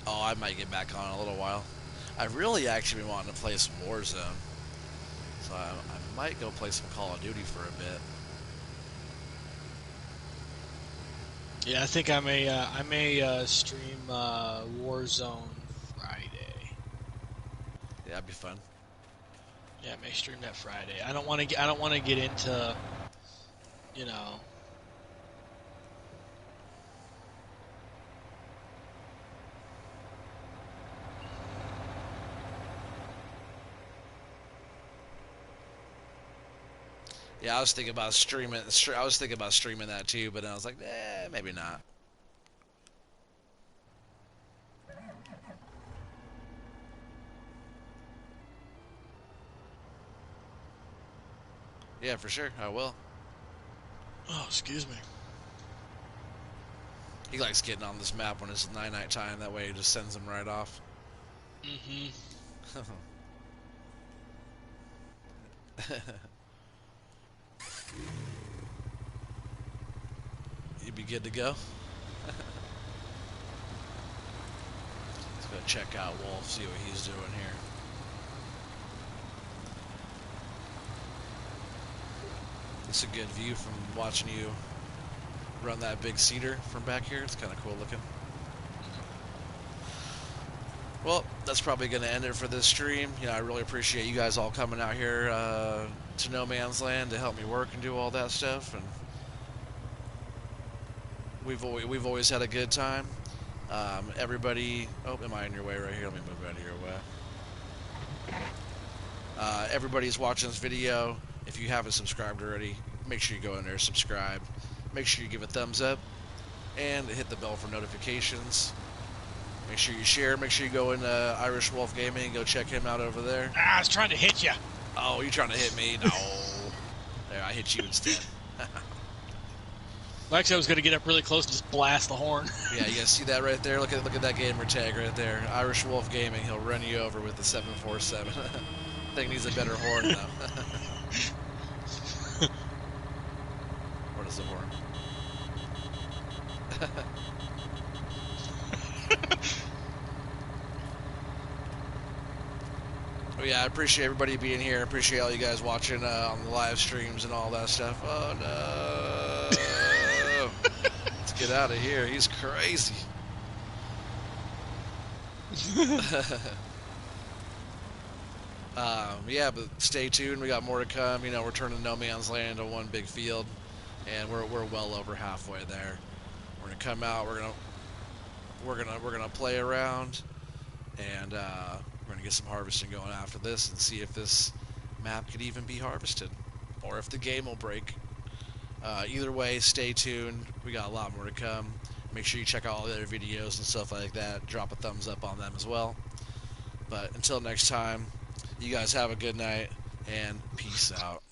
Oh, I might get back on in a little while. I've really actually been wanting to play some Warzone. So I might go play some Call of Duty for a bit. Yeah, I think I may stream Warzone Friday. Yeah, that'd be fun. Yeah, I may stream that Friday. I don't want to get into, you know. Yeah, I was thinking about streaming. I was thinking about streaming that too, but I was like, maybe not. Yeah, for sure, I will. Oh, excuse me. He likes getting on this map when it's night time. That way, he just sends him right off. Mm-hmm. You'd be good to go. Let's go check out Wolf, see what he's doing here. It's a good view from watching you run that big cedar from back here. It's kind of cool looking. Well, that's probably going to end it for this stream. You know, I really appreciate you guys all coming out here to No Man's Land to help me work and do all that stuff. And we've always had a good time. Everybody, oh, am I in your way right here? Let me move out of your way. Everybody's watching this video. If you haven't subscribed already, make sure you go in there, subscribe. Make sure you give a thumbs up and hit the bell for notifications. Make sure you share. Make sure you go into Irish Wolf Gaming and go check him out over there. I was trying to hit you. Oh, you're trying to hit me? No. There, I hit you instead. Actually, I was going to get up really close and just blast the horn. Yeah, you guys see that right there? Look at that gamer tag right there. Irish Wolf Gaming. He'll run you over with the 747. Thing needs a better horn though. What is the horn? Well, yeah, I appreciate everybody being here. I appreciate all you guys watching on the live streams and all that stuff. Oh no! Let's get out of here. He's crazy. Yeah, but stay tuned. We got more to come. You know, we're turning No Man's Land into one big field, and we're well over halfway there. We're gonna come out. We're gonna play around, and we're gonna get some harvesting going after this, and see if this map could even be harvested, or if the game will break. Either way, stay tuned. We got a lot more to come. Make sure you check out all the other videos and stuff like that. Drop a thumbs up on them as well. But until next time, you guys have a good night and peace out.